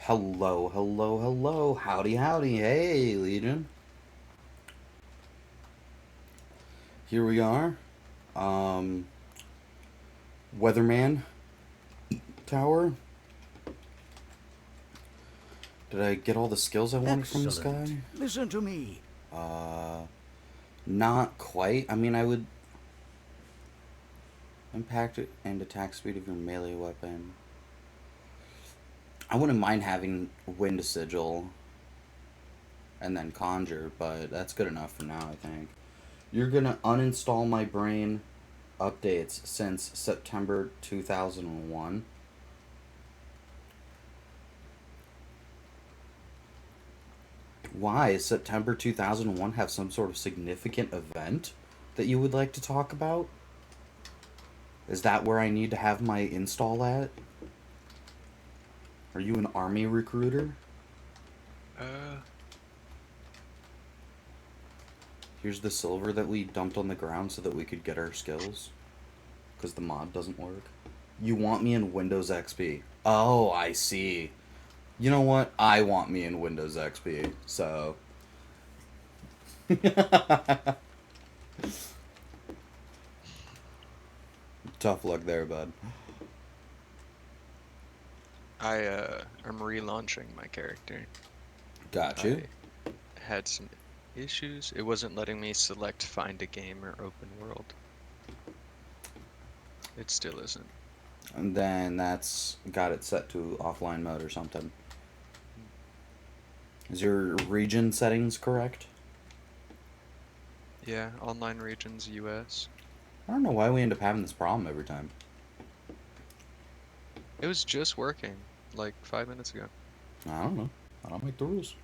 Hello, hello, hello. Howdy, howdy. Hey, Legion. Here we are. Um, Weatherman Tower. Did I get all the skills I wanted from this Excellent. guy? Listen to me. Uh, Not quite. I mean, I would impact it and attack speed of your melee weapon. I wouldn't mind having Wind Sigil and then Conjure, but that's good enough for now, I think. You're gonna uninstall my brain updates since September 2001. Why? Does September 2001 have some sort of significant event that you would like to talk about? Is that where I need to have my install at? Are you an army recruiter? Uh, Here's the silver that we dumped on the ground so that we could get our skills. Because the mod doesn't work. You want me in Windows XP. Oh, I see. You know what? I want me in Windows XP. So. Tough luck there, bud. I'm relaunching my character. Got you. I had some issues. It wasn't letting me select find a game or open world. It still isn't. And then that's got it set to offline mode or something. Is your region settings correct? Yeah, online regions US. I don't know why we end up having this problem every time. It was just working like 5 minutes ago. I don't know. I don't make the rules.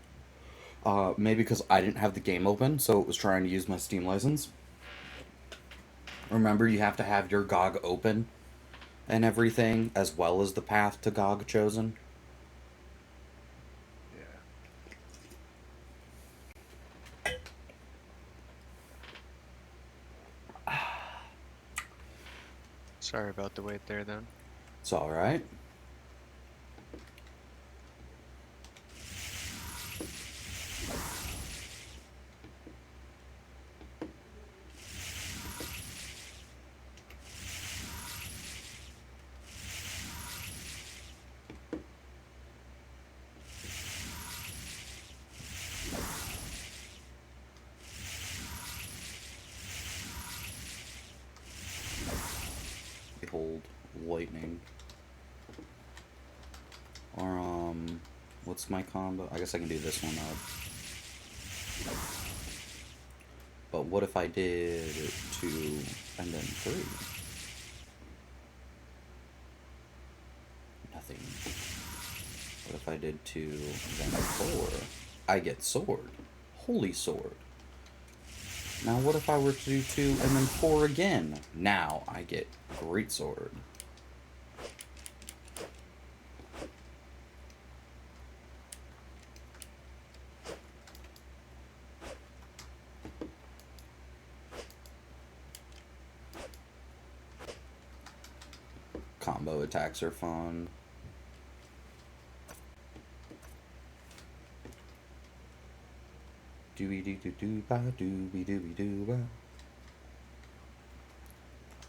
Maybe because I didn't have the game open, so it was trying to use my Steam license. Remember, you have to have your GOG open and everything, as well as the path to GOG chosen. Yeah. Sorry about the wait there then. It's alright. Behold, lightning. Or, what's my combo? I guess I can do this one up. But what if I did 2 and then 3? Nothing. What if I did 2 then 4? I get sword. Holy sword. Now what if I were to do 2 and then 4 again? Now I get great sword. Combo attacks are fun. Dooby doo doo doo ba dooby dooby doo ba.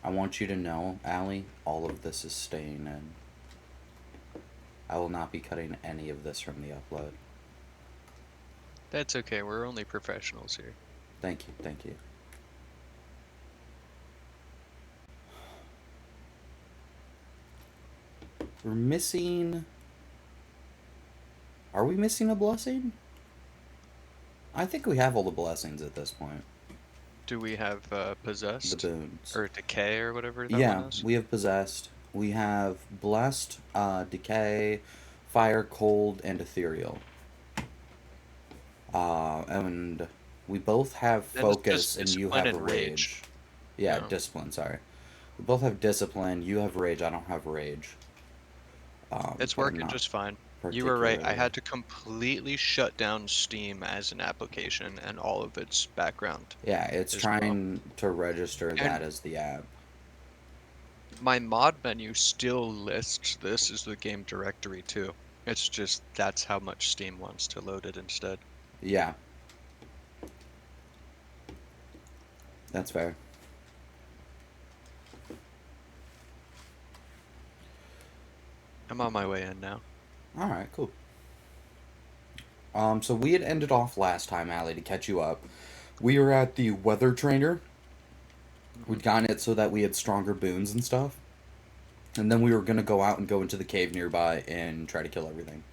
I want you to know, Allie, all of this is staying in. I will not be cutting any of this from the upload. That's okay, we're only professionals here. Thank you, thank you. We're missing... Are we missing a blessing? I think we have all the blessings at this point. Do we have The possessed? boons. Or decay or whatever that Yeah, one is? we have possessed. We have blessed, decay, fire, cold, and ethereal. And we both have Then it's focus just and you discipline have and rage. rage. Yeah, No. discipline, sorry. We both have discipline, you have rage, I don't have rage. It's But I'm working not just fine. You were right. I particularly... had to completely shut down Steam as an application and all of its background Yeah, it's as well. trying to register that And as the app. my mod menu still lists this as the game directory too. It's just that's how much Steam wants to load it instead. Yeah, that's fair. I'm on my way in now. All right, cool. So we had ended off last time, Allie, to catch you up. We were at the weather trainer. Hmm. We'd gotten it so that we had stronger boons and stuff. And then we were gonna go out and go into the cave nearby and try to kill everything.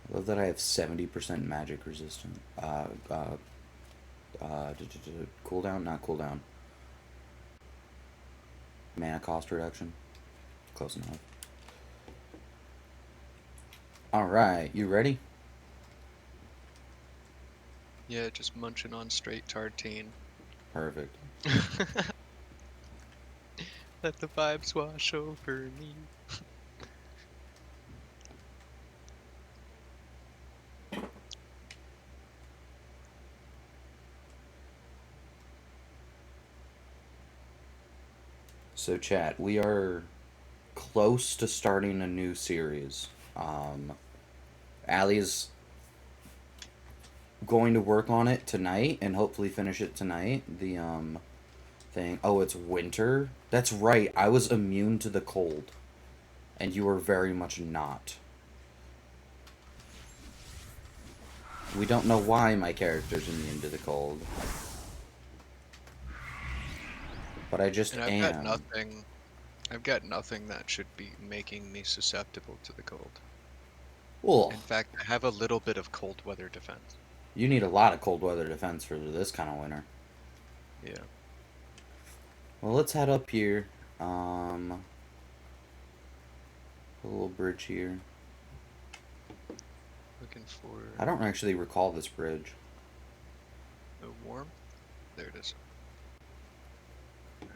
I love that I have 70% magic resistant. Cooldown? Not cooldown. Mana cost reduction. Close enough. Alright, you ready? Yeah, just munching on straight tartine. Perfect. Let the vibes wash over me. So, chat, we are close to starting a new series. Allie's going to work on it tonight and hopefully finish it tonight. The thing. Oh, it's winter. That's right. I was immune to the cold, and you were very much not. We don't know why my character's immune to the cold, but I just And I've got am. nothing. I've got nothing that should be making me susceptible to the cold. Well, In fact, I have a little bit of cold weather defense. you need a lot of cold weather defense for this kind of winter. Yeah. Well, let's head up here. Um, a little bridge here. Looking for I don't actually recall this bridge. the warmth. There it is. Alright.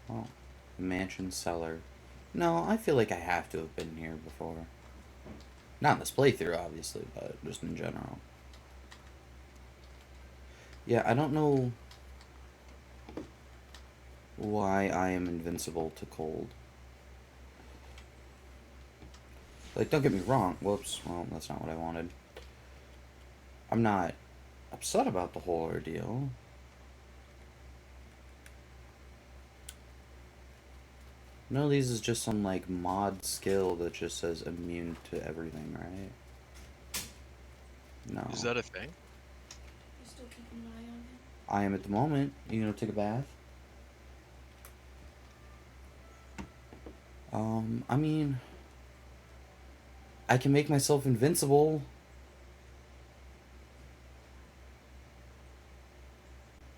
Oh, mansion cellar. No, I feel like I have to have been here before. Not in this playthrough, obviously, but just in general. Yeah, I don't know why I am invincible to cold. Like, don't get me wrong. Whoops. Well, that's not what I wanted. I'm not upset about the whole ordeal. None of these is just some, like, mod skill that just says immune to everything, right? No. Is that a thing? You still keeping an eye on him? I am at the moment. You gonna take a bath? I mean, I can make myself invincible.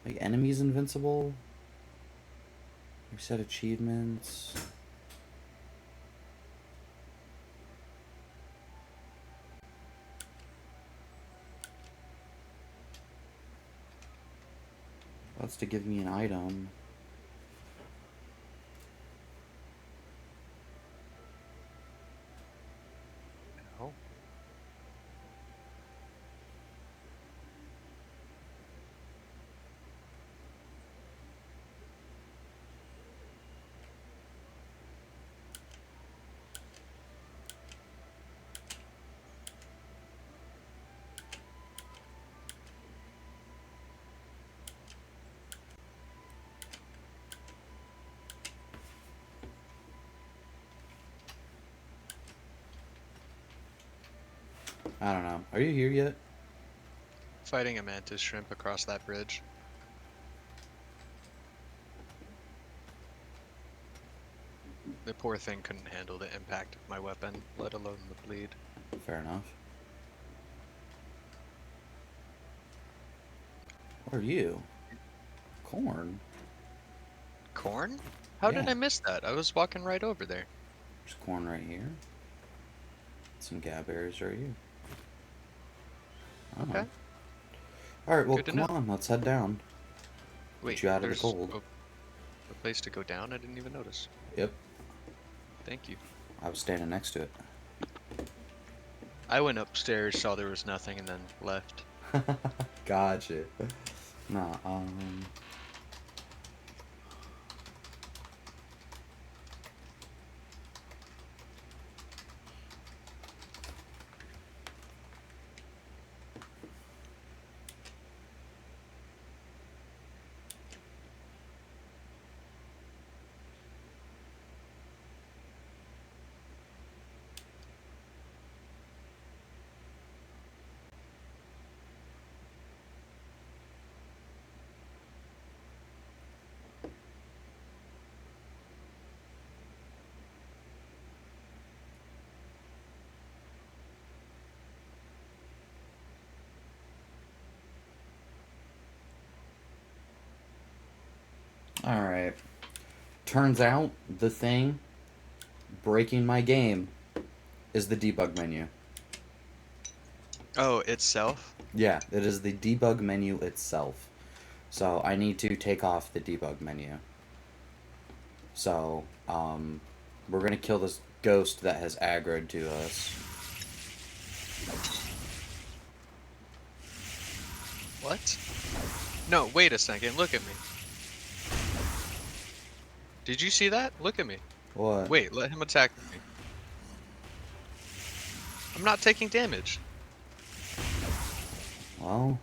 Make enemies invincible. Reset achievements. That's to give me an item. No. I don't know. Are you here yet? Fighting a mantis shrimp across that bridge. The poor thing couldn't handle the impact of my weapon, let alone the bleed. Fair enough. What are you? Corn? Corn? How did Yeah. I miss that? I was walking right over there. There's corn right here. Some gab berries right here. Oh. Okay. Alright, well, Good to come know. on. Let's head down. Wait, Get you out of the there's cold. a place to go down? I didn't even notice. Yep. Thank you. I was standing next to it. I went upstairs, saw there was nothing, and then left. Gotcha. No, alright. Turns out the thing breaking my game is the debug menu. Oh, itself? Yeah, it is the debug menu itself. So I need to take off the debug menu. So, we're gonna kill this ghost that has aggroed to us. What? No, wait a second. Look at me. Did you see that? Look at me. What? Wait, let him attack me. I'm not taking damage. Well,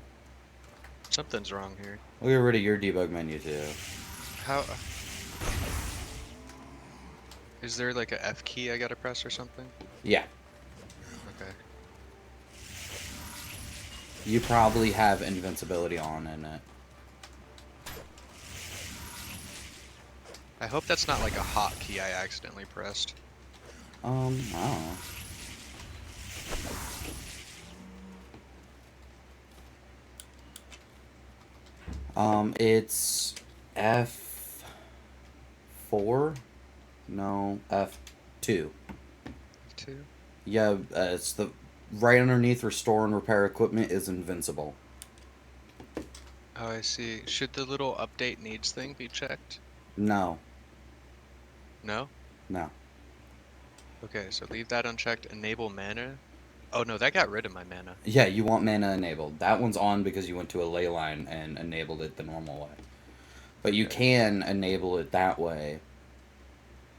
Something's wrong here. we'll get rid of your debug menu too. How? Is there like a F key I gotta press or something? Yeah. Okay. You probably have invincibility on in it. I hope that's not like a hotkey I accidentally pressed. I don't know. It's F4? No, F2. Two. Yeah, it's the right underneath restore and repair equipment is invincible. Oh, I see. Should the little update needs thing be checked? No, No? no. Okay, so leave that unchecked. Enable mana. Oh no, that got rid of my mana. Yeah, you want mana enabled. That one's on because you went to a ley line and enabled it the normal way. But you Okay. can enable it that way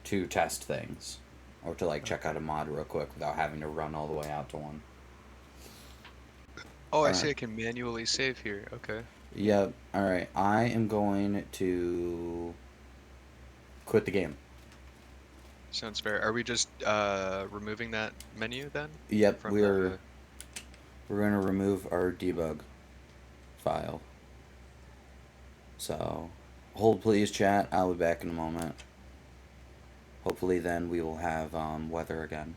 to test things. Or to like check Okay. out a mod real quick without having to run all the way out to one. Oh, I see Alright. I can manually save here. Okay. Yep. Alright. I am going to quit the game. Sounds fair. Are we just removing that menu then? Yep, From the we're gonna remove our debug file. So hold please chat, I'll be back in a moment. Hopefully then we will have weather again.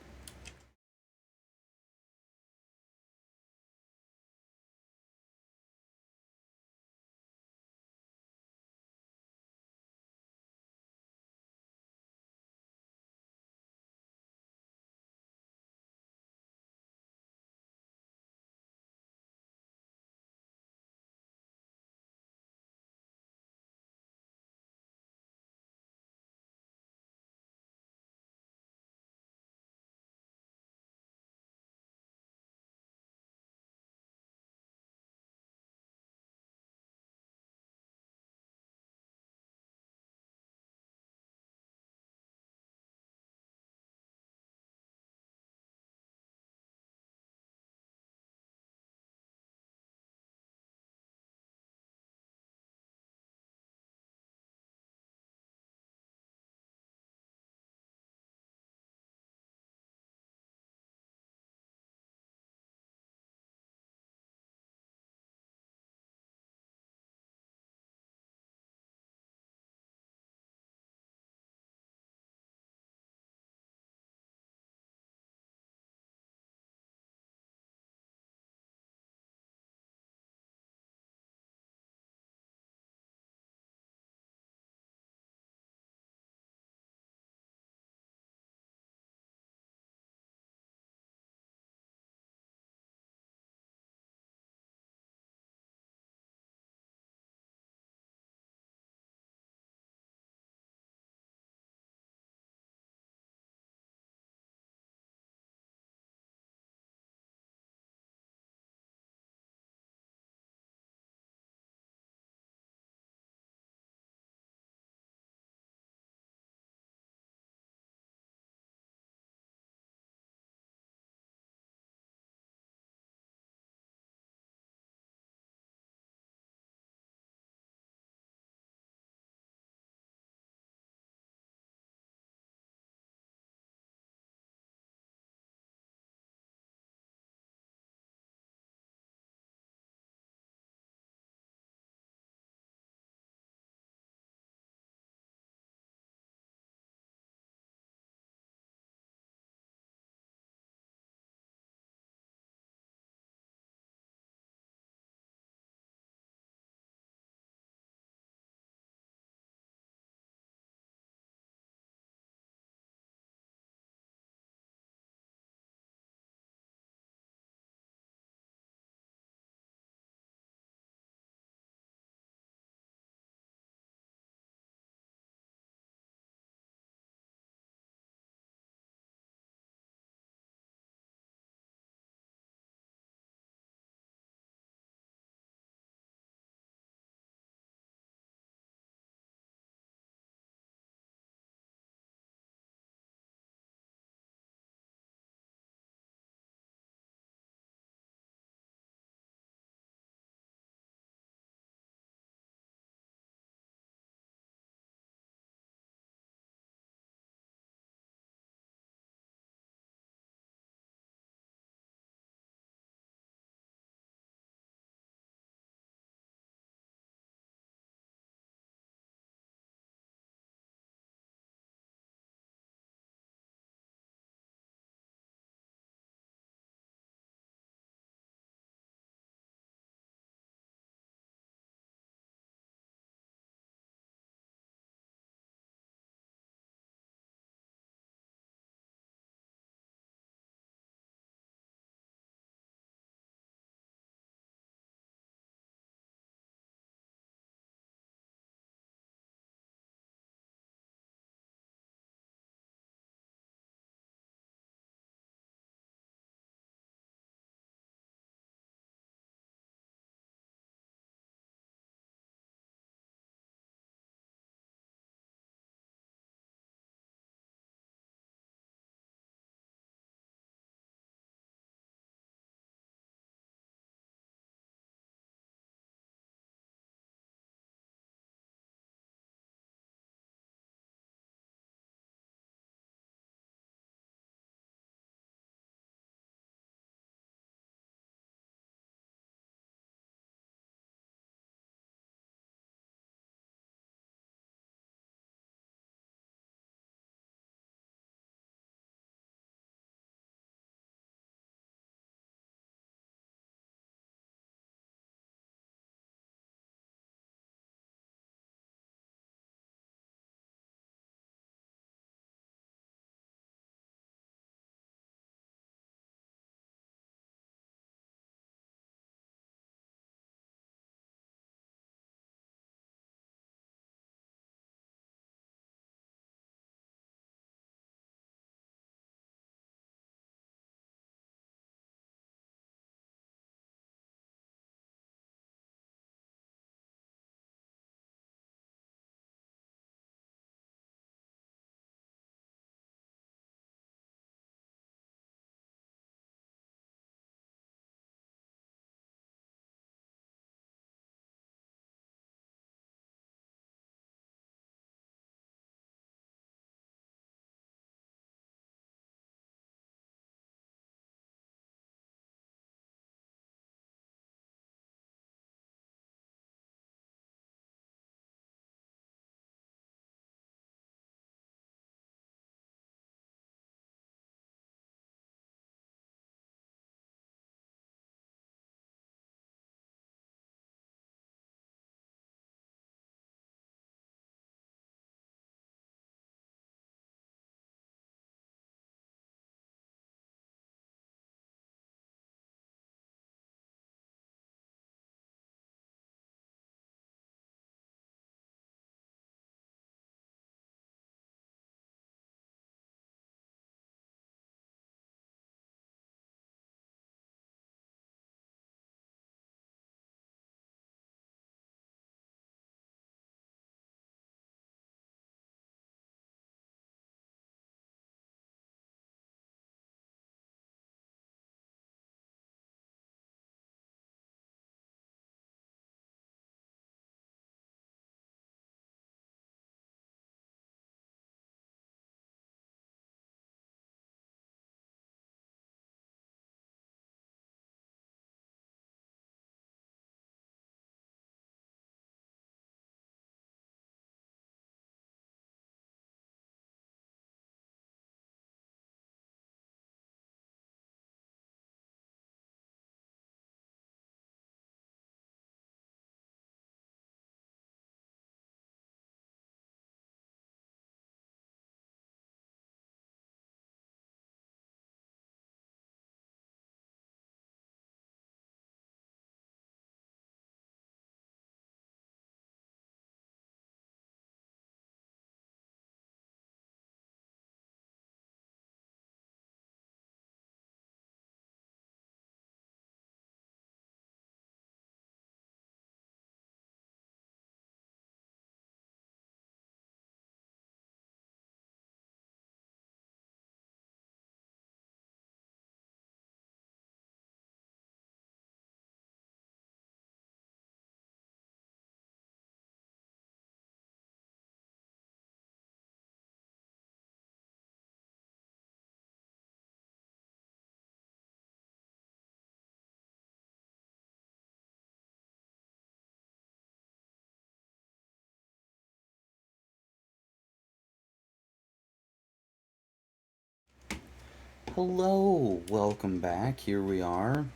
Hello, welcome back. Here we are.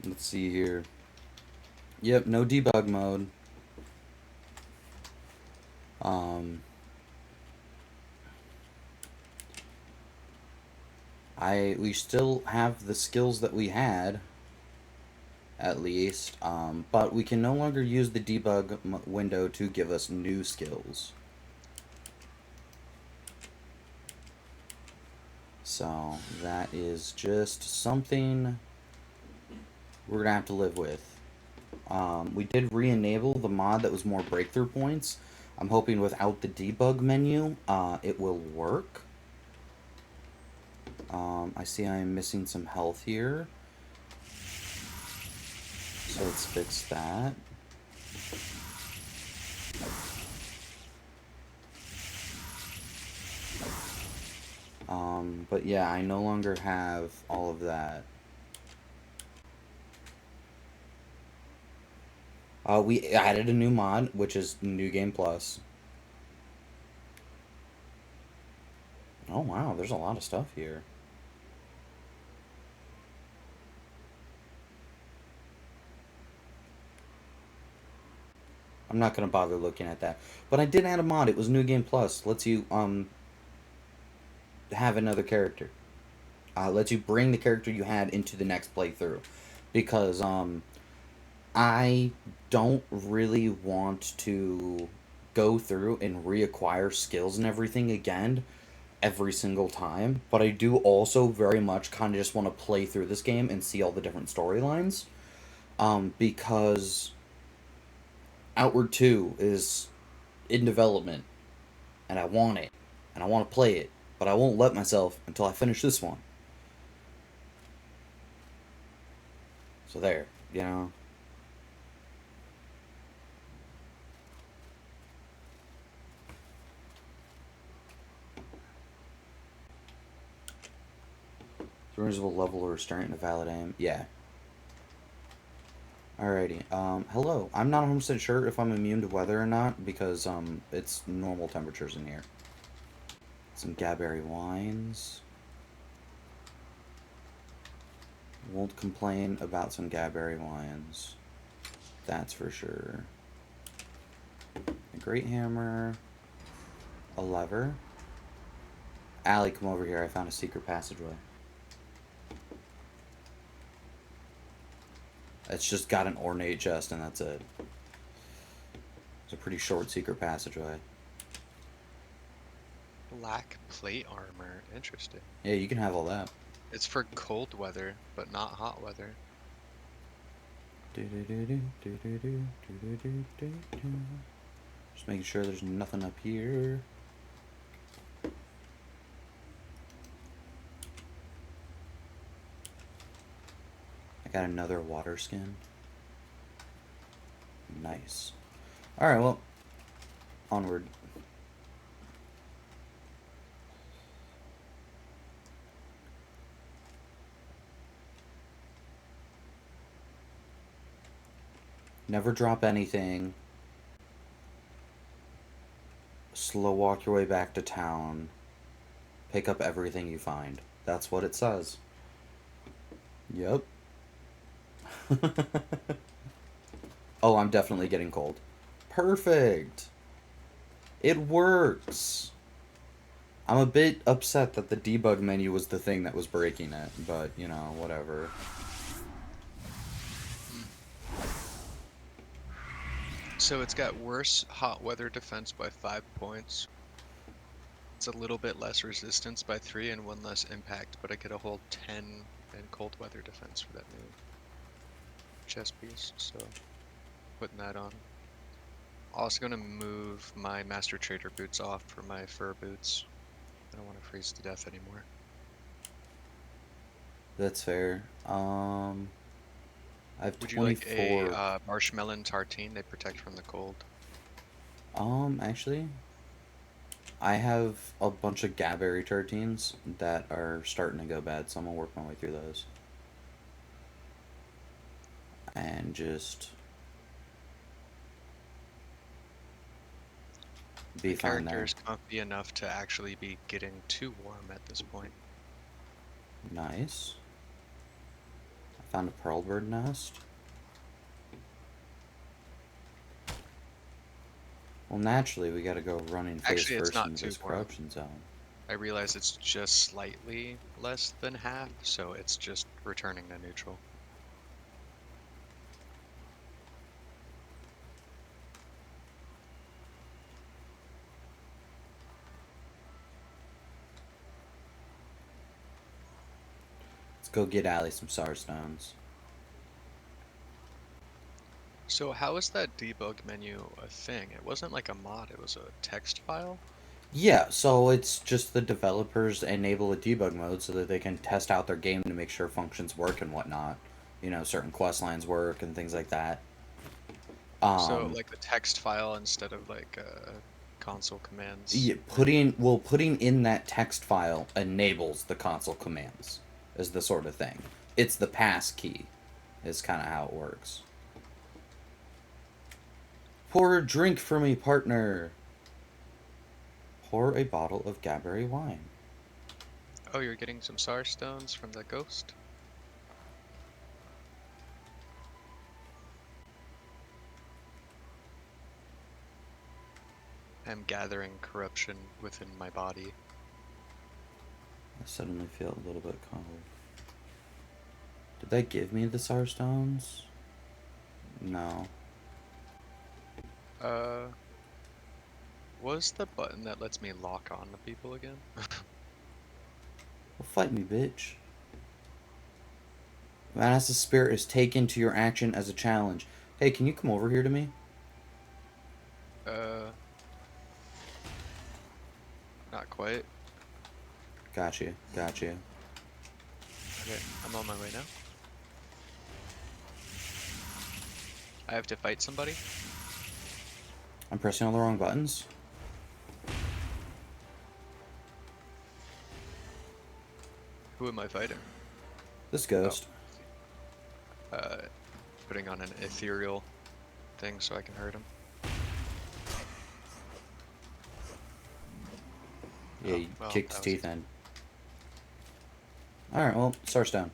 Let's see here. Yep, no debug mode. Um, we still have the skills that we had, at least, but we can no longer use the debug window to give us new skills. So that is just something we're gonna have to live with. We did re-enable the mod that was more breakthrough points. I'm hoping without the debug menu, it will work. I see I'm missing some health here. So let's fix that. But yeah, I no longer have all of that. We added a new mod, which is New Game Plus. Oh wow, there's a lot of stuff here. I'm not gonna bother looking at that. But I did add a mod. It was New Game Plus. Lets you have another character. Lets you bring the character you had into the next playthrough. Because I don't really want to go through and reacquire skills and everything again every single time, but I do also very much kind of just want to play through this game and see all the different storylines, because Outward 2 is in development, and I want it, and I want to play it, but I won't let myself until I finish this one. So there, you know. Rumors of a level or restraint and a valid aim. Yeah. Alrighty. Hello. I'm not 100% sure if I'm immune to weather or not because it's normal temperatures in here. Some Gaberry wines. Won't complain about some Gaberry wines. That's for sure. A great hammer. A lever. Allie, come over here. I found a secret passageway. It's just got an ornate chest and that's it. It's a pretty short secret passageway. Black plate armor. Interesting. Yeah, you can have all that. It's for cold weather, but not hot weather. Just making sure there's nothing up here. I got another water skin. Nice. Alright, well, onward. Never drop anything. Slow walk your way back to town. Pick up everything you find. That's what it says. Yep. Oh, I'm definitely getting cold. Perfect. It works. I'm a bit upset that the debug menu was the thing that was breaking it, but, you know, whatever. So it's got worse hot weather defense by 5 points. It's a little bit less resistance by 3 and 1 less impact, but I get a whole 10 in cold weather defense for that new chest piece, so putting that on. Also gonna move my Master Trader boots off for my fur boots. I don't want to freeze to death anymore. That's fair. I have Would you 24. like a marshmallow tartine? They protect from the cold. Actually, I have a bunch of Gaberry tartines that are starting to go bad, so I'm gonna work my way through those. And just... Be My fine character there. is comfy enough to actually be getting too warm at this point. Nice. I found a pearl bird nest. Well, naturally, we gotta go running face Actually, it's first not into too this warm. corruption zone. I realize it's just slightly less than half, so it's just returning to neutral. Let's go get Allie some star stones. So how is that debug menu a thing? It wasn't like a mod, it was a text file? Yeah, so it's just the developers enable a debug mode so that they can test out their game to make sure functions work and whatnot. You know, certain quest lines work and things like that. So Um, like a text file instead of like console commands yeah, menu? putting in that text file enables the console commands, is the sort of thing. It's the pass key, is kind of how it works. Pour a drink for me, partner. Pour a bottle of Gaberry wine. Oh, you're getting some star stones from the ghost? I'm gathering corruption within my body. I suddenly feel a little bit cold. Did they give me the star stones? No. What's the button that lets me lock on to people again? Well, fight me, bitch. Manas's spirit is taken to your action as a challenge. Hey, can you come over here to me? Uh, Not quite. Got you. Got you. Okay, I'm on my way now. I have to fight somebody? I'm pressing all the wrong buttons. Who am I fighting? This ghost. Putting on an ethereal thing so I can hurt him. Yeah, Oh, you well, kicked his that was teeth in. Alright, well, Starstone.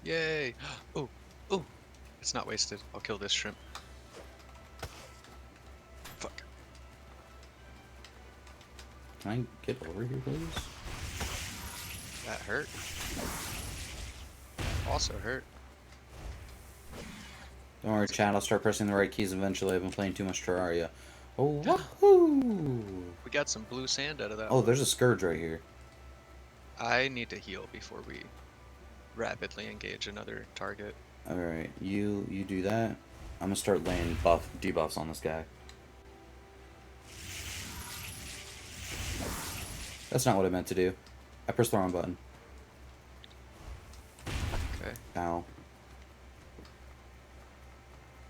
Yay! Oh, oh! It's not wasted. I'll kill this shrimp. Fuck. Can I get over here, please? That hurt. That also hurt. Don't worry, chat. I'll start pressing the right keys eventually. I've been playing too much Terraria. Oh, woohoo! We got some blue sand out of that Oh, one. there's a scourge right here. I need to heal before we rapidly engage another target. Alright, you do that. I'm gonna start laying debuffs on this guy. That's not what I meant to do. I pressed the wrong button. Okay. Ow.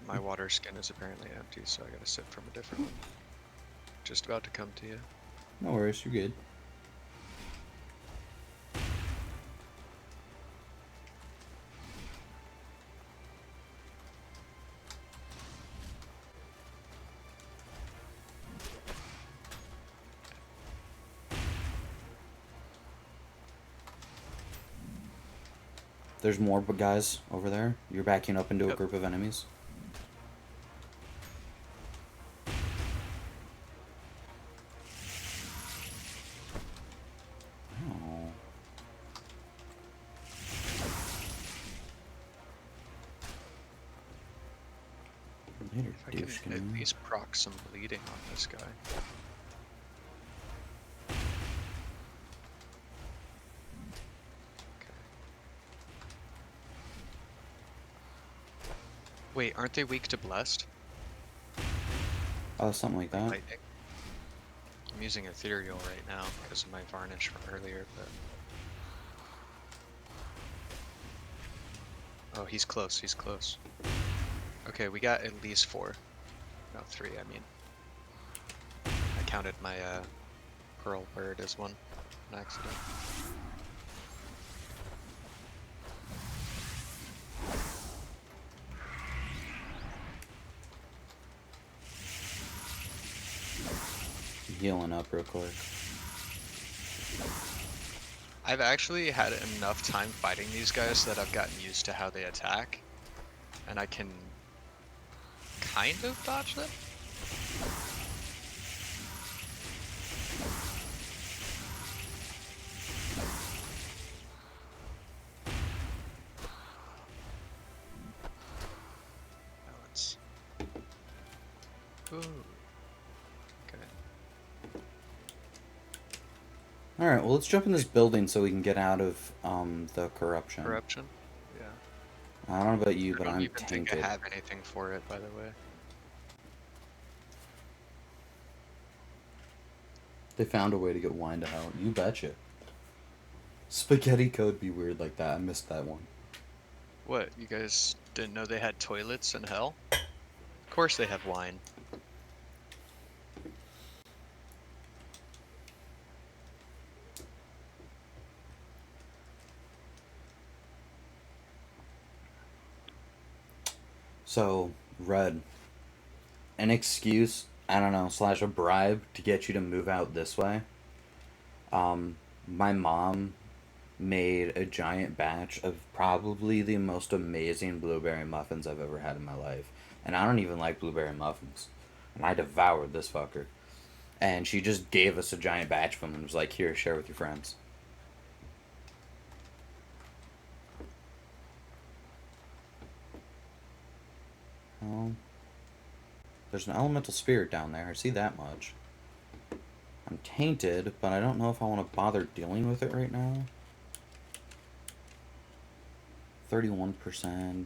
My water skin is apparently empty, so I gotta sip from a different one. Just about to come to you. No worries, you're good. There's more guys over there. You're backing up into a Yep. group of enemies. Oh. Later, If I can douche. at least proc some bleeding on this guy. Okay. Wait, aren't they weak to blessed? Oh, something like that. Lightning. I'm using ethereal right now because of my varnish from earlier, but... Oh, he's close, he's close. Okay, we got at least 4. No, 3, I mean. I counted my pearl bird as one, an accident. Healing up real quick. I've actually had enough time fighting these guys that I've gotten used to how they attack, and I can kind of dodge them. Balance. Ooh. Okay. Alright, well let's jump in this building so we can get out of the corruption. Corruption? Yeah. I don't know about you, but I don't I'm even think I tainted. have anything for it, by the way. They found a way to get wine to hell. You betcha. Spaghetti code be weird like that. I missed that one. What, you guys didn't know they had toilets in hell? Of course they have wine. So, Red, an excuse, I don't know, slash a bribe to get you to move out this way. My mom made a giant batch of probably the most amazing blueberry muffins I've ever had in my life. And I don't even like blueberry muffins. And I devoured this fucker. And she just gave us a giant batch of them and was like, here, share with your friends. Oh. There's an elemental spirit down there. I see that much. I'm tainted, but I don't know if I want to bother dealing with it right now. 31%.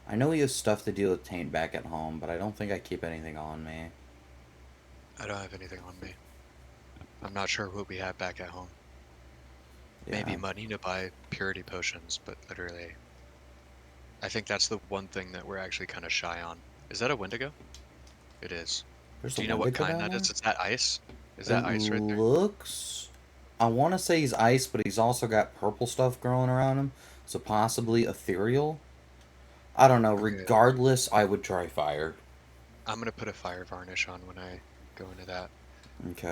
I know he has stuff to deal with taint back at home, but I don't think I keep anything on me. I don't have anything on me. I'm not sure what we have back at home. Yeah. Maybe money to buy purity potions, but literally, I think that's the one thing that we're actually kind of shy on. Is that a Wendigo? It is. There's Do a you know what Wendigo kind down that is? there? Is that ice? Is It that ice right there? looks... I want to say he's ice, but he's also got purple stuff growing around him. So possibly ethereal? I don't know. Okay. Regardless, I would try fire. I'm gonna put a fire varnish on when I go into that. Okay.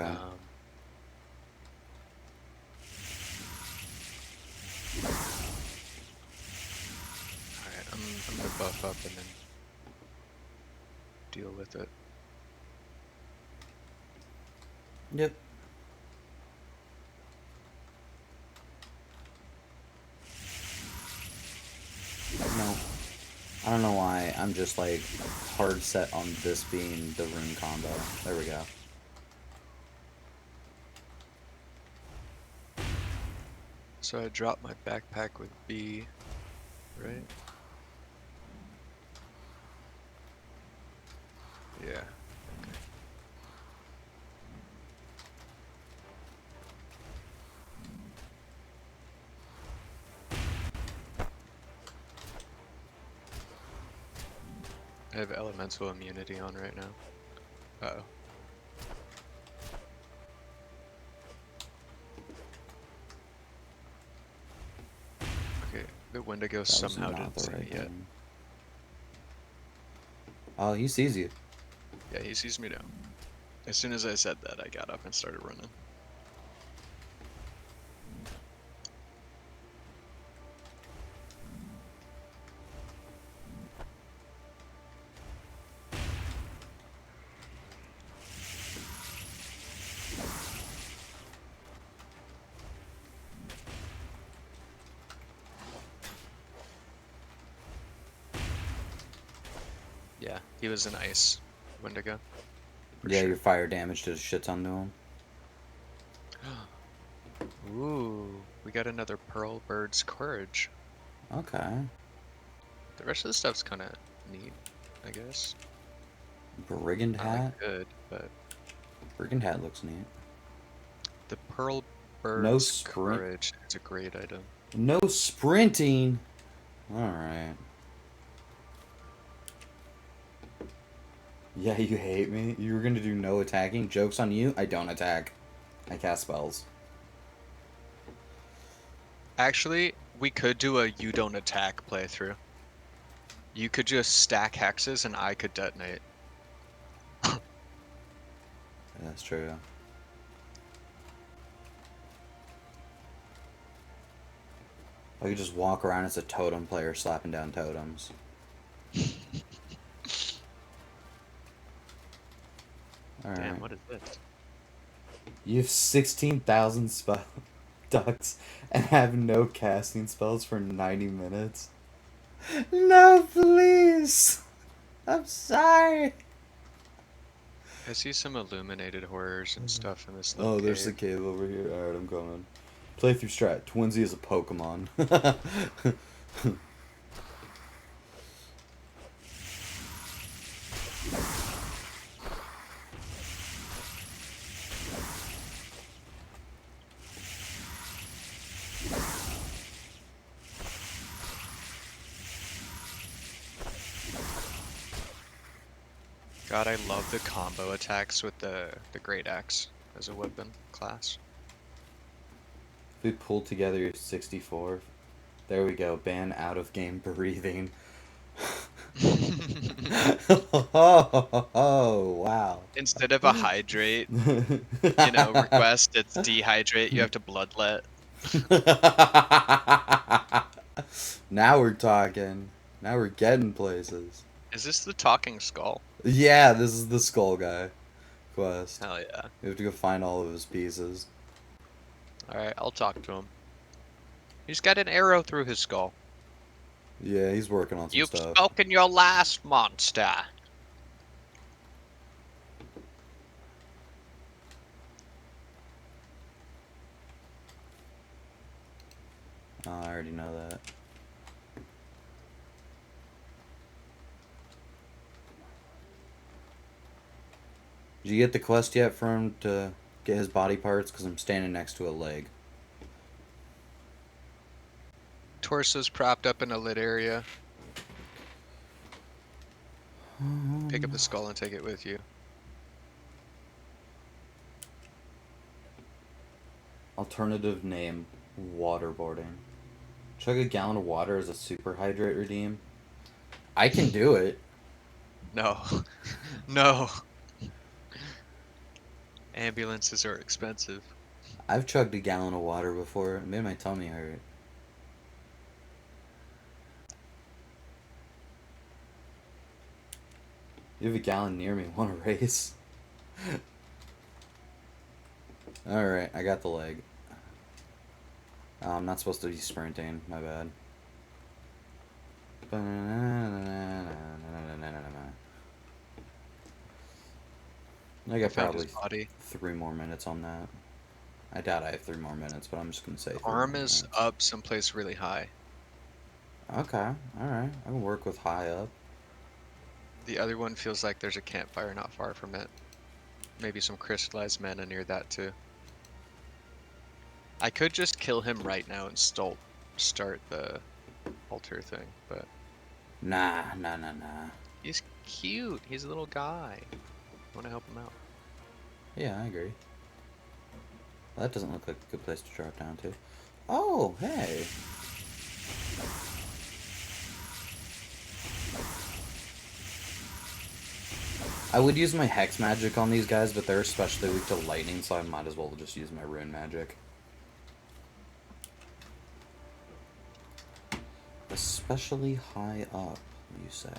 Alright, I'm gonna buff up and then deal with it. Yep. No. I don't know why. I'm just like hard set on this being the rune combo. There we go. So I dropped my backpack with B, right? Yeah. Okay. I have elemental immunity on right now. Uh-oh. Okay, the Wendigo That was somehow not didn't the see right me yet. thing. Oh, he sees you. Yeah, he sees me now. As soon as I said that, I got up and started running. Yeah, he was an ice Wendigo. for Yeah, sure. your fire damage does a shit ton to him. Ooh, we got another Pearl Bird's Courage. Okay. The rest of the stuff's kind of neat, I guess. Brigand Not hat. like good, but Brigand hat looks neat. the Pearl No Bird's sprint. Courage is a great item. No sprinting. All right. Yeah, you hate me. You were gonna do no attacking. Joke's on you. I don't attack. I cast spells. Actually, we could do a you don't attack playthrough. You could just stack hexes and I could detonate. That's true. I could just walk around as a totem player slapping down totems. Alright. Damn, what is this? You have 16,000 spell ducks and have no casting spells for 90 minutes. No, please! I'm sorry! I see some illuminated horrors and stuff in this little Oh, there's the cave. cave over here. Alright, I'm coming. Playthrough strat. Twinsie is a Pokemon. God, I love the combo attacks with the Great Axe as a weapon class. We pulled together your 64. There we go. Ban out of game breathing. Oh, wow. Instead of a hydrate, request, it's dehydrate. You have to bloodlet. Now we're talking. Now we're getting places. Is this the talking skull? Yeah, this is the skull guy quest. Hell yeah. We have to go find all of his pieces. Alright, I'll talk to him. He's got an arrow through his skull. Yeah, he's working on some You've stuff. spoken your last, monster. Oh, I already know that. Did you get the quest yet for him to get his body parts? Because I'm standing next to a leg. Torso's propped up in a lit area. Pick up the skull and take it with you. Alternative name, waterboarding. Chug a gallon of water as a super hydrate redeem. I can do it. No. No. Ambulances are expensive. I've chugged a gallon of water before. It made my tummy hurt. You have a gallon near me. Want to race? Alright, I got the leg. I'm not supposed to be sprinting. My bad. I got found probably his body. 3 more minutes on that. I doubt I have 3 more minutes, but I'm just gonna say. The 3 arm more is minutes. up someplace really high. Okay, alright. I can work with high up. The other one feels like there's a campfire not far from it. Maybe some crystallized mana near that too. I could just kill him right now and start the altar thing, but Nah. he's cute. He's a little guy. I want to help him out. Yeah, I agree. Well, that doesn't look like a good place to drop down to. Oh, hey. I would use my hex magic on these guys, but they're especially weak to lightning, so I might as well just use my rune magic. Especially high up, you say.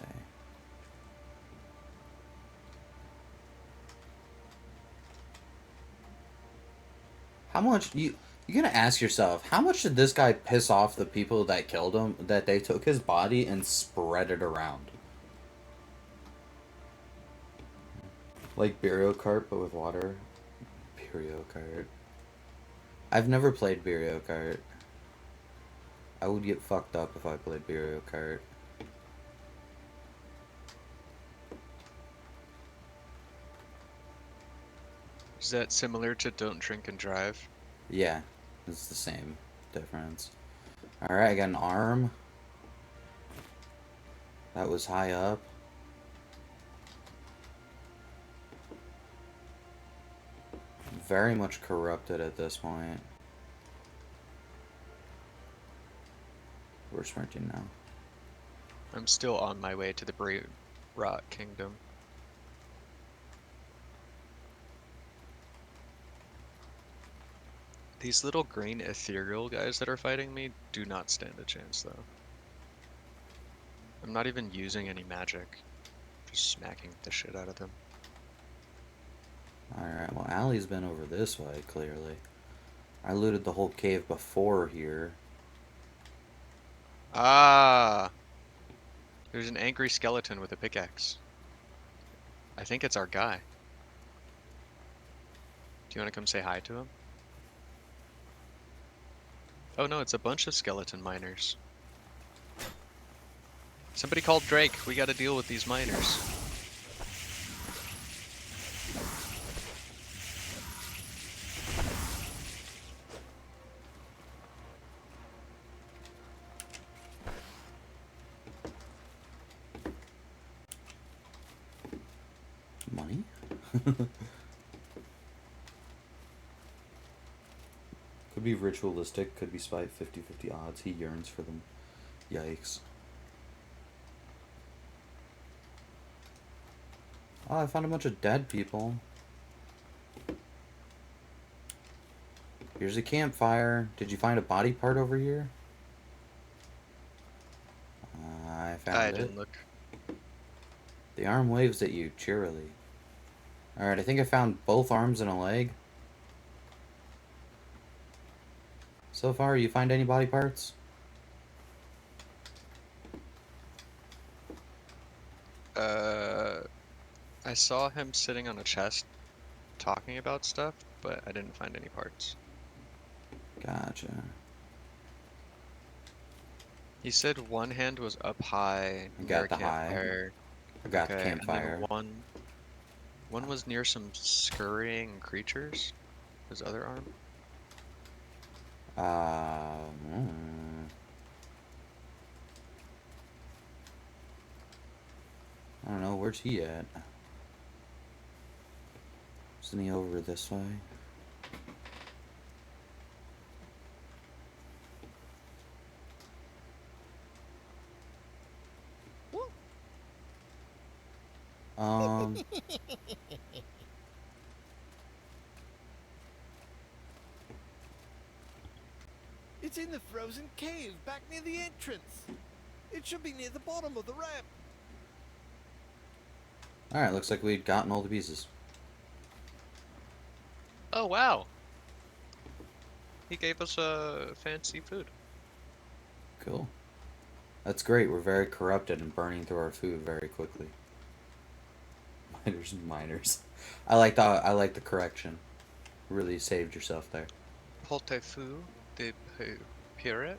How much you're gonna ask yourself, how much did this guy piss off the people that killed him that they took his body and spread it around? Like Burial Cart, but with water. Burial Cart. I've never played Burial Cart. I would get fucked up if I played Burial Cart. Is that similar to Don't Drink and Drive? Yeah, it's the same difference. Alright, I got an arm. That was high up. Very much corrupted at this point. We're sprinting now. I'm still on my way to the Rot Kingdom. These little green ethereal guys that are fighting me do not stand a chance, though. I'm not even using any magic. Just smacking the shit out of them. Alright, well, Allie's been over this way, clearly. I looted the whole cave before here. Ah! There's an angry skeleton with a pickaxe. I think it's our guy. Do you want to come say hi to him? Oh no, it's a bunch of skeleton miners. Somebody called Drake. We gotta deal with these miners. Money? Could be ritualistic, could be spite 50-50 odds. He yearns for them. Yikes. Oh, I found a bunch of dead people. Here's a campfire. Did you find a body part over here? I found I it. didn't look. The arm waves at you cheerily. Alright, I think I found both arms and a leg. So far, you find any body parts? I saw him sitting on a chest talking about stuff, but I didn't find any parts. Gotcha. He said one hand was up high I near got a the high. campfire. I got the Okay, and campfire. then one was near some scurrying creatures. His other arm. Mm. I don't know, where's he at? Isn't he over this way? Um, It's in the frozen cave back near the entrance. It should be near the bottom of the ramp. Alright, looks like we'd gotten all the pieces. Oh wow! He gave us fancy food. Cool. That's great, we're very corrupted and burning through our food very quickly. Miners and miners. I like the correction. Really saved yourself there. Portez-vous de pirate?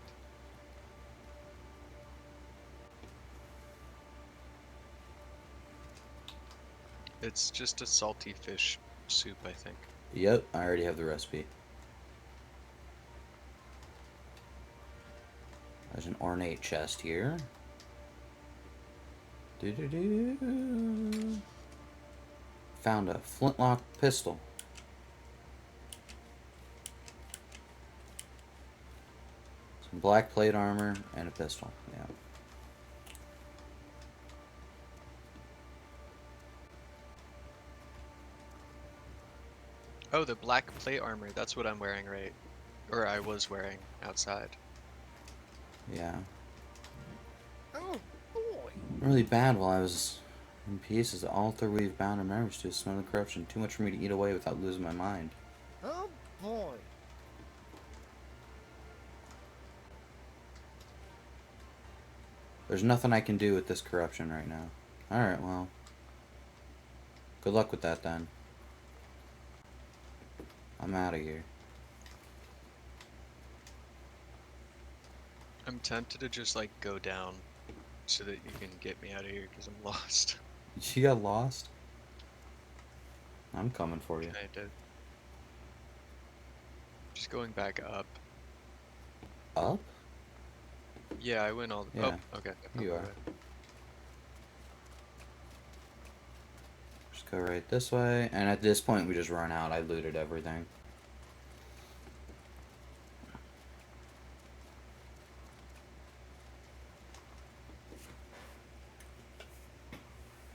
It's just a salty fish soup, I think. Yep, I already have the recipe. There's an ornate chest here. Doo-doo-doo. Found a flintlock pistol. Some black plate armor and a pistol. Yeah. Oh, the black plate armor. That's what I'm wearing, right? Or I was wearing outside. Yeah. Oh, boy. Really bad while I was in pieces. The altar we've bound our memories to. Smell the corruption. Too much for me to eat away without losing my mind. Oh, boy. There's nothing I can do with this corruption right now. Alright, well. Good luck with that then. I'm out of here. I'm tempted to just like go down so that you can get me out of here because I'm lost. You got lost? I'm coming for you. I did. Just going back up. Up? Yeah, I went all the. Yeah, Oh, okay. you Okay. are. Just go right this way. And at this point, we just run out. I looted everything.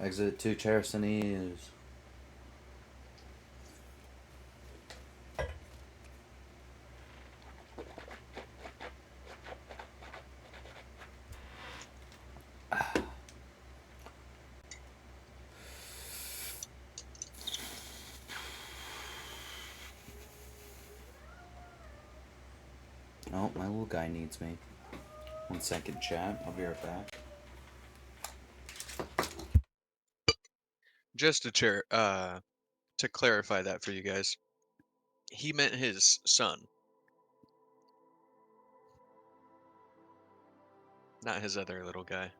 Exit to Chersonese. guy needs me. 1 second, chat. I'll be right back. Just to clarify that for you guys, he meant his son, not his other little guy.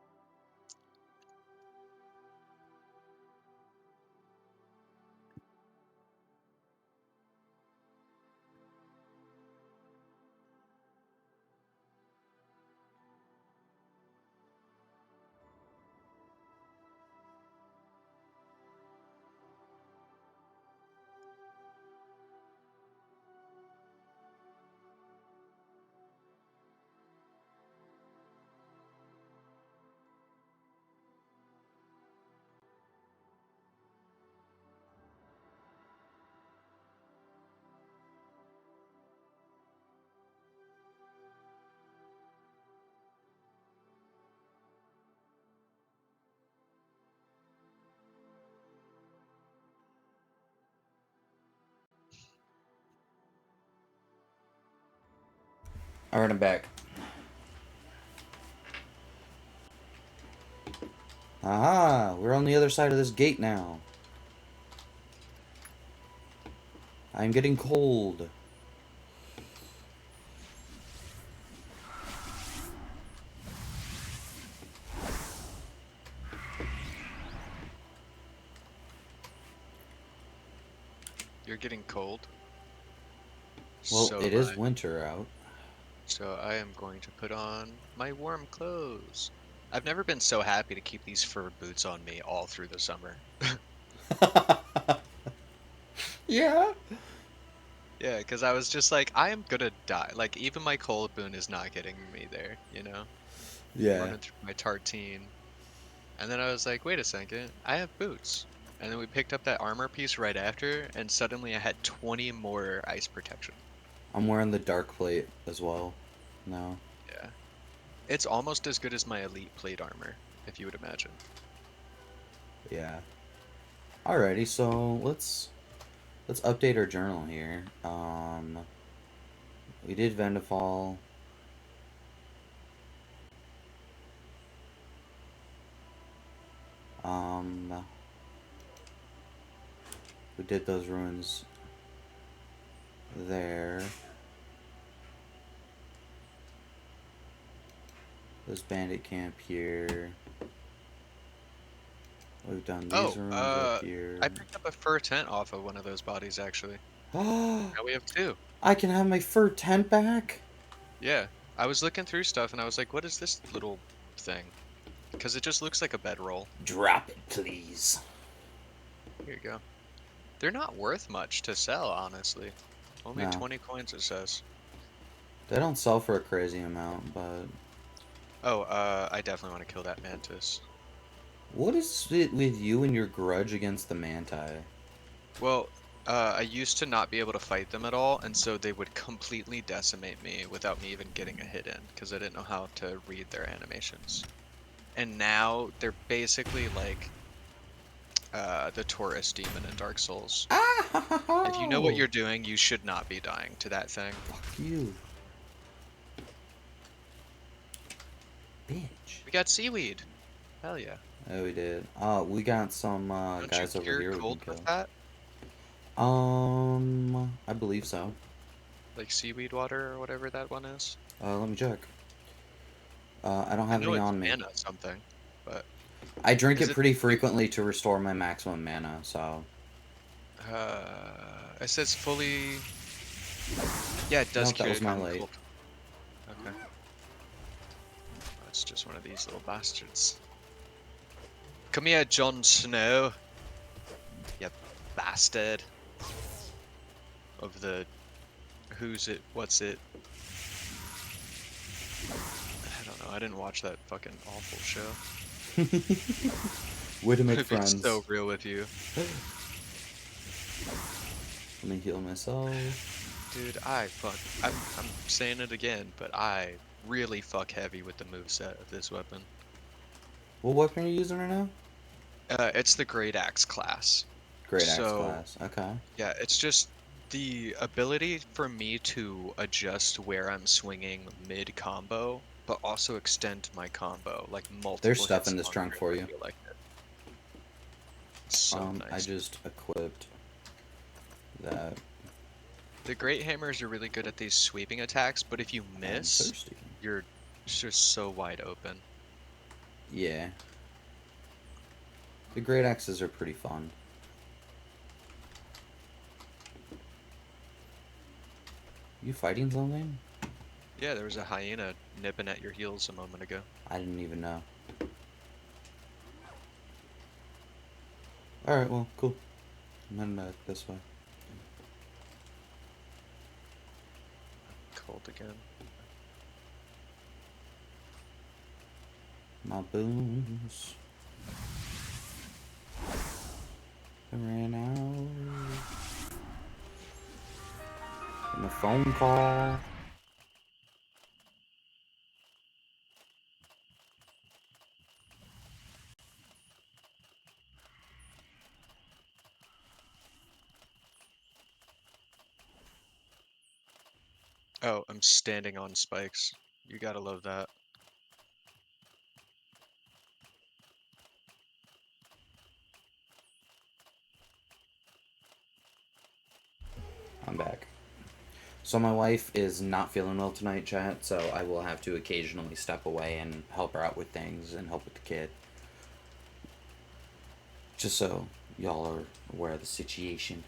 Alright, I'm back. Aha! We're on the other side of this gate now. I'm getting cold. You're getting cold. Well, So it am is I. winter out. So I am going to put on my warm clothes. I've never been so happy to keep these fur boots on me all through the summer. Yeah? Yeah, because I was just like, I am gonna die. Like, even my cold boon is not getting me there, you know? Yeah. Running through my tartine. And then I was like, wait a second, I have boots. And then we picked up that armor piece right after, and suddenly I had 20 more ice protection. I'm wearing the dark plate as well. No. Yeah. It's almost as good as my elite plate armor, if you would imagine. Yeah. Alrighty, so let's update our journal here. We did Vendafall. We did those ruins there. There's bandit camp here. We've done these ruins up here. I picked up a fur tent off of one of those bodies, actually. Oh, Now we have two. I can have my fur tent back? Yeah. I was looking through stuff and I was like, what is this little thing? Because it just looks like a bedroll. Drop it, please. Here you go. They're not worth much to sell, honestly. Only No. 20 coins, it says. They don't sell for a crazy amount, but... Oh, I definitely want to kill that mantis. What is it with you and your grudge against the manti? Well, I used to not be able to fight them at all, and so they would completely decimate me without me even getting a hit in, because I didn't know how to read their animations. And now they're basically like the Taurus demon in Dark Souls. Ah! If you know what you're doing, you should not be dying to that thing. Fuck you. Bitch. We got seaweed. Hell yeah. Oh, we did. We got some Don't guys you over cure here we can cold kill. with that? I believe so. Like seaweed water or whatever that one is? Let me check. I don't have I know any it's on me. mana something, but I drink is it pretty frequently to restore my maximum mana, so... it says fully... Yeah, it does Nope, that cure was my common light. cold. Okay. It's just one of these little bastards. Come here, Jon Snow. You bastard. Of the... Who's it? What's it? I don't know. I didn't watch that fucking awful show. Way to make I'd be friends. so real with you. Let me heal myself. Dude, I'm saying it again, but I really fuck heavy with the moveset of this weapon. What weapon are you using right now? It's the Great Axe class. Great Axe So, class. Okay. yeah, it's just The ability for me to adjust where I'm swinging mid combo, but also extend my combo like There's multiple stuff hits in this trunk longer for if I you. feel like it. So I nice. just equipped that. The Great Hammers are really good at these sweeping attacks, but if you I'm miss, thirsty. you're just so wide open. Yeah. The great axes are pretty fun. You fighting something? Yeah, there was a hyena nipping at your heels a moment ago. I didn't even know. Alright, well, cool. I'm heading back this way. Cold again. My boons. I ran out. And a phone call. Oh, I'm standing on spikes. You gotta love that. I'm back. So my wife is not feeling well tonight, chat, so I will have to occasionally step away and help her out with things and help with the kid. Just so y'all are aware of the situation.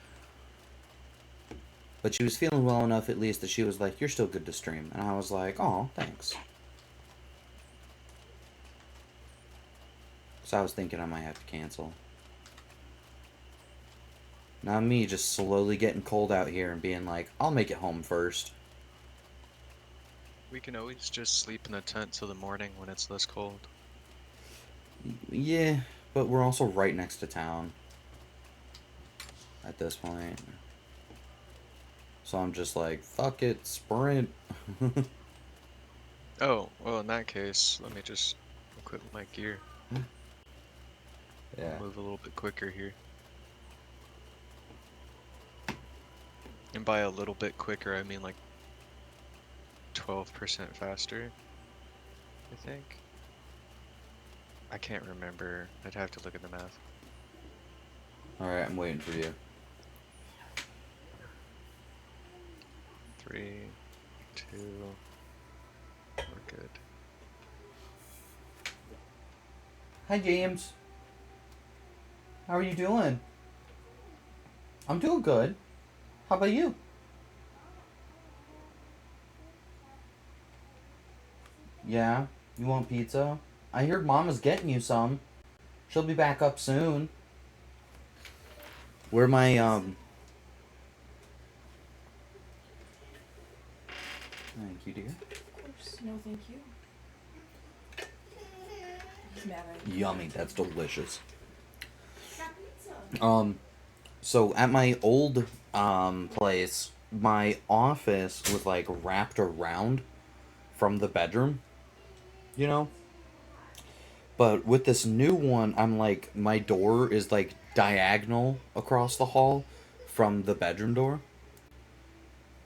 But she was feeling well enough at least that she was like, "You're still good to stream." And I was like, "Oh, thanks." So I was thinking I might have to cancel. Now me just slowly getting cold out here and being like, "I'll make it home first." We can always just sleep in a tent till the morning when it's less cold. Yeah, but we're also right next to town at this point. So I'm just like, fuck it, sprint. Oh, well, in that case, let me just equip my gear. Yeah. I'll move a little bit quicker here. And by a little bit quicker, I mean like 12% faster, I think. I can't remember. I'd have to look at the math. Alright, I'm waiting for you. 3, 2, we're good. Hi, James. How are you doing? I'm doing good. How about you? Yeah? You want pizza? I heard Mama's getting you some. She'll be back up soon. Where my, Thank you, dear. Of course. No, thank you. He's mad at you. Yummy, that's delicious. Got pizza. So at my old, place, my office was, like, wrapped around from the bedroom, you know? But with this new one, I'm like, my door is like diagonal across the hall from the bedroom door.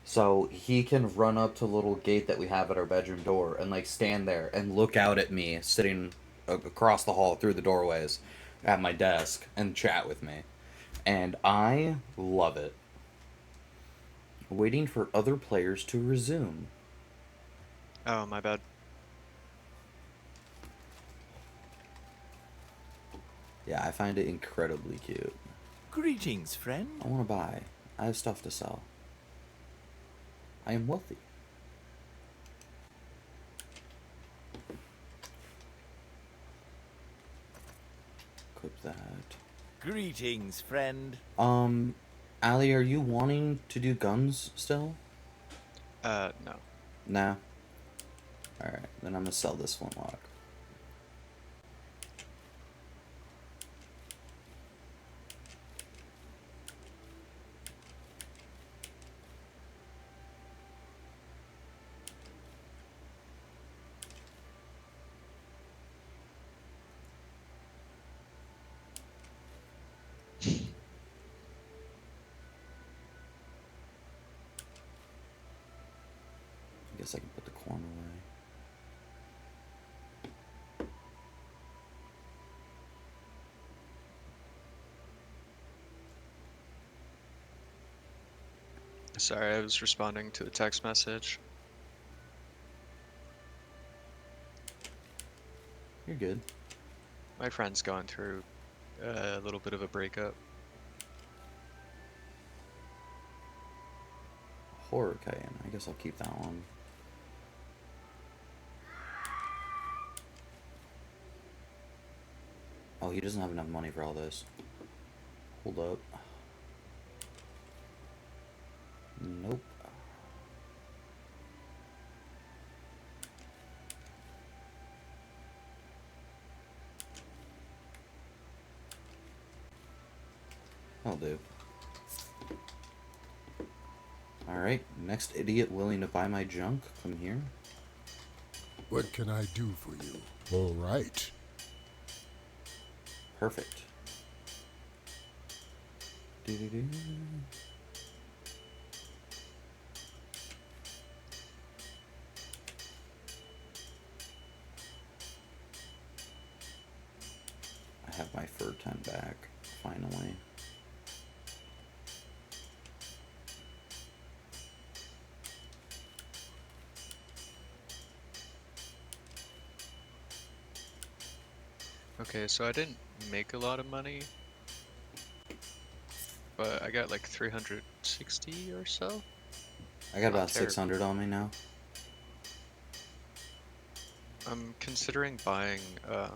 So he can run up to the little gate that we have at our bedroom door and like stand there and look out at me sitting across the hall through the doorways at my desk and chat with me. And I love it. Waiting for other players to resume. Oh, my bad. Yeah, I find it incredibly cute. Greetings, friend. I want to buy. I have stuff to sell. I am wealthy. Equip that. Greetings, friend. Ali, are you wanting to do guns still? No. Nah. Alright, then I'm gonna sell this flintlock. guess I can put the corn away. Sorry, I was responding to a text message. You're good. My friend's going through a little bit of a breakup. Horror cayenne. I guess I'll keep that one. Oh, he doesn't have enough money for all this. Hold up. Nope. I'll do. Alright, next idiot willing to buy my junk, come here. What can I do for you? All right. Perfect. Doo-doo-doo. I have my fur tent back, finally. Okay, so I didn't make a lot of money, but I got like 360 or so. I got Not about terrible. 600 on me now. I'm considering buying a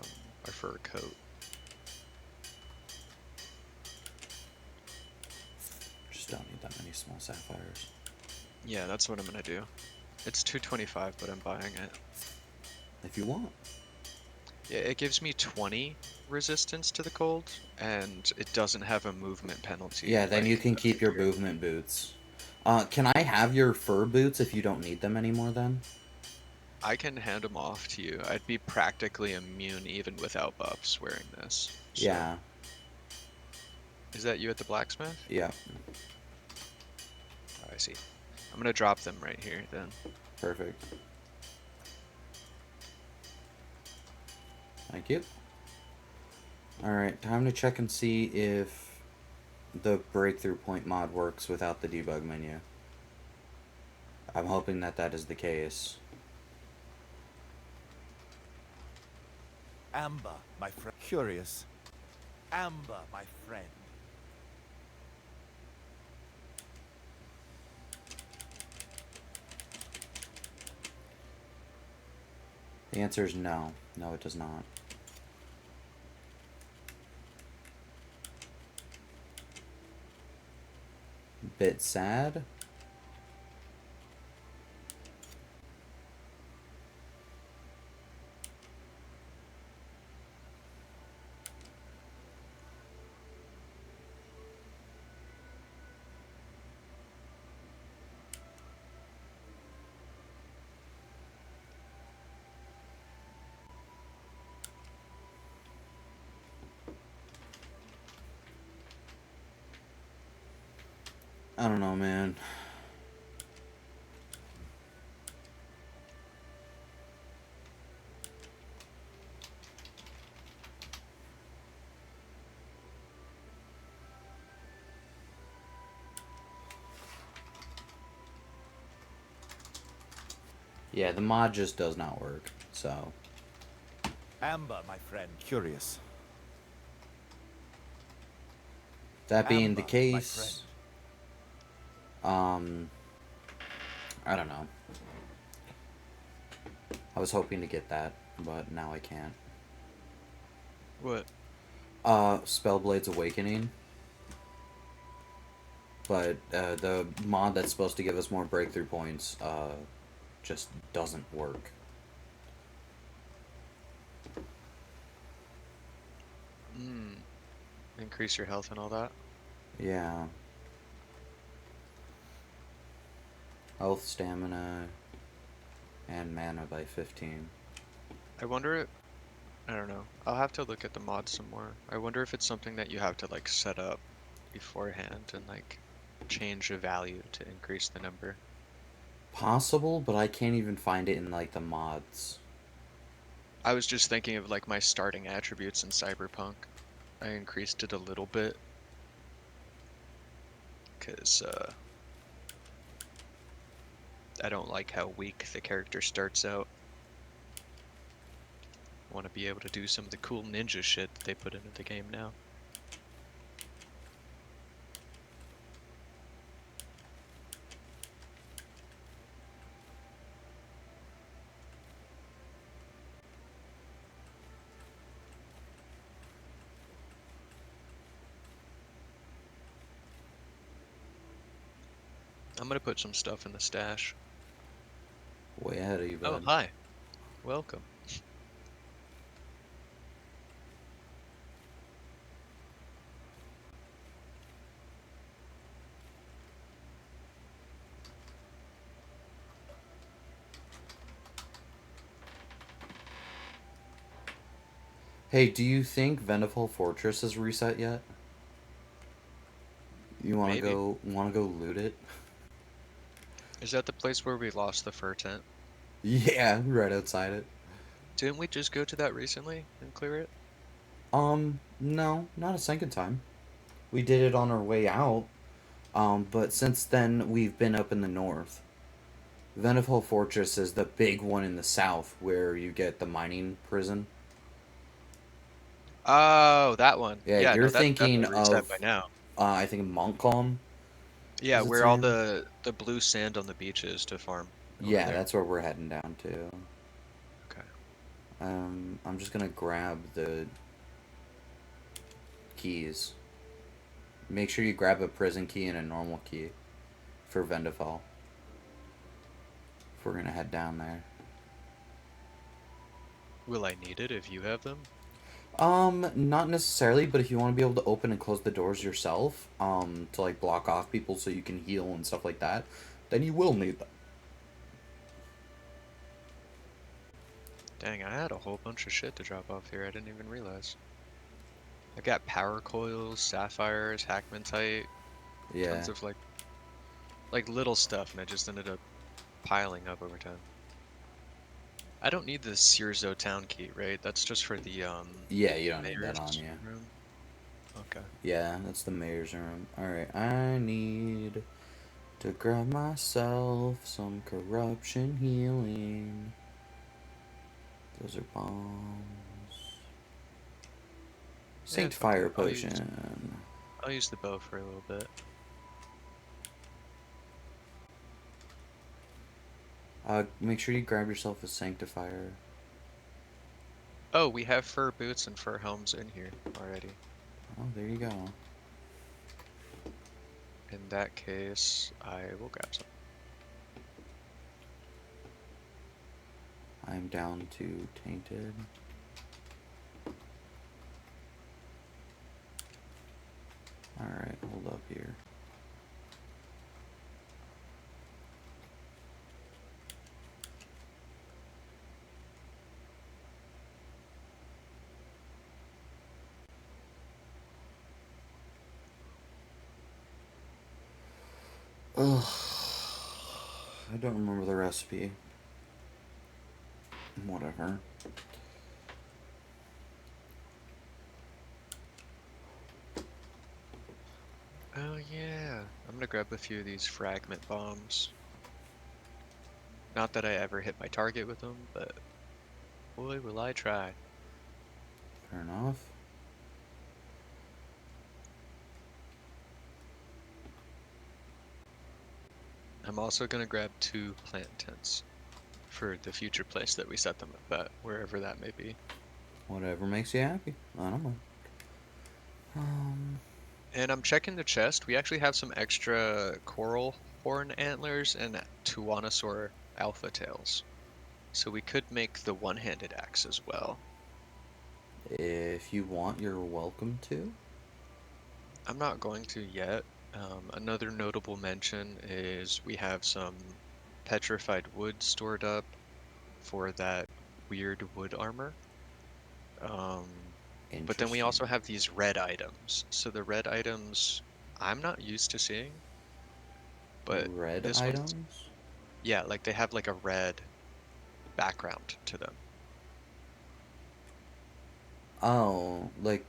fur coat. Just don't need that many small sapphires. Yeah, that's what I'm gonna do. It's 225, but I'm buying it. If you want. Yeah, it gives me 20 resistance to the cold, and it doesn't have a movement penalty. Yeah, then you like can a keep your deer. movement boots. Can I have your fur boots if you don't need them anymore then? I can hand them off to you. I'd be practically immune even without buffs wearing this. So. Yeah. Is that you at the blacksmith? Yeah. Oh, I see. I'm gonna drop them right here then. Perfect. Thank you. Alright, time to check and see if the breakthrough point mod works without the debug menu. I'm hoping that that is the case. Amber, my friend. Curious. Amber, my friend. The answer is no. No, it does not. Bit sad. I don't know, man. Yeah, the mod just does not work, so. Amber, my friend. Curious. That being Amber, the my case, friend. I don't know. I was hoping to get that, but now I can't. What? Spellblade's Awakening. But the mod that's supposed to give us more breakthrough points just doesn't work. Increase your health and all that? Yeah. Health, stamina, and mana by 15. I wonder if... I don't know. I'll have to look at the mod some more. I wonder if it's something that you have to like set up beforehand and like change a value to increase the number. possible, but I can't even find it in like the mods. I was just thinking of like my starting attributes in Cyberpunk. I increased it a little bit because I don't like how weak the character starts out. I want to be able to do some of the cool ninja shit that they put into the game now. I'm gonna put some stuff in the stash. Way ahead of you, Oh, bud. hi. Welcome. Hey, do you think Vendaval Fortress is reset yet? You Maybe. wanna go loot it? Is that the place where we lost the fur tent? Yeah, right outside it. Didn't we just go to that recently and clear it? No, not a second time. We did it on our way out. But since then we've been up in the north. Vendaval Fortress is the big one in the south where you get the mining prison. Oh, that one. Yeah, Yeah, you're no, that's thinking definitely reset by of now. I think Montcalm Yeah, is its where all name. the blue sand on the beach is to farm over Yeah, there. that's where we're heading down to. Okay. I'm just gonna grab the keys. Make sure you grab a prison key and a normal key for Vendafall. If we're gonna head down there. Will I need it if you have them? Not necessarily, but if you want to be able to open and close the doors yourself, to like block off people so you can heal and stuff like that, then you will need them. Dang, I had a whole bunch of shit to drop off here. I didn't even realize. I got power coils, sapphires, hackmantite, Yeah. tons of like little stuff, and I just ended up piling up over time. I don't need the Searzo town key, right? That's just for the Yeah, you don't need that on mayor's you. room. Okay. Yeah, that's the mayor's room. Alright, I need to grab myself some corruption healing. Those are bombs. Yeah, fuck Sanctifier it. potion. I'll use the bow for a little bit. Make sure you grab yourself a sanctifier. Oh, we have fur boots and fur helms in here already. Oh, there you go. In that case, I will grab some. I'm down to tainted. Alright, hold up here. Ugh. I don't remember the recipe. Whatever. Oh yeah, I'm gonna grab a few of these fragment bombs. Not that I ever hit my target with them, but boy will I try. Fair enough. I'm also gonna grab 2 plant tents for the future place that we set them up at, wherever that may be. Whatever makes you happy. I don't know. And I'm checking the chest. We actually have some extra coral horn antlers and Tuanosaur alpha tails. So we could make the one-handed axe as well. If you want, you're welcome to. I'm not going to yet. Another notable mention is we have some petrified wood stored up for that weird wood armor. But then we also Interesting. have these red items. So the red items I'm not used to seeing, but Red this one's items? Yeah, like they have like a red background to them. Oh, like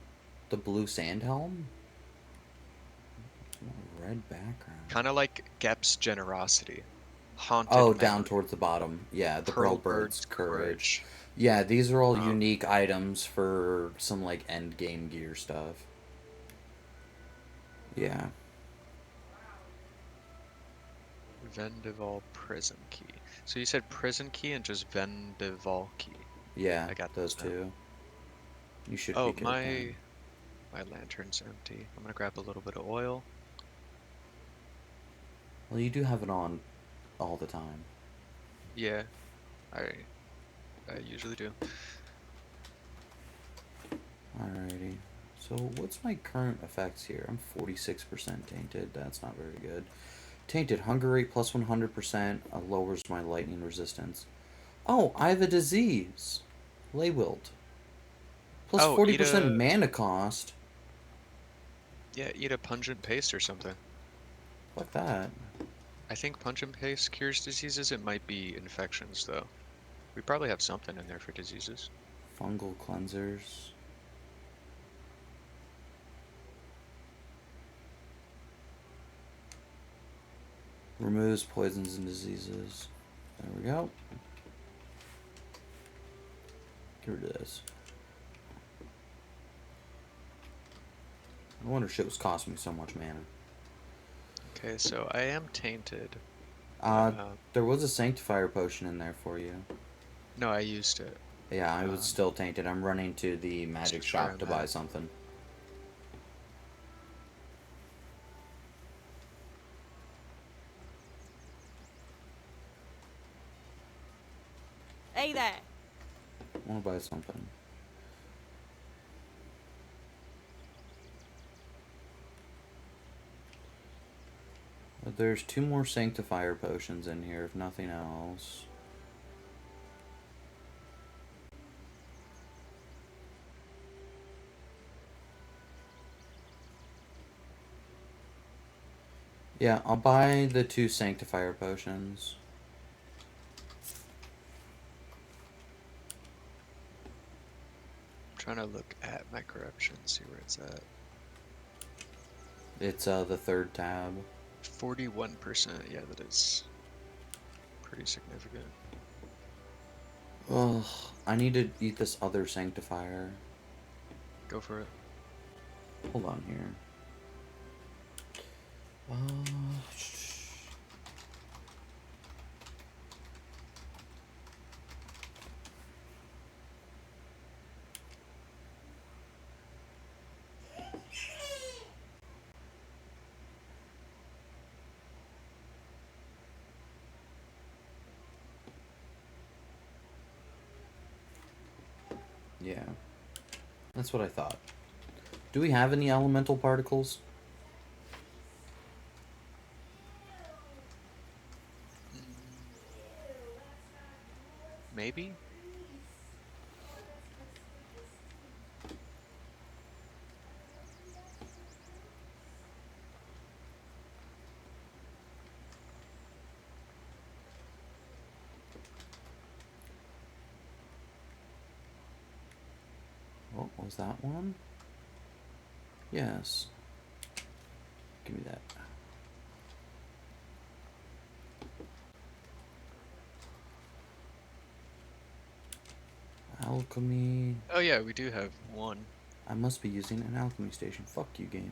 the blue sand helm? Red background. Kind of like Gep's generosity, haunted Oh, down memory, towards the bottom. Yeah, the Pearl Pearl Bird's Bird's courage. courage. Yeah, these are all Um, unique items for some like end game gear stuff. Yeah. Vendaval prison key. So you said prison key and just Vendaval key. Yeah, I got those those now. two. You should be Oh, good then. my lantern's empty. I'm gonna grab a little bit of oil. Well, you do have it on all the time. Yeah, I I usually do. Alrighty. So what's my current effects here? I'm 46% tainted. That's not very good. Tainted hunger rate plus 100% lowers my lightning resistance. Oh, I have a disease. Leywilt. Plus Oh, 40% mana cost. eat a pungent paste or something. Fuck that. I think pungent paste cures diseases. It might be infections though. We probably have something in there for diseases. Fungal cleansers. Removes poisons and diseases. There we go. Get rid of this. No wonder shit was costing me so much mana. Okay, so I am tainted. Uh, there was a sanctifier potion in there for you. No, I used it. Yeah, I was still tainted. I'm running to the magic That's where shop I'm to buy at. something. Hey there. I want to buy something. But there's 2 more sanctifier potions in here, if nothing else. Yeah, I'll buy the 2 sanctifier potions. I'm trying to look at my corruption, see where it's at. It's the 3rd tab. 41%. Yeah, that is pretty significant. Ugh, I need to eat this other sanctifier. Go for it. Hold on here. Yeah. That's what I thought. Do we have any elemental particles? Maybe? What was that one? Yes. Give me that. Alchemy. Oh yeah, we do have one. I must be using an alchemy station. Fuck you, game.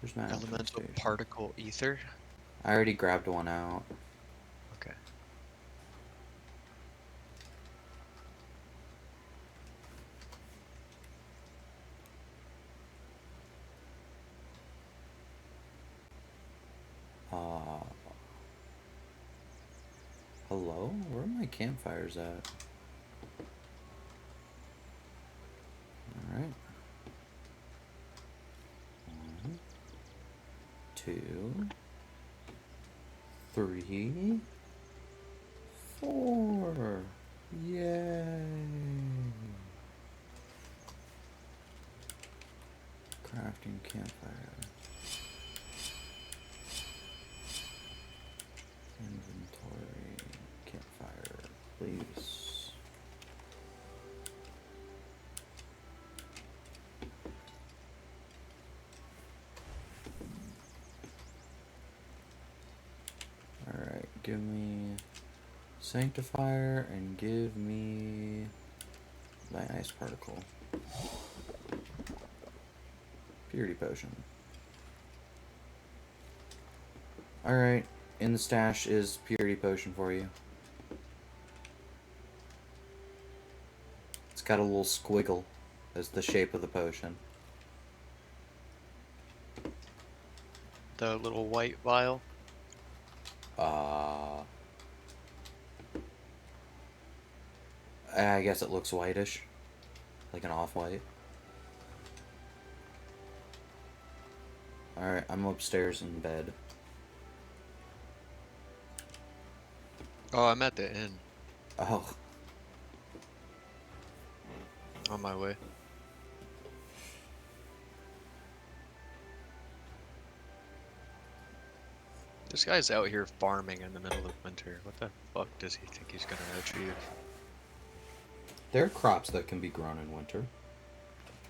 There's my alchemy Elemental station. particle ether. I already grabbed one out. Okay. Hello? Where are my campfires at? Alright. 1, 2, 3, 4. Yay! Crafting campfire. Inventory. Give me Sanctifier and give me that ice particle. Purity Potion. Alright, in the stash is Purity Potion for you. It's got a little squiggle as the shape of the potion. The little white vial. I guess it looks whitish. Like an off-white. Alright, I'm upstairs in bed. Oh, I'm at the inn. Oh, On my way. This guy's out here farming in the middle of winter. What the fuck does he think he's gonna achieve? there are crops that can be grown in winter.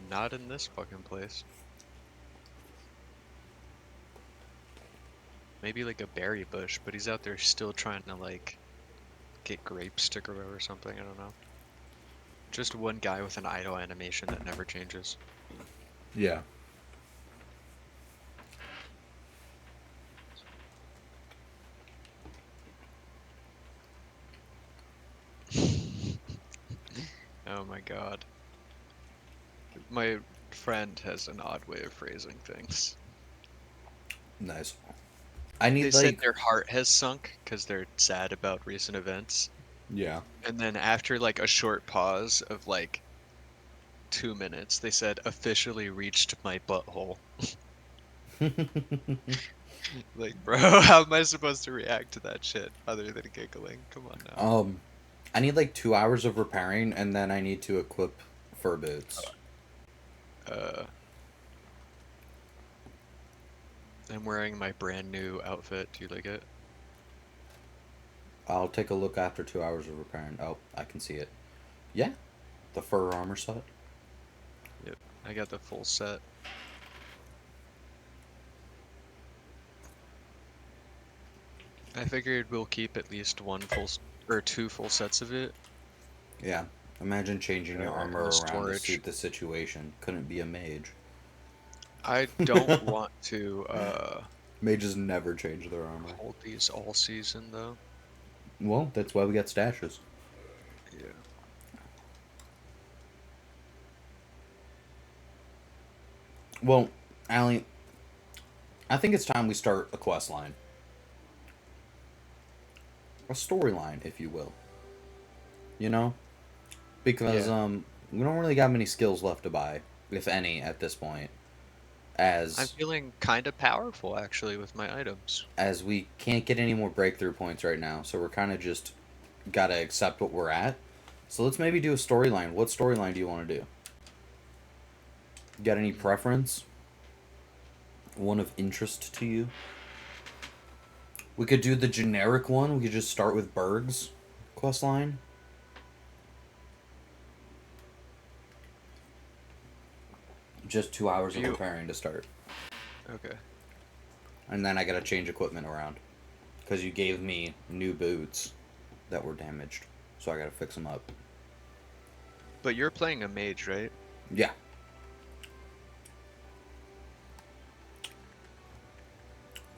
Not in this fucking place. Maybe like a berry bush, but he's out there still trying to like get grapes to grow or something, I don't know. Just one guy with an idle animation that never changes. Yeah. Oh my god. My friend has an odd way of phrasing things. Nice. I need They said like their heart has sunk because they're sad about recent events. yeah. And then after like a short pause of like 2 minutes, they said officially reached my butthole. Like, bro, how am I supposed to react to that shit other than giggling? Come on now. I need like 2 hours of repairing, and then I need to equip fur boots. I'm wearing my brand new outfit. Do you like it? I'll take a look after 2 hours of repairing. Oh, I can see it. Yeah, the fur armor set. Yep. I got the full set. I figured we'll keep at least or two full sets of it. Yeah. Imagine changing your Or armor in the around to storage. suit the situation. Couldn't be a mage. I don't want to Mages never change their armor. hold these all season though. Well, that's why we got stashes. Yeah. Well, Allie, I think it's time we start a quest line. A storyline, if you will. You know? Because we don't really got many skills left to buy, if any, at this point. I'm As feeling kind of powerful actually with my items. as we can't get any more breakthrough points right now, so we're kind of just gotta accept what we're at. So let's maybe do a storyline. What storyline do you want to do? Got any preference? One of interest to you? We could do the generic one. We could just start with Berg's quest line. Just 2 hours of repairing to start. Okay. And then I gotta change equipment around. Because you gave me new boots that were damaged. So I gotta fix them up. But you're playing a mage, right? Yeah.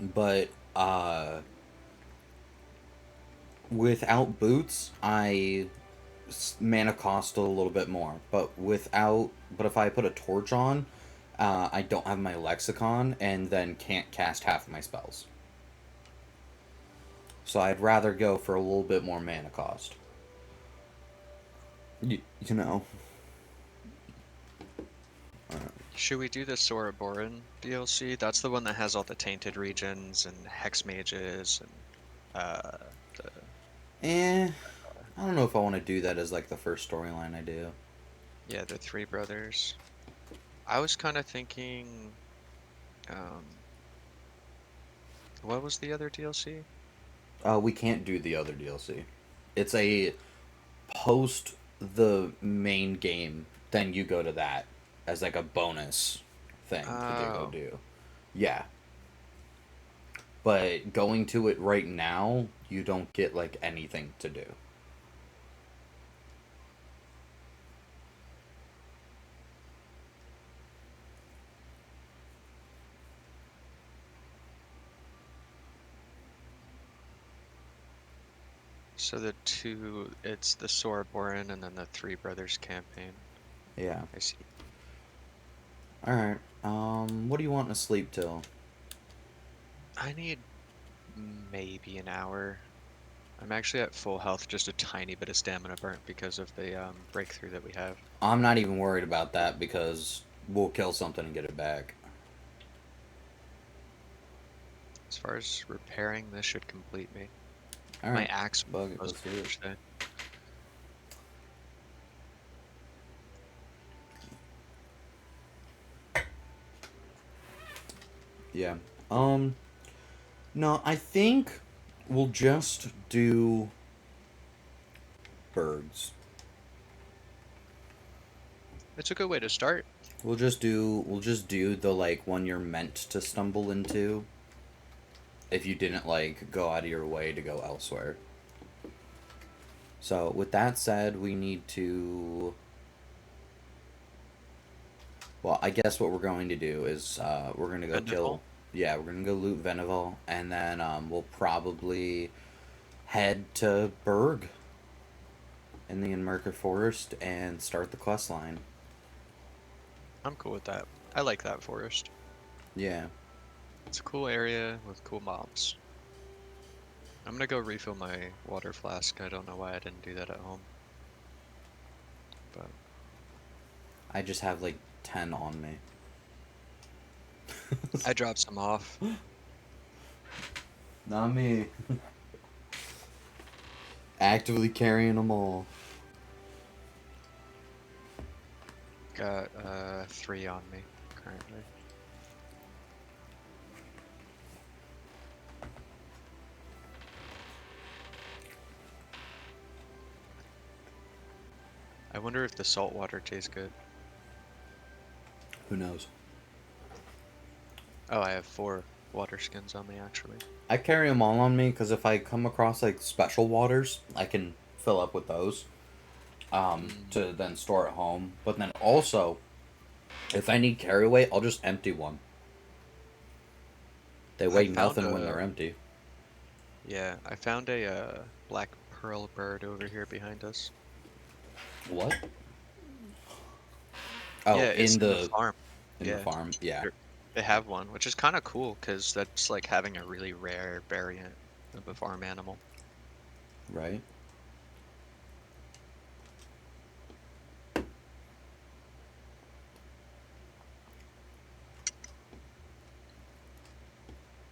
But, without boots, mana cost a little bit more. But if I put a torch on, I don't have my lexicon and then can't cast half of my spells. So I'd rather go for a little bit more mana cost. You know. Should we do the Soraboran DLC? That's the one that has all the tainted regions and hex mages and I don't know if I want to do that as like the first storyline I do. yeah, the three brothers. I was kind of thinking, what was the other DLC? We can't do the other DLC. It's a post the main game, then you go to that as like a bonus thing to go Oh. do. Yeah. But going to it right now, you don't get like anything to do. So it's the Sorboran and then the Three Brothers campaign. Yeah. I see. All right. What do you want to sleep till? I need maybe an hour. I'm actually at full health, just a tiny bit of stamina burnt because of the breakthrough that we have. I'm not even worried about that because we'll kill something and get it back. As far as repairing, this should complete me. All My right. axe Bug it. was Let's do it. today. Yeah. No, I think we'll just do birds. It's a good way to start. We'll just do the like one you're meant to stumble into if you didn't like go out of your way to go elsewhere. So with that said, we need to. Well, I guess what we're going to do is we're gonna go Vendaval? kill. Yeah, we're gonna go loot Veneval, and then we'll probably head to Berg in the Enmerker Forest and start the quest line. I'm cool with that. I like that forest. Yeah. It's a cool area with cool mobs. I'm gonna go refill my water flask. I don't know why I didn't do that at home. But I just have like 10 on me. I dropped some off. Not me. Actively carrying them all. Got 3 on me currently. I wonder if the salt water tastes good. Who knows? Oh, I have 4 water skins on me actually. I carry them all on me because if I come across like special waters, I can fill up with those to then store at home. But then also, if I need carry weight, I'll just empty one. They weigh nothing when they're empty. Yeah, I found a black pearl bird over here behind us. What? Oh, Yeah, it's in the farm. in Yeah. the farm. Yeah. They have one, which is kind of cool because that's like having a really rare variant of a farm animal. Right.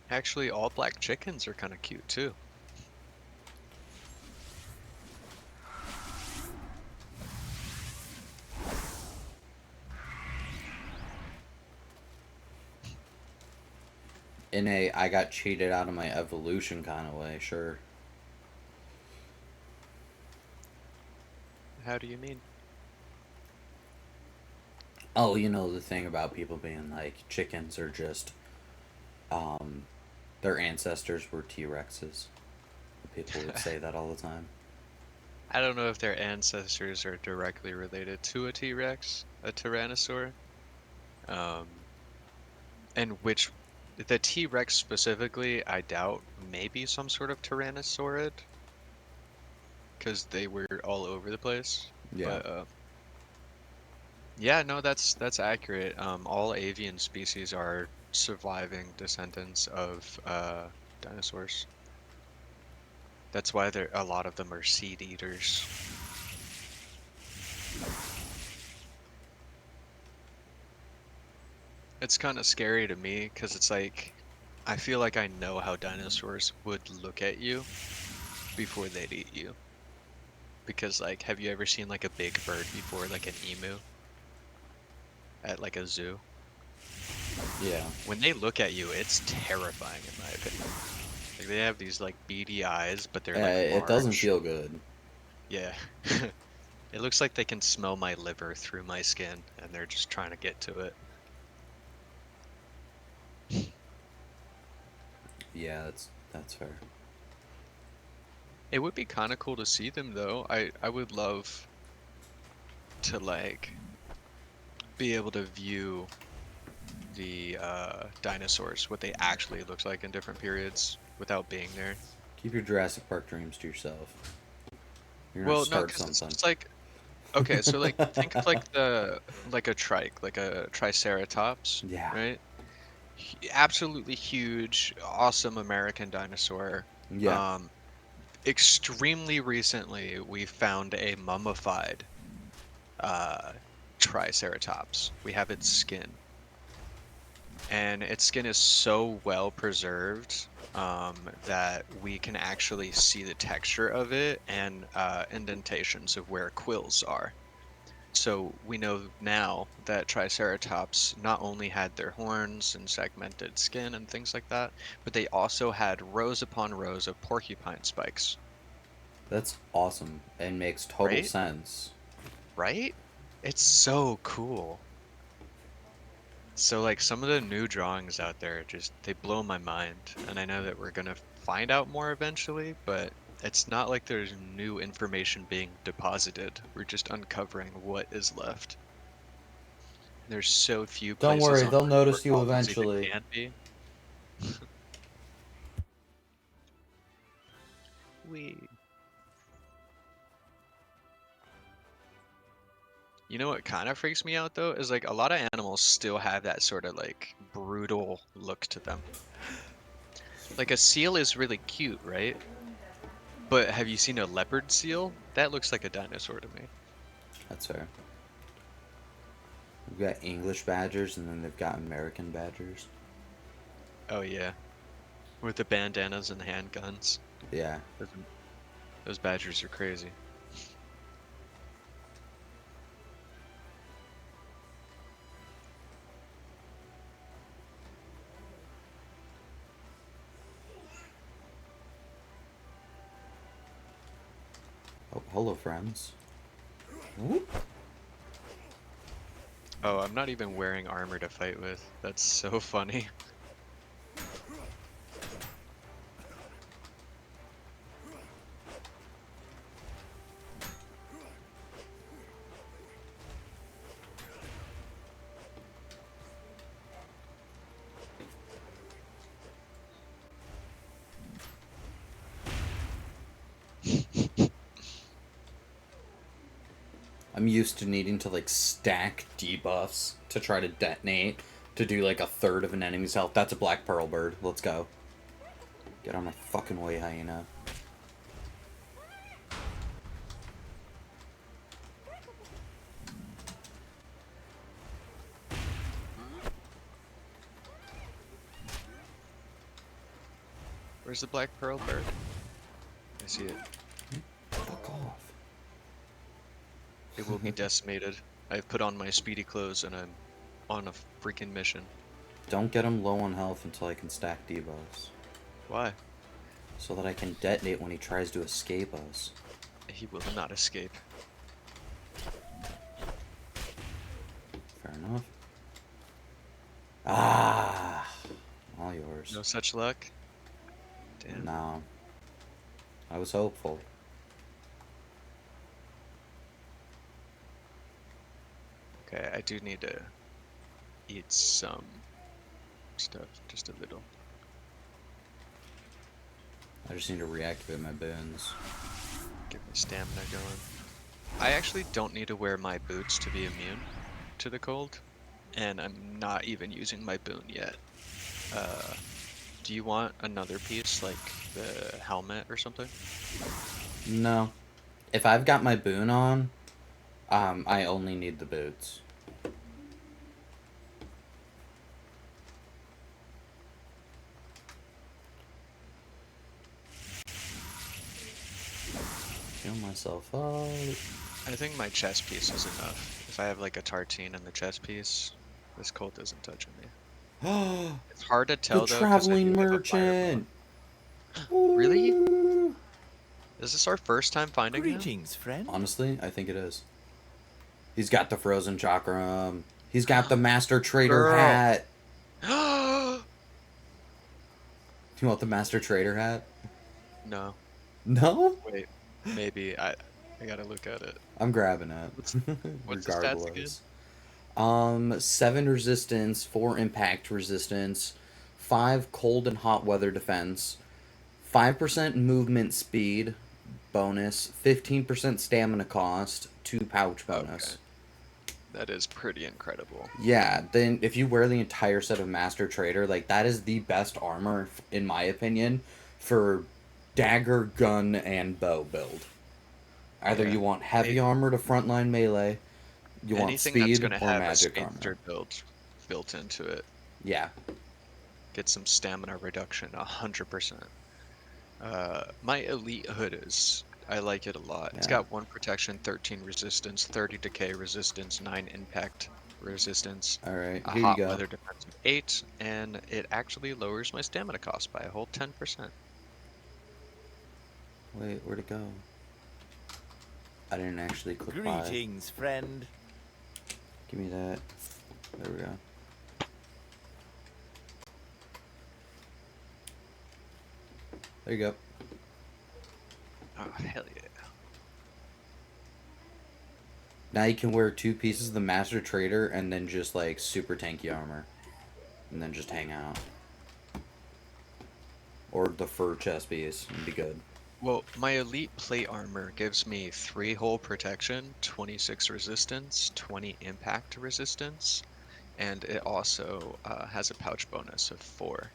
Actually, all black chickens are kind of cute too. In a I got cheated out of my evolution kind of way, sure. How do you mean? Oh, you know the thing about people being like chickens are just their ancestors were T-Rexes. People would say that all the time. I don't know if their ancestors are directly related to a T-Rex, a Tyrannosaur. And which, the T-Rex specifically, I doubt maybe some sort of Tyrannosaurid, because they were all over the place. Yeah. But yeah, no, that's accurate. All avian species are surviving descendants of dinosaurs. That's why a lot of them are seed eaters. It's kind of scary to me because it's like I feel like I know how dinosaurs would look at you before they'd eat you. Because like, have you ever seen like a big bird before, like an emu at like a zoo? Yeah. When they look at you, it's terrifying in my opinion. Like they have these like beady eyes, but they're like It doesn't large. feel good. Yeah. It looks like they can smell my liver through my skin, and they're just trying to get to it. Yeah, that's fair. It would be kind of cool to see them though. I would love to like be able to view the dinosaurs, what they actually looked like in different periods without being there. Keep your Jurassic Park dreams to yourself. You're gonna Well, no, start because it's something. just like okay, so like think of like a trike, like a triceratops, Yeah. right? Absolutely huge, awesome American dinosaur. Yeah. Um, extremely recently, we found a mummified uh, triceratops. We have its skin, and its skin is so well preserved that we can actually see the texture of it and indentations of where quills are. So we know now that Triceratops not only had their horns and segmented skin and things like that, but they also had rows upon rows of porcupine spikes, That's awesome and makes total right? sense. Right? It's so cool. So like some of the new drawings out there just they blow my mind, and I know that we're gonna find out more eventually, but it's not like there's new information being deposited. We're just uncovering what is left. There's so few Don't places worry, on they'll Earth where notice you fossils even eventually. can be. We. You know what kind of freaks me out though is like a lot of animals still have that sort of like brutal look to them. Like a seal is really cute, right? But have you seen a leopard seal? That looks like a dinosaur to me. That's fair. We've got English badgers and then they've got American badgers. Oh yeah, with the bandanas and the handguns. Yeah. Those, those badgers are crazy. Oh, hello, friends. Whoop. Oh, I'm not even wearing armor to fight with. That's so funny. I'm used to needing to like stack debuffs to try to detonate to do like a third of an enemy's health. That's a black pearl bird. Let's go. Get on my fucking way, hyena. Where's the black pearl bird? I see it. Fuck off. It will be decimated. I've put on my speedy clothes and I'm on a freaking mission. Don't get him low on health until I can stack debuffs. Why? So that I can detonate when he tries to escape us. He will not escape. Fair enough. Ah! All yours. No such luck? Damn. No. I was hopeful. Okay, I do need to eat some stuff, just a little. I just need to reactivate my boons. Get my stamina going. I actually don't need to wear my boots to be immune to the cold, and I'm not even using my boon yet. Do you want another piece, like the helmet or something? No. If I've got my boon on, I only need the boots. Heal myself up. I think my chest piece is enough. If I have like a tartine and the chest piece, this cold isn't touching me. It's hard to tell The though, because I traveling do have a merchant! fireball. Really? Is this our first time finding him? Greetings, friend. Honestly, I think it is. He's got the frozen chakram. He's got the master trader Girl. hat. You want the Master Trader hat? No. No? Wait. Maybe. I gotta look at it. I'm grabbing it. What's the stats again? Regardless. 7 resistance, 4 impact resistance, 5 cold and hot weather defense, 5% movement speed bonus, 15% stamina cost, 2 pouch bonus. Okay. That is pretty incredible. Yeah, then if you wear the entire set of Master Trader, like that is the best armor, in my opinion, for dagger, gun, and bow build. Either Yeah. you want heavy armor to frontline melee, you want Anything that's speed, gonna or have a magic armor. speedster build built into it. Yeah. Get some stamina reduction, 100%. My elite hood is, I like it a lot. It's Yeah. got 1 protection, 13 resistance, 30 decay resistance, 9 impact resistance, Alright, a here you hot go. weather defense of 8, and it actually lowers my stamina cost by a whole 10%. Wait, where'd it go? I didn't actually click buy. Greetings, friend. Give me that. There we go. There you go. Oh, hell yeah. Now you can wear 2 pieces of the Master Trader and then just like super tanky armor. And then just hang out. Or the fur chest piece. It'd be good. Well, my elite plate armor gives me 3 hull protection, 26 resistance, 20 impact resistance, and it also has a pouch bonus of 4.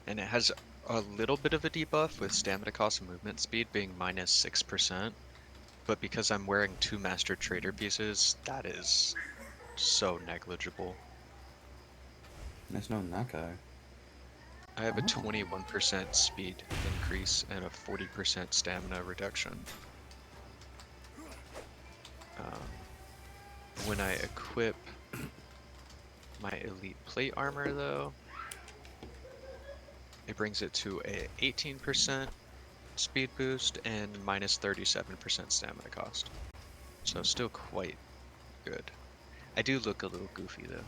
And it has a little bit of a debuff with stamina cost and movement speed being minus 6%. But because I'm wearing 2 Master Trader pieces, that is so negligible. Nice knowing that guy. I have a Oh. 21% speed increase and a 40% stamina reduction. When I equip my elite plate armor though, it brings it to a 18% speed boost and minus 37% stamina cost. So still quite good. I do look a little goofy though.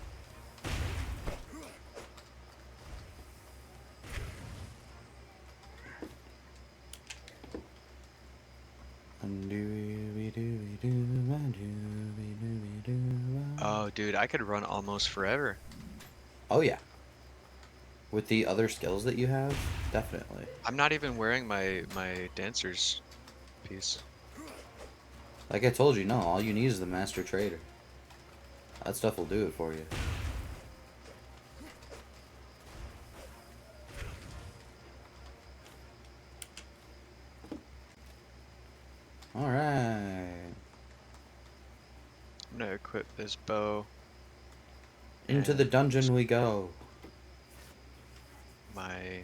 Oh, dude, I could run almost forever. Oh yeah. With the other skills that you have, definitely. I'm not even wearing my dancer's piece. Like I told you, no, all you need is the Master Trader. That stuff will do it for you. Alright. I'm gonna equip this bow. Into the dungeon we go. My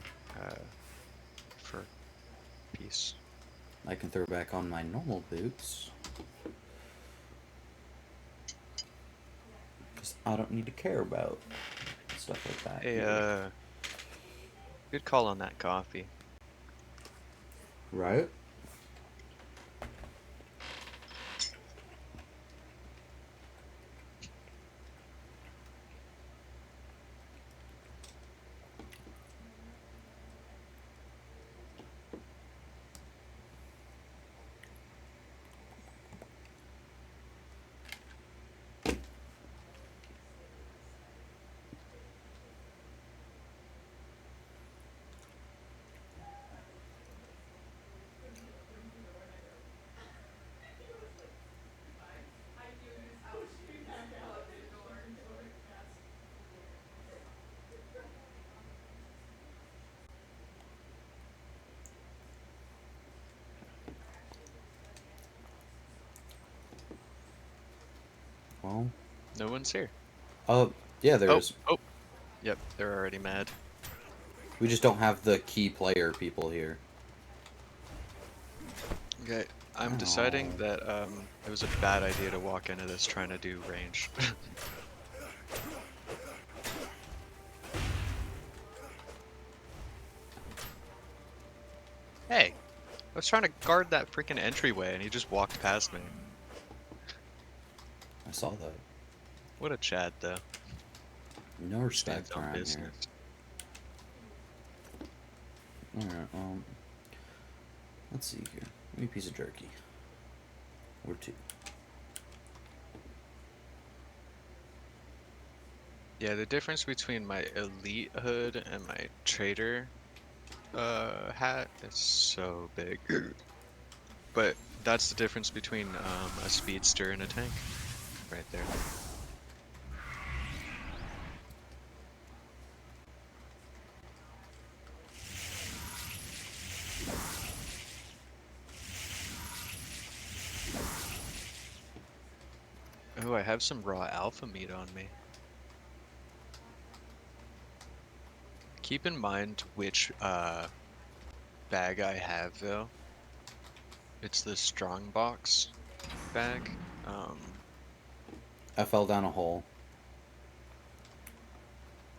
fur piece. I can throw back on my normal boots. Because I don't need to care about stuff like that. Hey, here. good call on that coffee. Right? Well. No one's here. Oh, yeah, there is. Oh, yep, they're already mad. We just don't have the key player people here. Okay, I'm deciding that it was a bad idea to walk into this trying to do range. Hey, I was trying to guard that freaking entryway and he just walked past me. I saw that. What a Chad though. No respect Stands on around here. business. Alright, let's see here. Give me a piece of jerky. Or two. Yeah, the difference between my elite hood and my trader hat is so big. But that's the difference between a speedster and a tank, right there. Oh, I have some raw alpha meat on me. Keep in mind which bag I have though. It's the strong box bag. I fell down a hole.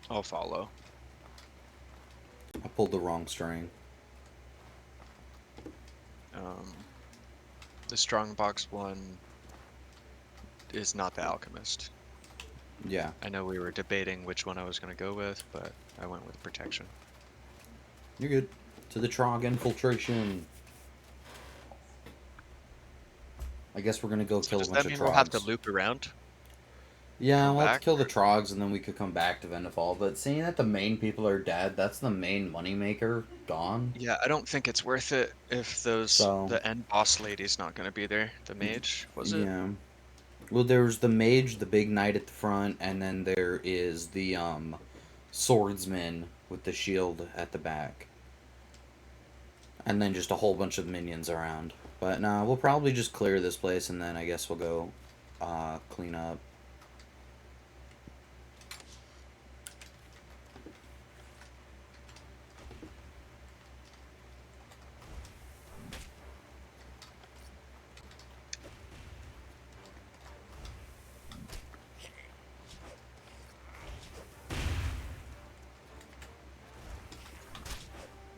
I'll follow. I pulled the wrong string. The strong box one is not the alchemist. Yeah. I know we were debating which one I was gonna go with, but I went with protection. You're good. To the Trog infiltration. I guess we're gonna go So kill a does bunch that of mean we'll have to Trogs. loop around? Yeah, Come we'll have to back? kill the Trogs and then we could come back to Vindefall. But seeing that the main people are dead, that's the main moneymaker gone. Yeah, I don't think it's worth it if So, the end boss lady's not gonna be there. The mage, was it? yeah. Well, there's the mage, the big knight at the front, and then there is the swordsman with the shield at the back. And then just a whole bunch of minions around. But nah, we'll probably just clear this place and then I guess we'll go clean up.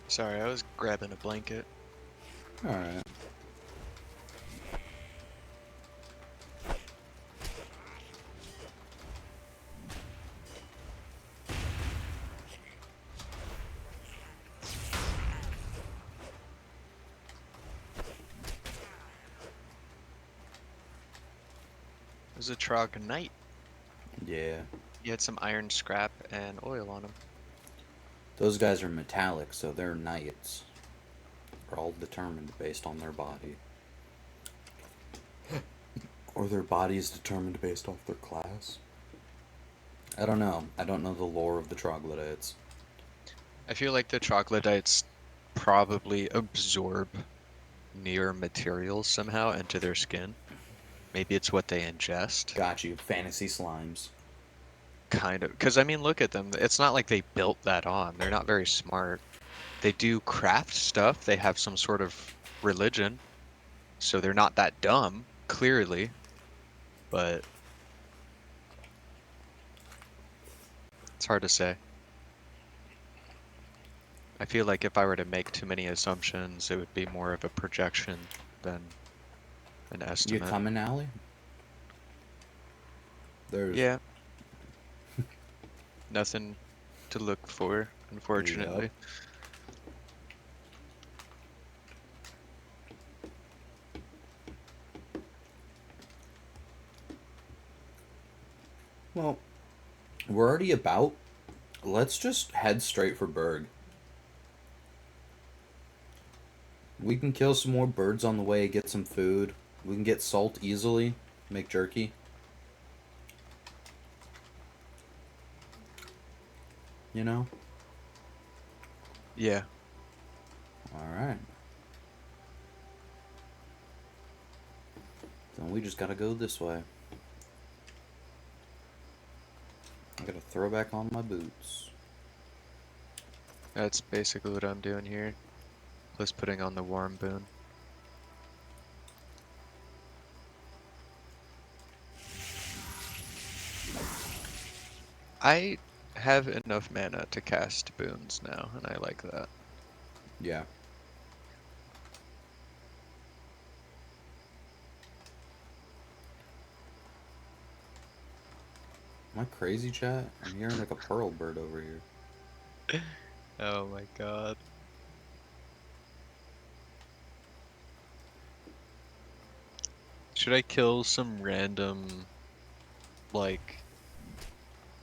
Sorry, I was grabbing a blanket. Alright. It was a Troggnite. Yeah. He had some iron scrap and oil on him. Those guys are metallic, so they're knights. Are all determined based on their body. Or their body is determined based off their class. I don't know. I don't know the lore of the troglodytes. I feel like the troglodytes probably absorb near materials somehow into their skin. Maybe it's what they ingest. Got you. Fantasy slimes. Kind of. Because, I mean, look at them. It's not like they built that on. They're not very smart. They do craft stuff. They have some sort of religion. So they're not that dumb, clearly. But it's hard to say. I feel like if I were to make too many assumptions, it would be more of a projection than an You estimate. coming, Allie? There's. Yeah. Nothing to look for, unfortunately. Yep. Well, we're already about. Let's just head straight for Berg. We can kill some more birds on the way, get some food. We can get salt easily, make jerky. You know? Yeah. Alright. Then we just gotta go this way. I gotta throw back on my boots. That's basically what I'm doing here. Plus putting on the warm boon. I have enough mana to cast boons now, and I like that. Yeah. Am I crazy, chat? I'm hearing like a pearl bird over here. Oh my god. Should I kill some random, like,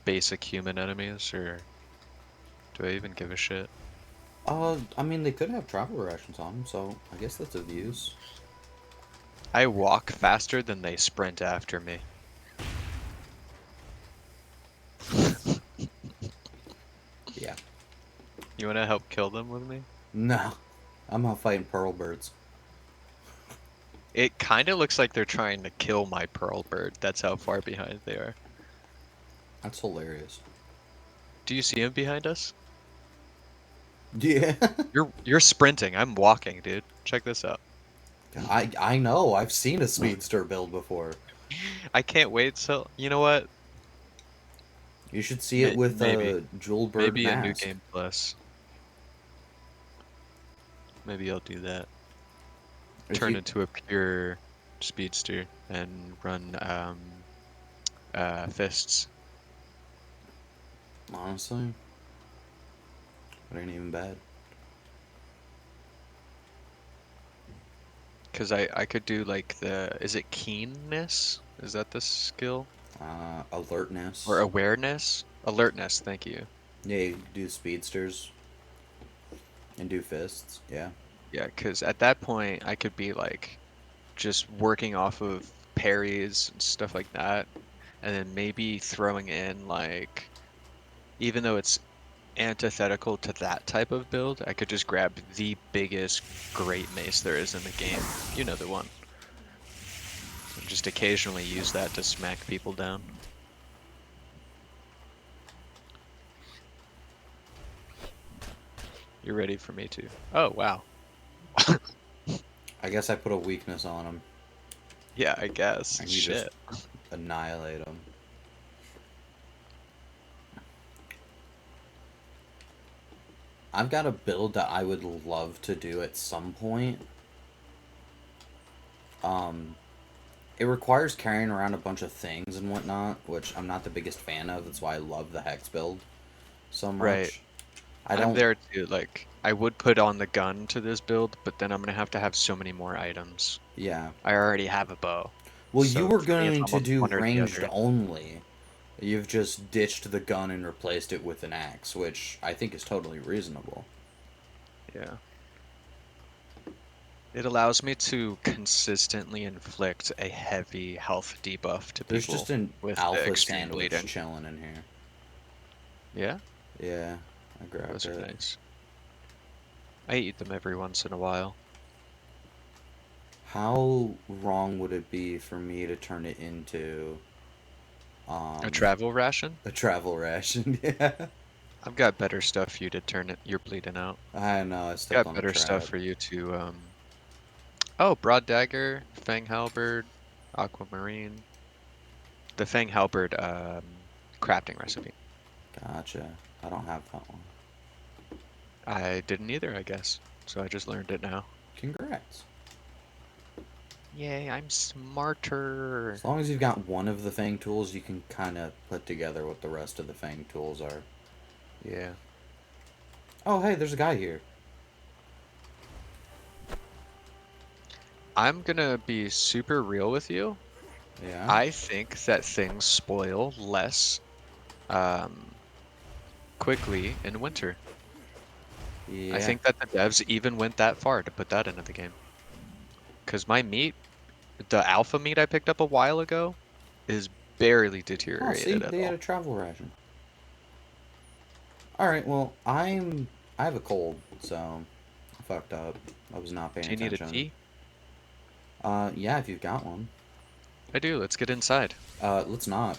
basic human enemies, or do I even give a shit? I mean, they could have travel rations on them, so I guess that's of use. I walk faster than they sprint after me. Yeah. You wanna help kill them with me? No. I'm out fighting pearl birds. It kinda looks like they're trying to kill my pearl bird. That's how far behind they are. That's hilarious. Do you see him behind us? Yeah. You're sprinting. I'm walking, dude. Check this out. I know. I've seen a speedster build before. I can't wait till, you know what? You should see it with Maybe. a jewel bird Maybe a new mask. game plus. Maybe I'll do that. If Turn you, into a pure speedster and run fists. honestly, it ain't even bad. Cause I could do like is it keenness? Is that the skill? Alertness. Or awareness? Alertness, thank you. Yeah, you do speedsters and do fists. Yeah. Yeah, cause at that point I could be like just working off of parries and stuff like that, and then maybe throwing in like, even though it's antithetical to that type of build, I could just grab the biggest great mace there is in the game. You know the one. And just occasionally use that to smack people down. You're ready for me to. Oh, wow. I guess I put a weakness on him. Yeah, I guess. And you Shit. just annihilate him. I've got a build that I would love to do at some point. It requires carrying around a bunch of things and whatnot, which I'm not the biggest fan of. That's why I love the Hex build so much. Right. I'm there too. Like, I would put on the gun to this build, but then I'm gonna have to have so many more items. Yeah. I already have a bow. Well, So you were for me, it's going to almost do one or the ranged other. only. You've just ditched the gun and replaced it with an axe, which I think is totally reasonable. Yeah. It allows me to consistently inflict a heavy health debuff to There's people just an with the alpha extreme sandwich bleeding. chilling in here. Yeah? Yeah, I grabbed Those are it. nice. I eat them every once in a while. How wrong would it be for me to turn it into A travel ration? a travel ration? Yeah. I've got better stuff for you to turn it. You're bleeding out. I know, I stepped Got on a better stuff trap. for you to, Oh, broad dagger, fang halberd, aquamarine. The fang halberd, crafting recipe. Gotcha. I don't have that one. I didn't either, I guess. So I just learned it now. Congrats. Yay, I'm smarter. As long as you've got one of the Fang tools, you can kind of put together what the rest of the Fang tools are. Yeah. Oh, hey, there's a guy here. I'm gonna be super real with you. Yeah. I think that things spoil less quickly in winter. Yeah. I think that the devs even went that far to put that into the game. Because my meat, the alpha meat I picked up a while ago, is barely Oh, see, deteriorated at they had all. a travel ration. Alright, well, I have a cold, so I fucked up. I was not paying Do you need a attention. tea? Yeah, if you've got one. I do. Let's get inside. Let's not.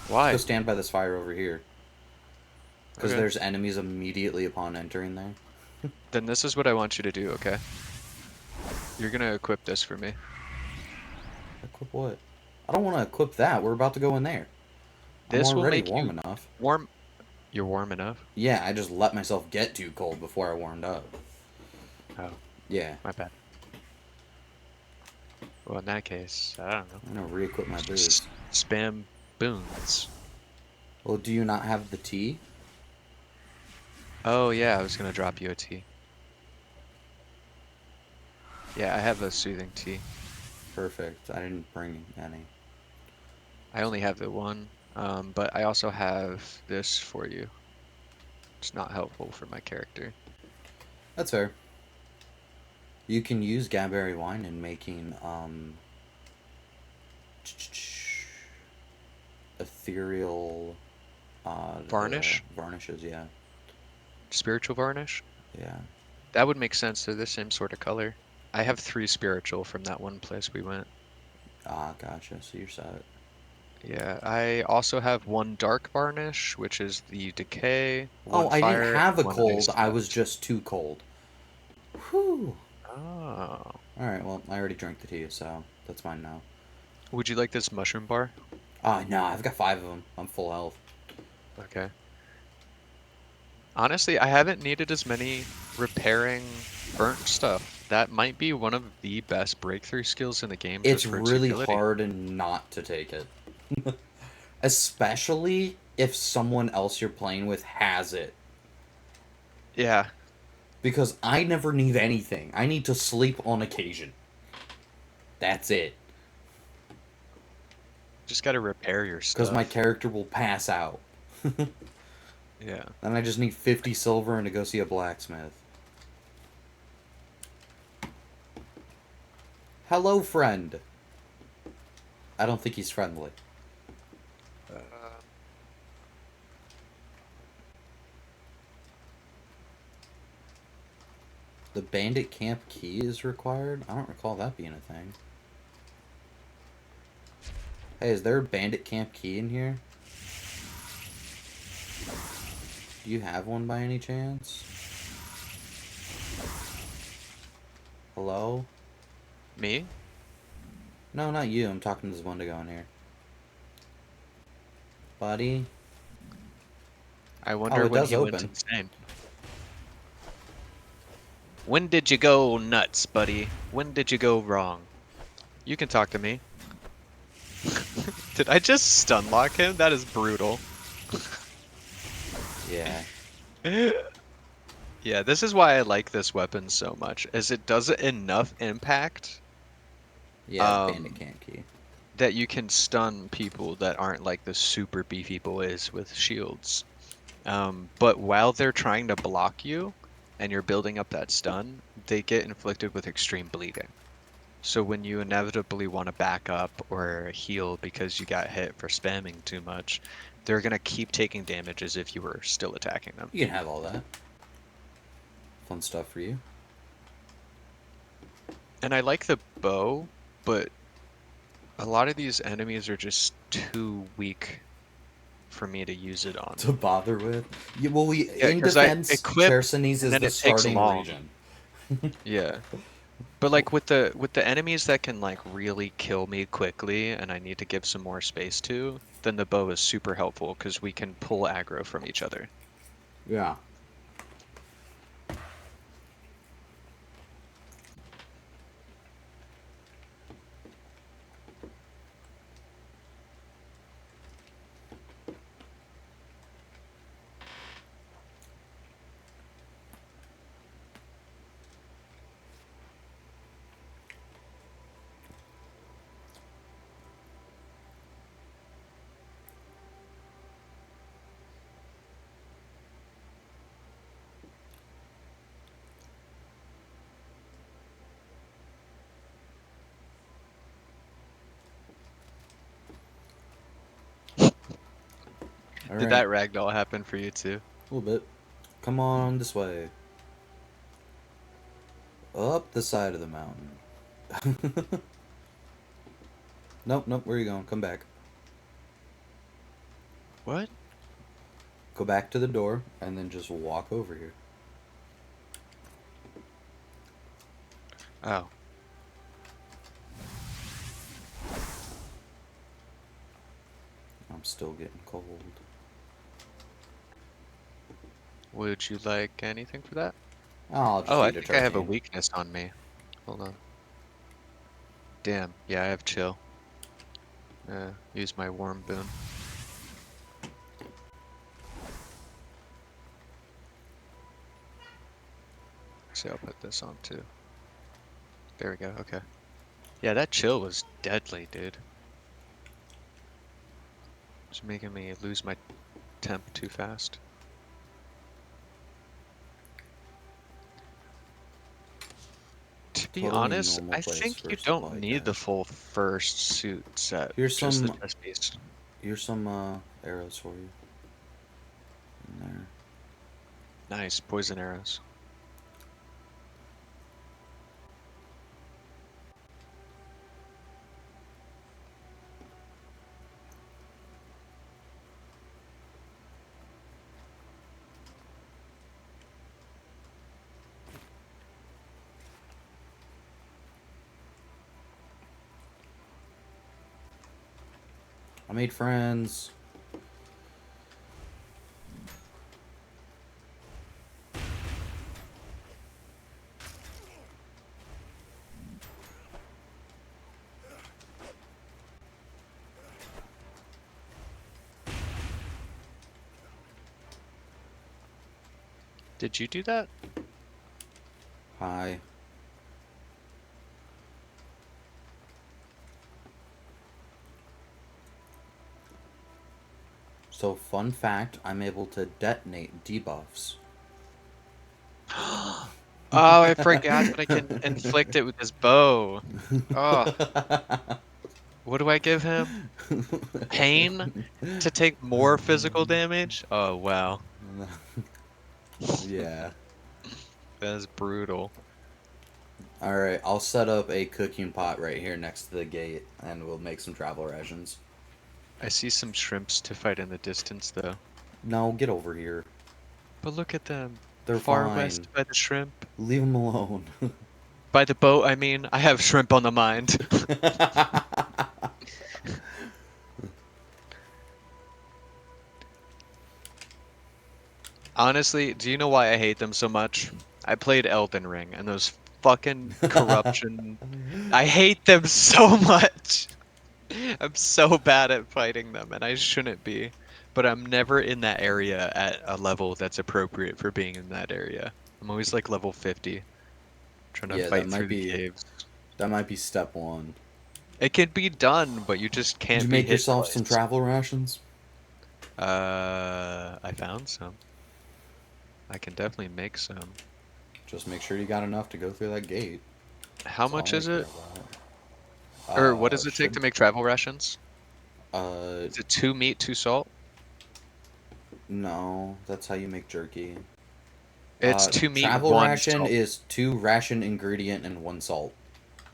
Why? Let's go stand by this fire over here. Because Okay. there's enemies immediately upon entering there. Then this is what I want you to do, okay? You're gonna equip this for me. Equip what? I don't want to equip that. We're about to go in there. This I'm will already make warm you enough. warm. You're warm enough? Yeah, I just let myself get too cold before I warmed up. Oh, Yeah. my bad. Well, in that case, I don't know. I'm gonna re-equip my Just boots. spam boons. Well, do you not have the tea? Oh yeah, I was gonna drop you a tea. Yeah, I have a soothing tea. Perfect. I didn't bring any. I only have the one, but I also have this for you. It's not helpful for my character. That's fair. You can use Gaberry wine in making ethereal Varnish? varnishes. Yeah, Spiritual varnish? yeah. That would make sense. They're the same sort of color. I have 3 spiritual from that one place we went. Ah, gotcha. So you're set. Yeah, I also have 1 dark varnish, which is the decay, Oh, 1 I didn't fire, have and a 1 cold. ice I was left. just too cold. Whew. Oh. All right. Well, I already drank the tea, so that's mine now. Would you like this mushroom bar? Ah, no, I've got 5 of them. I'm full health. Okay. Honestly, I haven't needed as many repairing burnt stuff. That might be one of the best breakthrough skills in the game It's just for its really utility. hard not to take it, especially if someone else you're playing with has it. Yeah, Because I never need anything. I need to sleep on occasion. That's it. just gotta repair your Because my stuff. character will pass out. Yeah. Then I just need 50 silver and to go see a blacksmith. Hello, friend. I don't think he's friendly. The bandit camp key is required? I don't recall that being a thing. Hey, is there a bandit camp key in here? Do you have one by any chance? Hello? Me? No, not you. I'm talking to this Wendigo in here. Buddy? I Oh, wonder it when does he went open. insane. When did you go nuts, buddy? When did you go wrong? You can talk to me. Did I just stun lock him? That is brutal. Yeah. Yeah, this is why I like this weapon so much, as it does enough impact Yeah, the bandit um, camp key. that you can stun people that aren't like the super beefy boys with shields. But while they're trying to block you and you're building up that stun, they get inflicted with extreme bleeding. So when you inevitably want to back up or heal because you got hit for spamming too much, they're gonna keep taking damage as if you were still attacking them. You can have all that. Fun stuff for you. And I like the bow, but a lot of these enemies are just too weak for me to use it on. To bother with. Yeah, well, Yeah, in because I defense, equip Chersonese and is then the it takes starting long. region. Yeah. But like with the enemies that can like really kill me quickly and I need to give some more space to, then the bow is super helpful because we can pull aggro from each other. Yeah. All Did right. that ragdoll happen for you too? A little bit. Come on this way. Up the side of the mountain. Nope, nope. Where are you going? Come back. What? Go back to the door and then just walk over here. Oh. I'm still getting cold. Would you like anything for that? I'll just Oh, I eat a think I have a turkey. weakness on me. Hold on. Damn. Yeah, I have chill. Use my warm boon. See, I'll put this on too. There we go. Okay. Yeah, that chill was deadly, dude. It's making me lose my temp too fast. To be Totally honest, normal I place think for you a don't supply need the cache. full first suit set, Here's just the some. chest piece. Here's some arrows for you. In there. Nice, poison arrows. I made friends. Did you do that? Hi. So, fun fact, I'm able to detonate debuffs. Oh, I forgot that I can inflict it with this bow. Oh, what do I give him? Pain to take more physical damage? Oh, wow. Yeah. That's brutal. Alright, I'll set up a cooking pot right here next to the gate, and we'll make some travel rations. I see some shrimps to fight in the distance, though. No, get over here. But look at them. They're Far fine. west by the shrimp. Leave them alone. By the boat, I mean. I have shrimp on the mind. Honestly, do you know why I hate them so much? I played Elden Ring, and those fucking corruption. I hate them so much. I'm so bad at fighting them, and I shouldn't be. But I'm never in that area at a level that's appropriate for being in that area. I'm always like level 50, trying to Yeah, fight through the caves. that might be step one. It can be done, but you just Did you can't be make hit yourself some twice. travel rations? I found some. I can definitely make some. Just make sure you got enough to go through that gate. How That's all much I is care it? about. Or what does it take Should to make travel rations? uh Is it 2 meat, 2 salt? no, that's how you make jerky. It's 2 meat, Travel 1 ration salt. is 2 ration ingredient and 1 salt.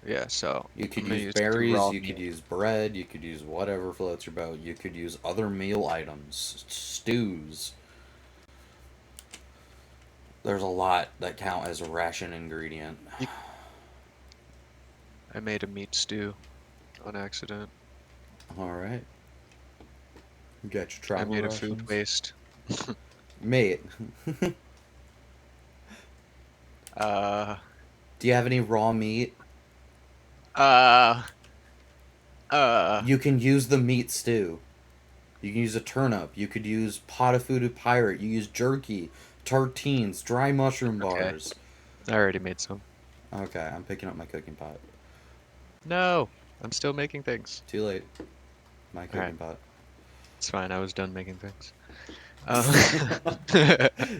Yeah, so You I'm could gonna use use 2 berries, raw you could meat. use bread, you could use whatever floats your boat. You could use other meal items, stews. There's a lot that count as a ration ingredient. I made a meat stew on accident. All right. You got your I travel made a food rations, waste. mate. Uh, Do you have any raw meat? uh, uh, You can use the meat stew. You can use a turnip. You could use pot of food pirate. You use jerky, tartines, dry mushroom okay. bars. I already made some. Okay, I'm picking up my cooking pot. No, I'm still making things. Too late. My Alright, cooking pot. it's fine. I was done making things.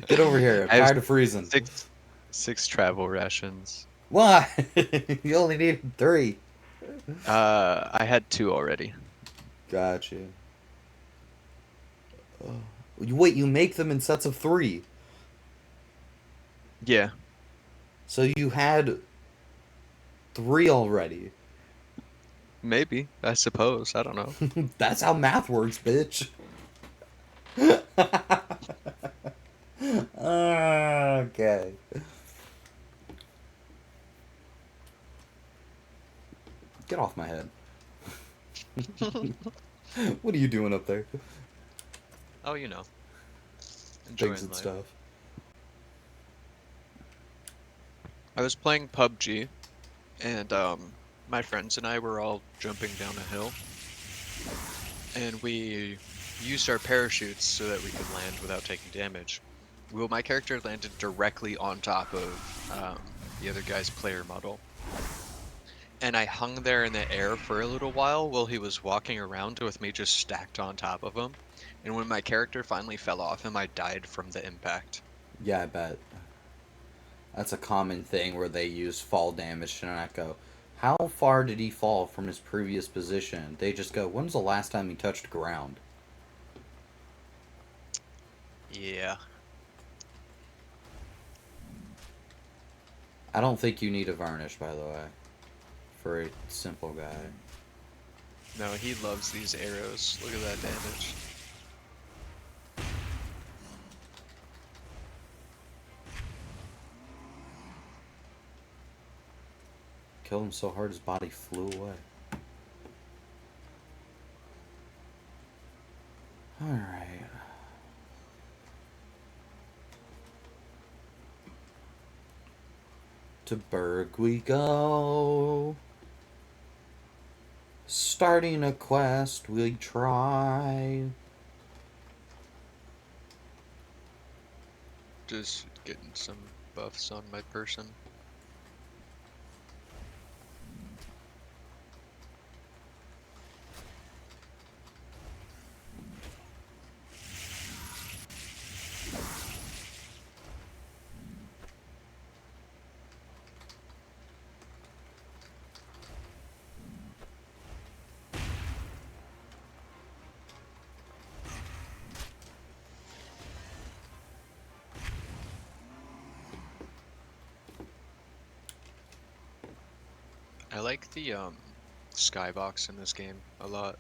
Get over here. I'm I have tired of freezing. six travel rations. Why? You only need 3. I had 2 already. Gotcha. Wait, you make them in sets of 3. Yeah, So you had 3 already. maybe. I suppose. I don't know. That's how math works, bitch. Okay. Get off my head. What are you doing up there? Oh, you know, enjoying Things and life. stuff. I was playing PUBG, and my friends and I were all jumping down a hill, and we used our parachutes so that we could land without taking damage. Well, my character landed directly on top of the other guy's player model, and I hung there in the air for a little while he was walking around with me just stacked on top of him. And when my character finally fell off him, I died from the impact. Yeah, I bet. That's a common thing where they use fall damage to not go, how far did he fall from his previous position? They just go, when's the last time he touched ground? Yeah. I don't think you need a varnish, by the way, for a simple guy. No, he loves these arrows. Look at that damage. Killed him so hard his body flew away. Alright. To Berg we go. Starting a quest we try. Just getting some buffs on my person. I like the skybox in this game a lot.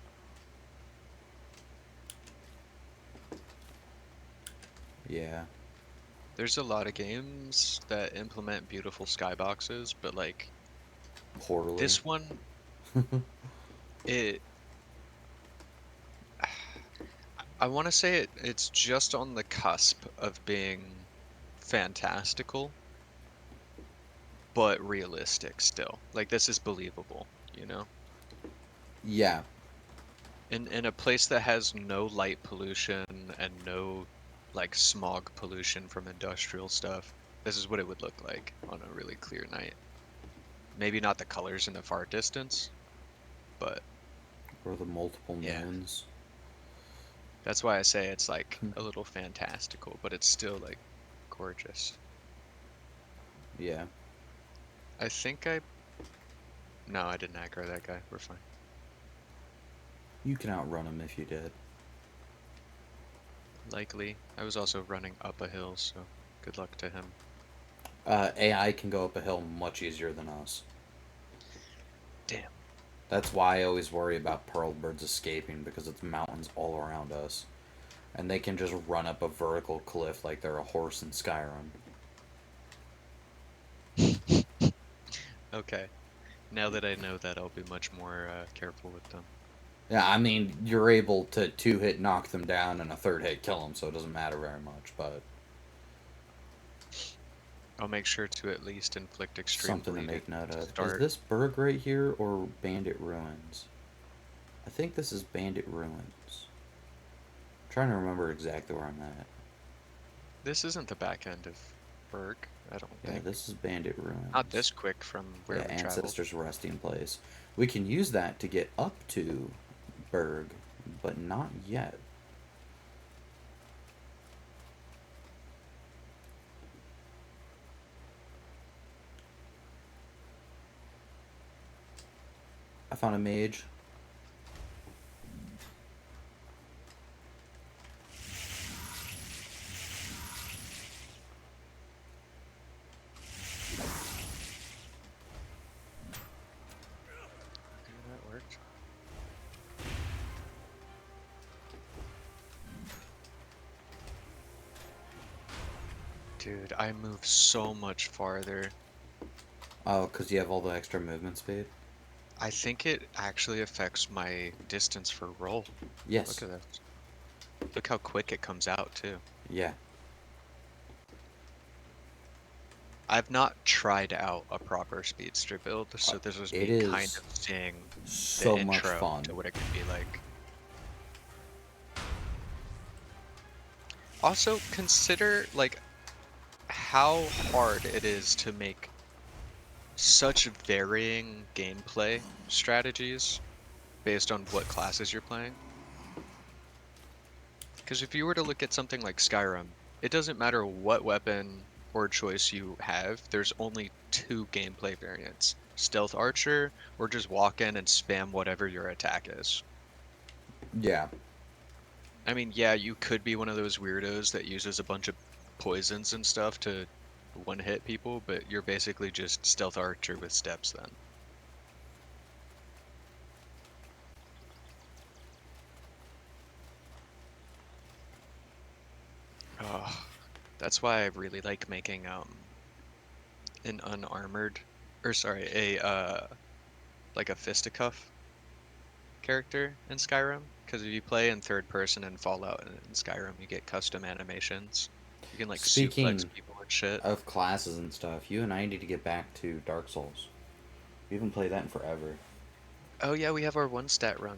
Yeah. There's a lot of games that implement beautiful skyboxes, but like Poorly. this one, it I want to say it's just on the cusp of being fantastical, but realistic still. Like this is believable, you know? Yeah. In a place that has no light pollution and no like smog pollution from industrial stuff, this is what it would look like on a really clear night. Maybe not the colors in the far distance, but Or the multiple yeah. moons. That's why I say it's like a little fantastical, but it's still like gorgeous. Yeah. I think No, I didn't aggro that guy. We're fine. You can outrun him if you did. Likely. I was also running up a hill, so good luck to him. AI can go up a hill much easier than us. Damn. That's why I always worry about pearl birds escaping, because it's mountains all around us. And they can just run up a vertical cliff like they're a horse in Skyrim. Okay. Now that I know that, I'll be much more careful with them. Yeah, I mean, you're able to 2-hit knock them down and a 3rd hit kill them, so it doesn't matter very much, but... I'll make sure to at least inflict extreme Something to bleeding make note to of. start. Is this Berg right here, or Bandit Ruins? I think this is Bandit Ruins. I'm trying to remember exactly where I'm at. This isn't the back end of Berg, I don't Yeah, think. this is Bandit Ruins. Not this quick from where yeah, we traveled. Ancestors' resting place. We can use that to get up to Berg, but not yet. I found a mage. That worked. Dude, I move so much farther. Oh, because you have all the extra movement speed? I think it actually affects my distance for roll. Yes. Look at that. Look how quick it comes out, too. Yeah. I've not tried out a proper speedster build, so this was It me is kind of seeing the so much intro fun. to what it could be like. Also, consider like how hard it is to make such varying gameplay strategies based on what classes you're playing. Because if you were to look at something like Skyrim, it doesn't matter what weapon or choice you have, there's only two gameplay variants. Stealth Archer, or just walk in and spam whatever your attack is. Yeah. I mean, yeah, you could be one of those weirdos that uses a bunch of poisons and stuff to one-hit people, but you're basically just Stealth Archer with steps then. Oh, that's why I really like making an unarmored, or sorry, like a fisticuff character in Skyrim. Because if you play in third person in Fallout and in Skyrim, you get custom animations. You can like suplex Speaking people and shit. of classes and stuff, you and I need to get back to Dark Souls. We haven't played that in forever. Oh yeah, we have our one stat run.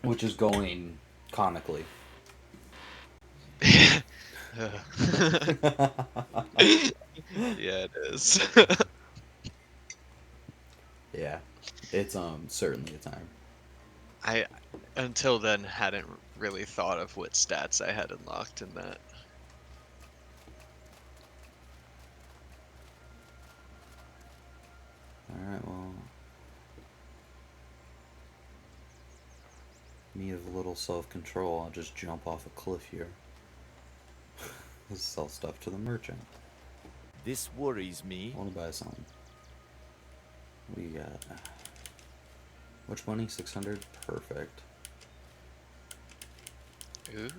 Which is going comically. Yeah, it is. Yeah. It's certainly a time. I until then hadn't really thought of what stats I had unlocked in that. Alright, well. Me of little self control, I'll just jump off a cliff here. Sell stuff to the merchant. This worries me. I wanna buy something. We got which money? 600? Perfect. Ooh.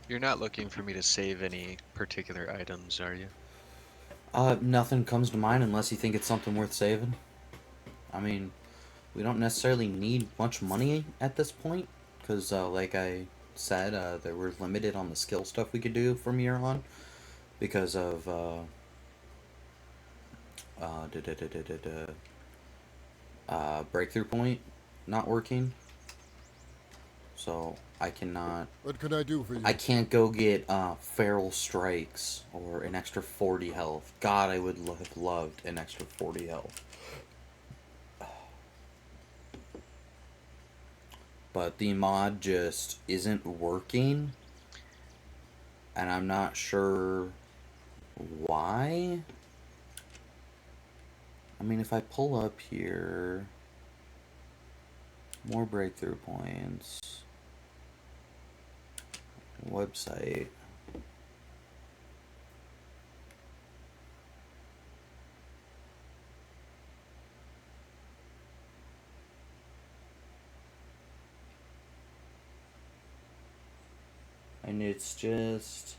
You're not looking for me to save any particular items, are you? Nothing comes to mind unless you think it's something worth saving. I mean, we don't necessarily need much money at this point, because, like I said, they were limited on the skill stuff we could do from here on, because of, da, da, da, da, da, da, breakthrough point not working. So, I cannot... What can I do for you? I can't go get, feral strikes, or an extra 40 health. God, I would have loved an extra 40 health. But the mod just isn't working, and I'm not sure why. I mean, if I pull up here, more breakthrough points, website. And it's just...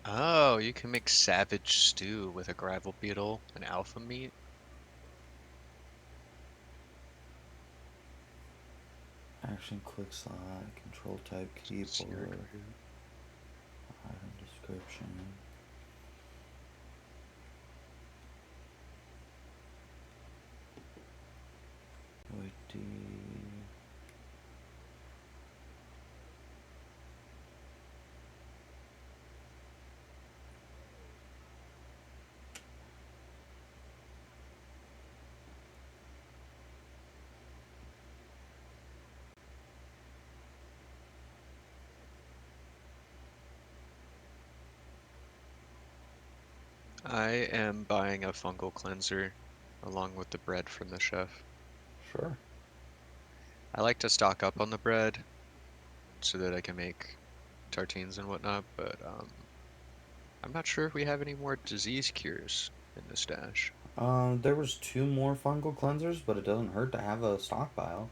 Oh, you can make savage stew with a gravel beetle and alpha meat. Action, quick slot, control type, keyboard, item description. Wait, I am buying a fungal cleanser along with the bread from the chef. sure. I like to stock up on the bread so that I can make tartines and whatnot, but I'm not sure if we have any more disease cures in the stash. There was 2 more fungal cleansers, but it doesn't hurt to have a stockpile.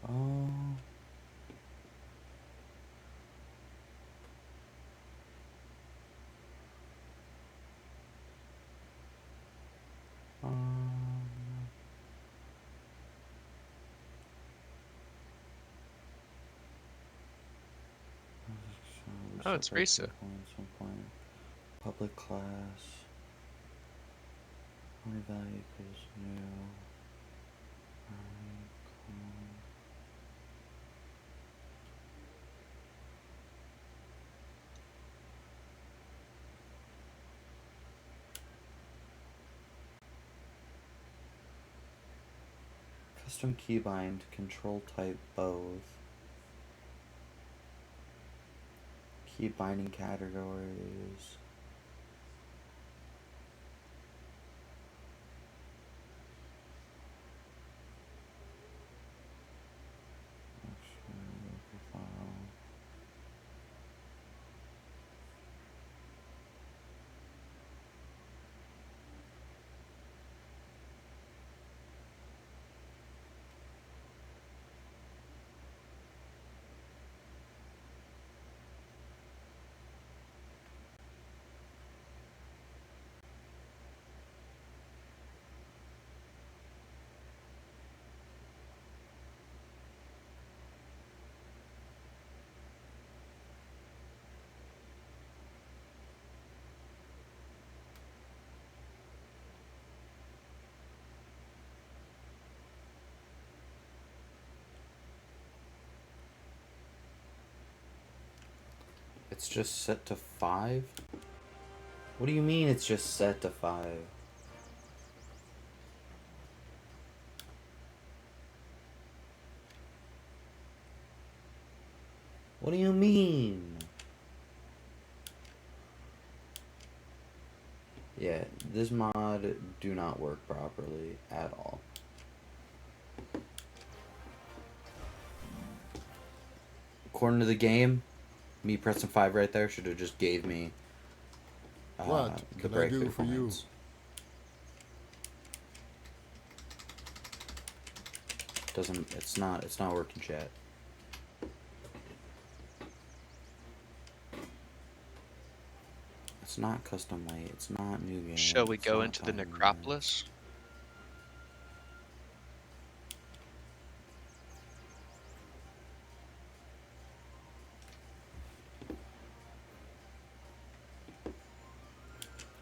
Uh, um, Oh, it's Risa. Public class. Only value equals new. Custom keybind, control type both. Key binding categories. Profile. It's just set to 5? What do you mean it's just set to 5? What do you mean? Yeah, this mod do not work properly at all. According to the game, me pressing 5 right there should have just gave me What the can I breakthrough do for you? points. It's not working, chat. It's not custom weight, it's not new game. Shall we it's go not into the time limits. necropolis?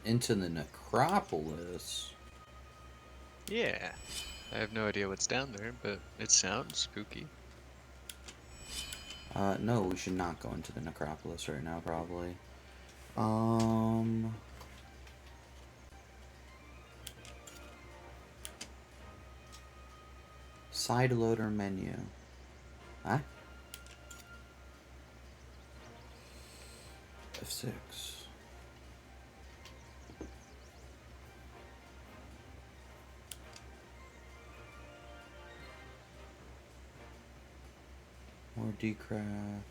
Into the necropolis? Yeah. I have no idea what's down there, but it sounds spooky. No, we should not go into the necropolis right now, probably. Side loader menu. Huh? F6. More decraft.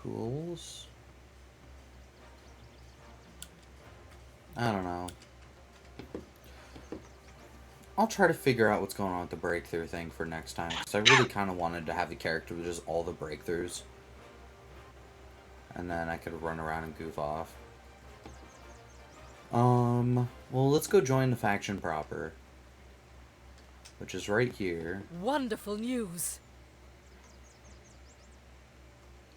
Tools? I don't know. I'll try to figure out what's going on with the breakthrough thing for next time, because I really kind of wanted to have a character with just all the breakthroughs. And then I could run around and goof off. Well, let's go join the faction proper. Which is right here. Wonderful news.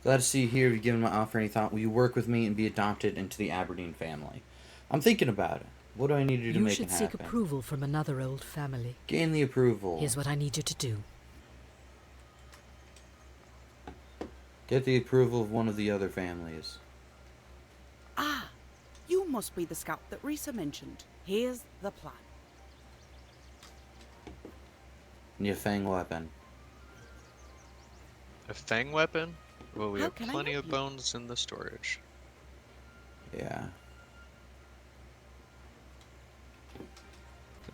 Glad to see you here. Have you given my offer any thought? Will you work with me and be adopted into the Aberdeen family? I'm thinking about it. What do I need to do to You make should it seek happen? approval from another old family. Gain the approval. Here's what I need you to do. Get the approval of one of the other families. Ah, you must be the scout that Risa mentioned. Here's the plan. Need a fang weapon. A fang weapon? Well, we How have can I plenty help of you? bones in the storage. Yeah.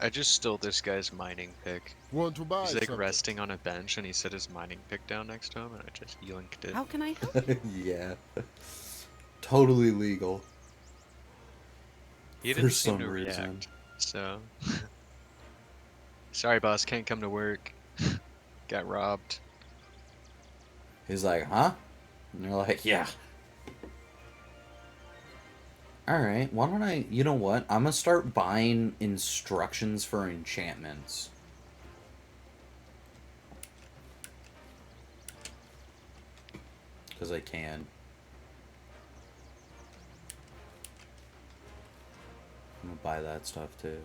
I just stole this guy's mining pick. Want to buy He's like something? resting on a bench and he set his mining pick down next to him and I just yoinked it. How can I help you? Yeah. Totally legal. He For didn't seem some to reason. react, so... Sorry boss, can't come to work. Got robbed. He's like, huh? And you're like, yeah. Alright, why don't I... You know what? I'm gonna start buying instructions for enchantments. Because I can. I'm gonna buy that stuff too.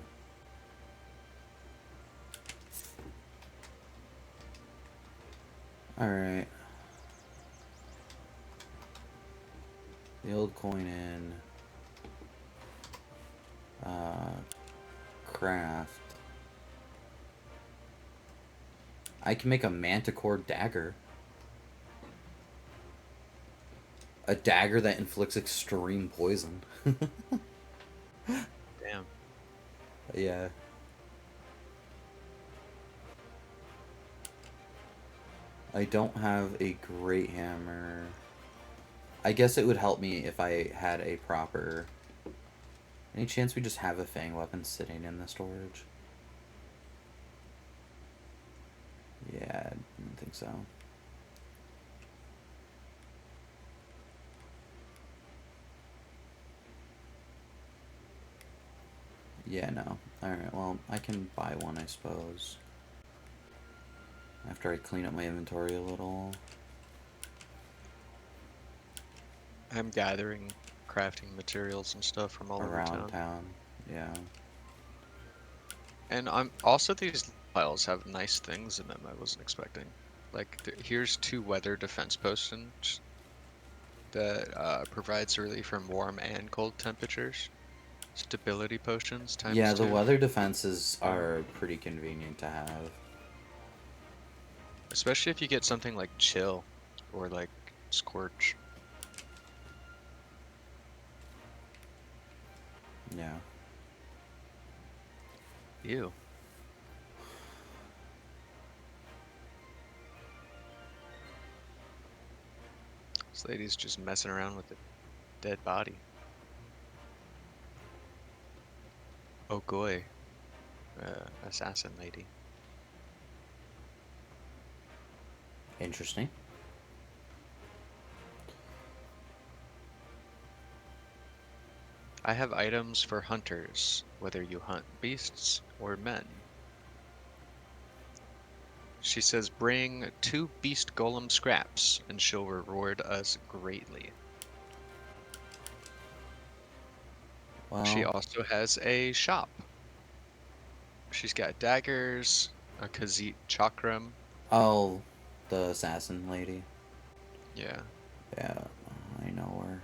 Alright. The old coin in. Craft. I can make a manticore dagger. A dagger that inflicts extreme poison. Damn. Yeah. I don't have a great hammer. I guess it would help me if I had a proper... Any chance we just have a fang weapon sitting in the storage? Yeah, I don't think so. Yeah, no. Alright, well, I can buy one, I suppose. After I clean up my inventory a little. I'm gathering crafting materials and stuff from all over Around town. town. Yeah. And I'm also these piles have nice things in them I wasn't expecting. Like here's 2 weather defense potions that provides relief from warm and cold temperatures. Stability potions times Yeah, the 2. weather defenses are pretty convenient to have. Especially if you get something like chill or like scorch. Yeah. Ew. This lady's just messing around with a dead body. Oh goy. Assassin lady. Interesting. I have items for hunters, whether you hunt beasts or men. She says bring 2 beast golem scraps and she'll reward us greatly. Well, She also has a shop. She's got daggers, a Khajiit chakram. oh, the assassin lady. Yeah, Yeah, I know her.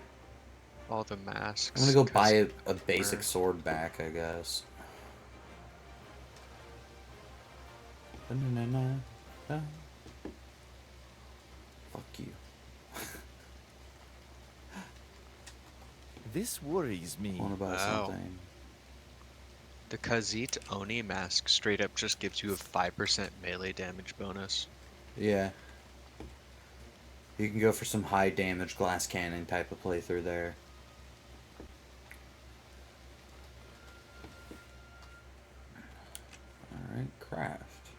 all the masks. I'm gonna go buy Khajiit a basic armor. sword back, I guess. Na-na-na-na. Fuck you. This worries me. Wanna buy Wow. something? The Khajiit Oni mask straight up just gives you a 5% melee damage bonus. Yeah. You can go for some high damage glass cannon type of playthrough there. Alright, craft.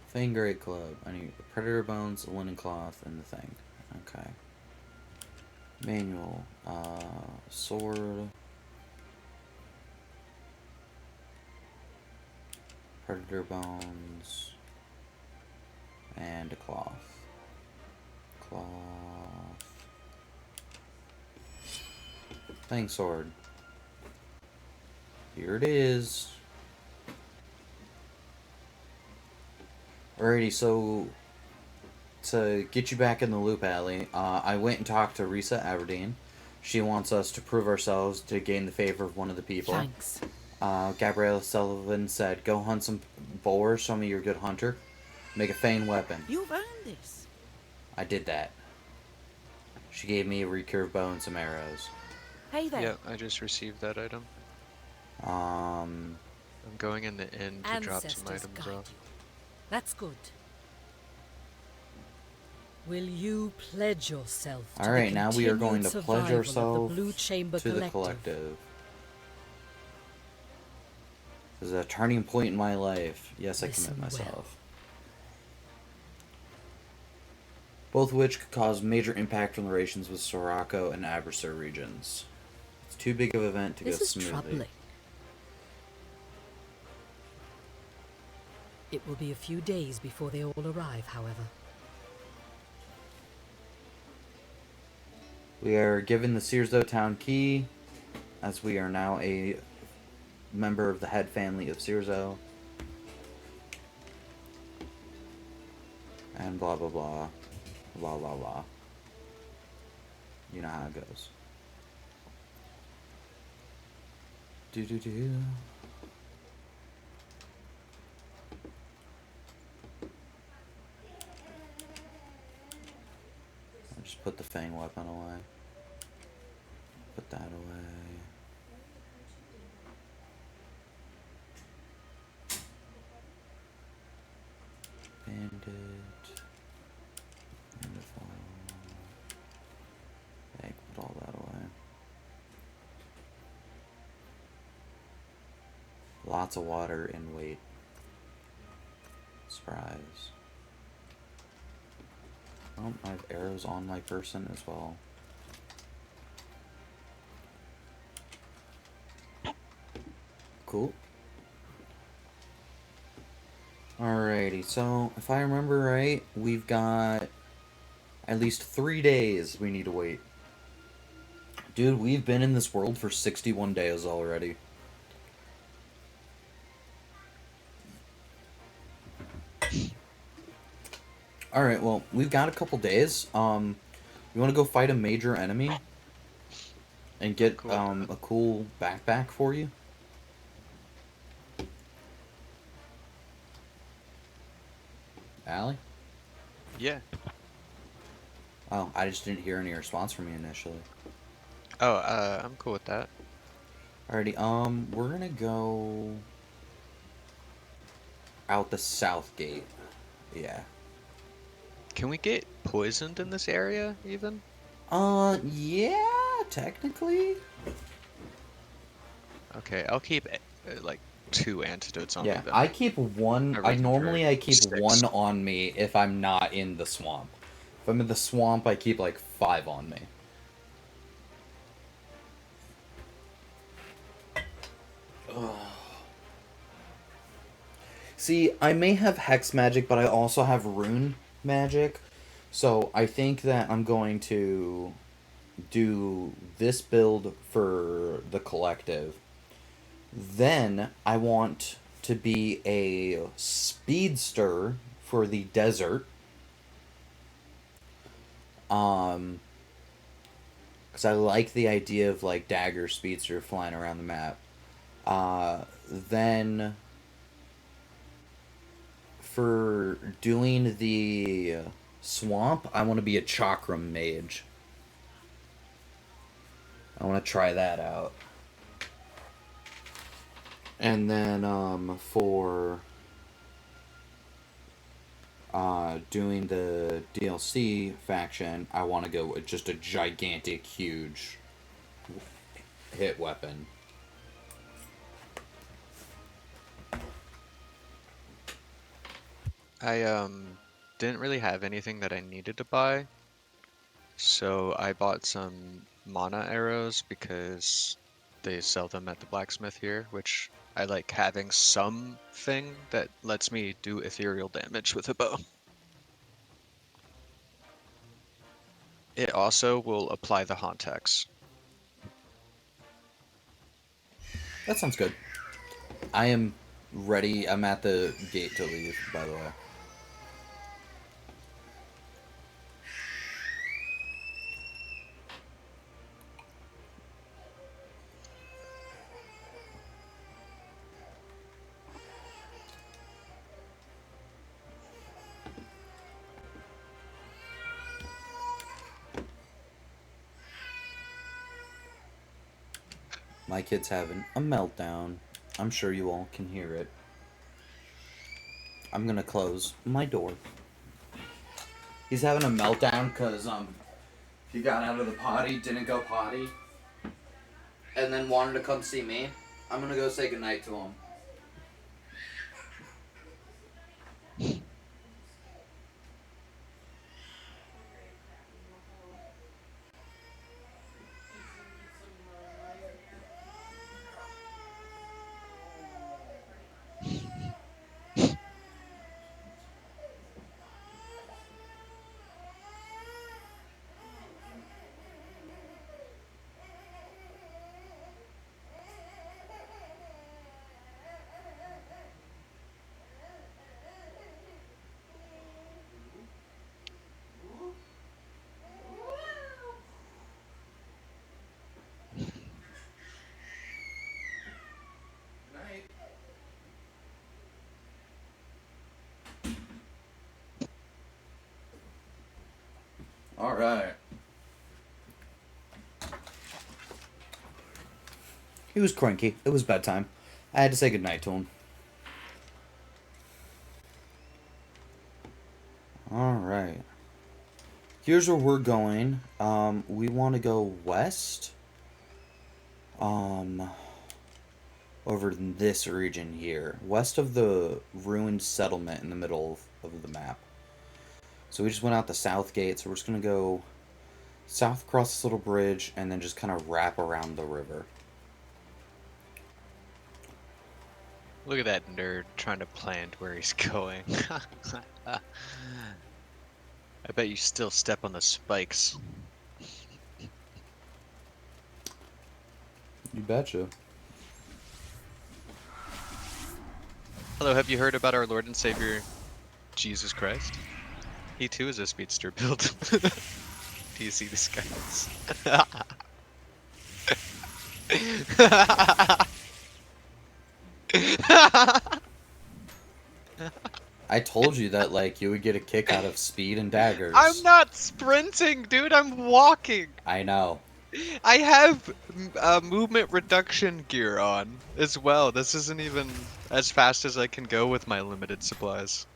Fang Great Club. I need the predator bones, a linen cloth, and the thing. Okay. Manual. Sword. Predator bones. And a cloth. Cloth. Fang sword. Here it is. Alrighty, so to get you back in the loop, Allie, I went and talked to Risa Aberdeen. She wants us to prove ourselves to gain the favor of one of the people. Thanks. Gabriella Sullivan said, go hunt some boars, show me you're a good hunter. Make a fang weapon. You've earned this. I did that. She gave me a recurve bow and some arrows. Hey there. Yeah, I just received that item. Um, I'm going in the inn to drop some Ancestors items guide off. you. That's good. Will you pledge yourself to Alright, the now we are going continued to pledge survival of ourselves the Blue Chamber to the collective. This is a turning point in my life. Yes, I Listen commit well. myself. Both of which could cause major impact on the relations with Sorako and Aberser regions. It's too big of an event to This go is smoothly. troubling. It will be a few days before they all arrive, however. We are given the Searsdow Town Key, as we are now a member of the head family of Searzo. And blah blah blah. Blah blah blah. You know how it goes. Do do do. I'll just put the fang weapon away. Put that away. Bandit. Wonderful. Okay, put all that away. Lots of water and weight. Surprise. Oh, I have arrows on my person as well. Cool. Alrighty, so if I remember right, we've got at least 3 days we need to wait. Dude, we've been in this world for 61 days already. Alright, well, we've got a couple days. You want to go fight a major enemy? And get Cool. a cool backpack for you? Allie? Yeah. Oh, I just didn't hear any response from you initially. Oh, I'm cool with that. Alrighty, we're gonna go out the south gate. Yeah. Can we get poisoned in this area, even? Yeah, technically. Okay, I'll keep, like, 2 antidotes on me Yeah, then. I keep one. I Everything normally for I keep 6. one on me if I'm not in the swamp. If I'm in the swamp, I keep like 5 on me. Ugh. See, I may have hex magic, but I also have rune magic. So I think that I'm going to do this build for the collective. Then I want to be a speedster for the desert. Because I like the idea of like dagger speedster flying around the map. Then for doing the swamp, I want to be a chakram mage. I want to try that out. And then for doing the DLC faction, I want to go with just a gigantic, huge hit weapon. I didn't really have anything that I needed to buy, so I bought some mana arrows because they sell them at the blacksmith here, which I like having something that lets me do ethereal damage with a bow. It also will apply the haunt hex. That sounds good. I am ready. I'm at the gate to leave, by the way. My kid's having a meltdown. I'm sure you all can hear it. I'm gonna close my door. He's having a meltdown because he got out of the potty, didn't go potty, and then wanted to come see me. I'm gonna go say goodnight to him. All right. He was cranky. It was bedtime. I had to say goodnight to him. All right. Here's where we're going. We want to go west. Over in this region here, west of the ruined settlement in the middle of the map. So we just went out the south gate, so we're just gonna go south across this little bridge and then just kind of wrap around the river. Look at that nerd trying to plan where he's going. I bet you still step on the spikes. You betcha. Hello, have you heard about our Lord and Savior, Jesus Christ? He too is a speedster build. Do you see this, guys? I told you that, like, you would get a kick out of speed and daggers. I'm not sprinting, dude. I'm walking. I know. I have movement reduction gear on as well. This isn't even as fast as I can go with my limited supplies.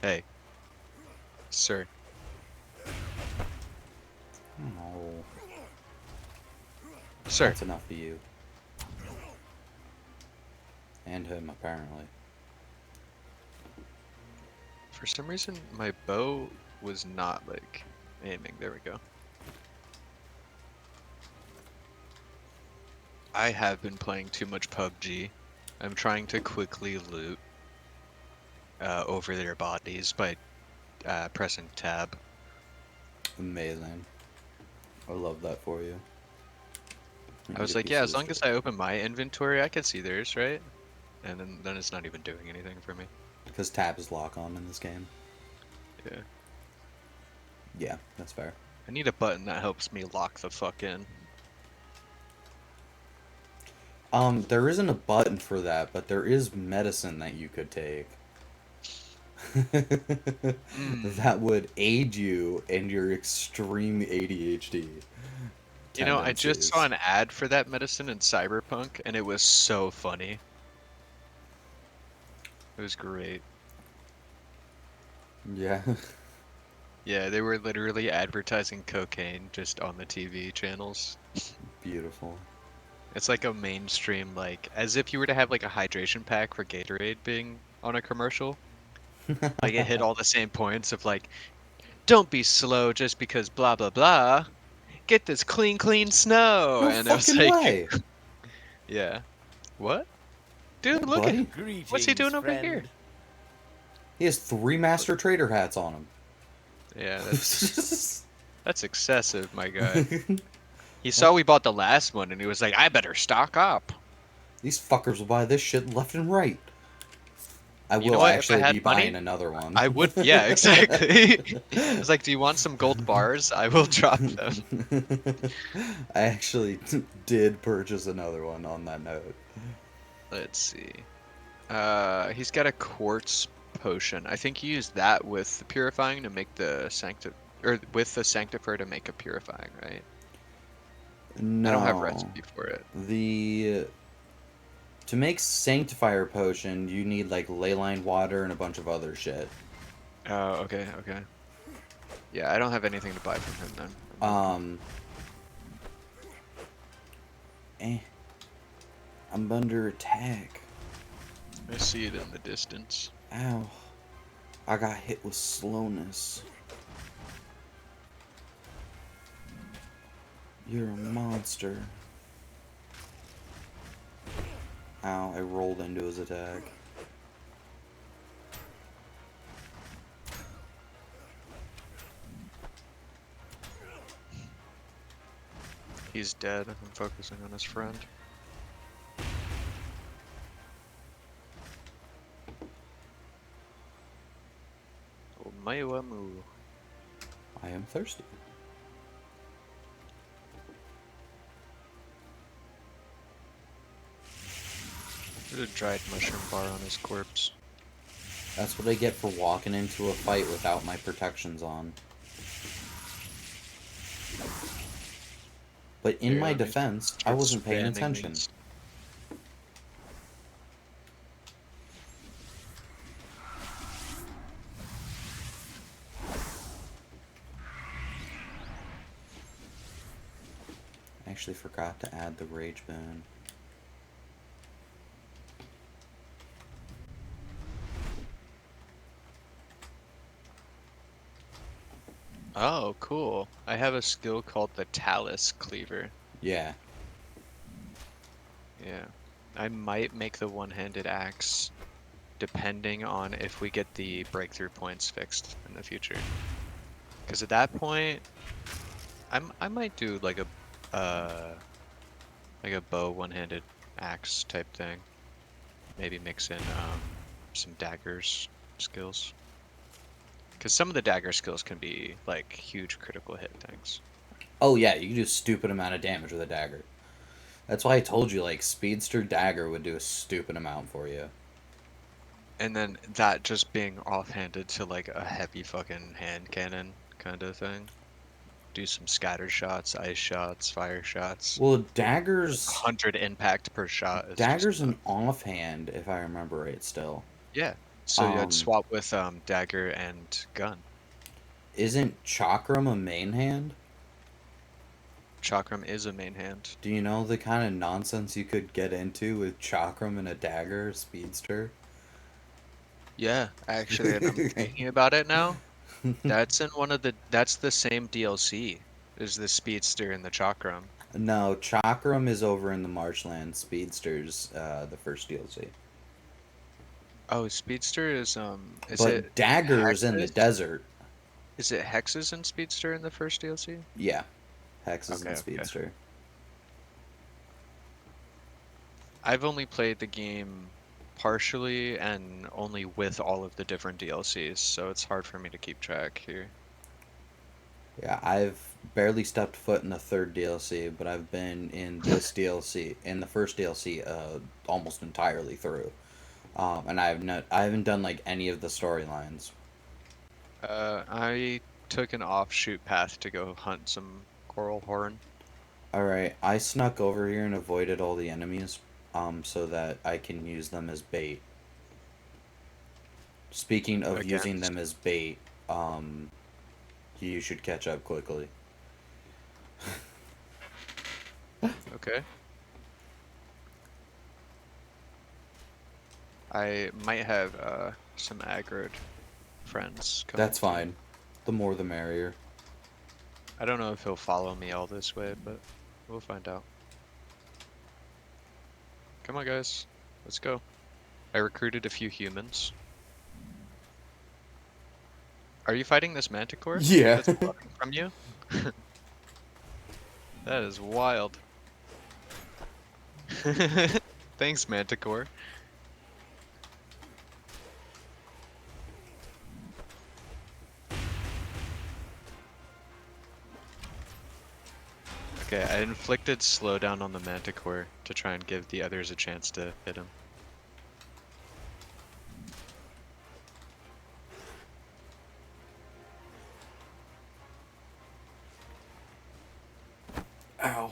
Hey. Sir. Oh. Sir. That's enough for you. And him, apparently. For some reason, my bow was not, like, aiming. There we go. I have been playing too much PUBG. I'm trying to quickly loot over their bodies by pressing tab. Amazing. I love that for you. I was like, yeah, as long as I open my inventory, I can see theirs, right? And then it's not even doing anything for me. Because tab is lock on in this game. Yeah. Yeah, that's fair. I need a button that helps me lock the fuck in. There isn't a button for that, but there is medicine that you could take. That would aid you in your extreme ADHD. You know, I just tendencies. saw an ad for that medicine in Cyberpunk, and it was so funny. It was great. Yeah. Yeah, they were literally advertising cocaine just on the TV channels. Beautiful. It's like a mainstream, like, as if you were to have like a hydration pack for Gatorade being on a commercial. Like, it hit all the same points of like, don't be slow just because blah blah blah. get this clean snow. No And it was fucking like, way. yeah. What? Dude, Yeah, look at buddy. Greetings, what's he doing over friend. here? He has 3 Master Trader hats on him. Yeah, that's excessive, my guy. He saw What? we bought the last one and he was like, I better stock up. These fuckers will buy this shit left and right. I You know will what? If I actually had be money, buying another one. I would. Yeah, exactly. I was like, do you want some gold bars? I will drop them. I actually did purchase another one on that note. Let's see. He's got a quartz potion. I think he used that with the purifying to make the or with the sanctifier to make a purifying, right? No. I don't have recipe for it. To make Sanctifier potion, you need like leyline water and a bunch of other shit. Oh, okay. Yeah, I don't have anything to buy from him then. I'm under attack. I see it in the distance. Ow. I got hit with slowness. You're a monster. Ow, I rolled into his attack. He's dead. I'm focusing on his friend. Omaewamu. I am thirsty. There's a dried mushroom bar on his corpse. That's what I get for walking into a fight without my protections on. But in Here, my let me defense, I start wasn't paying spamming attention. these. I actually forgot to add the rage boon. Oh, cool. I have a skill called the Talus Cleaver. Yeah. Yeah. I might make the one-handed axe depending on if we get the breakthrough points fixed in the future. Because at that point, I might do like a bow one-handed axe type thing. Maybe mix in some daggers skills. Because some of the dagger skills can be like huge critical hit things. Oh yeah, you can do a stupid amount of damage with a dagger. That's why I told you, like, Speedster Dagger would do a stupid amount for you. And then that just being offhanded to like a heavy fucking hand cannon kind of thing. Do some scatter shots, ice shots, fire shots. Well, daggers... 100 impact per shot is Dagger's just an offhand, if I remember right still. yeah. So you'd swap with dagger and gun. Isn't Chakram a main hand? Chakram is a main hand. Do you know the kind of nonsense you could get into with Chakram and a dagger speedster? Yeah, actually, and I'm thinking about it now. That's in that's the same DLC as the speedster and the Chakram. No, Chakram is over in the marshland. Speedster's the first DLC. Oh, speedster is But it Dagger's in the Hexes? desert. Is it Hexes and Speedster in the first DLC? Yeah. Hex is Okay, in okay. Speedster. I've only played the game partially and only with all of the different DLCs, so it's hard for me to keep track here. Yeah, I've barely stepped foot in the third DLC, but I've been in this DLC, in the first DLC, almost entirely through. And I haven't done like any of the storylines. I took an offshoot path to go hunt some coral horn. Alright, I snuck over here and avoided all the enemies, so that I can use them as bait. Speaking of using them as bait, you should catch up quickly. Okay. I might have some aggroed friends coming. That's fine. The more the merrier. I don't know if he'll follow me all this way, but we'll find out. Come on, guys. Let's go. I recruited a few humans. Are you fighting this manticore? Yeah. That's running from you? That is wild. Thanks, manticore. Okay, I inflicted slowdown on the manticore to try and give the others a chance to hit him. Ow.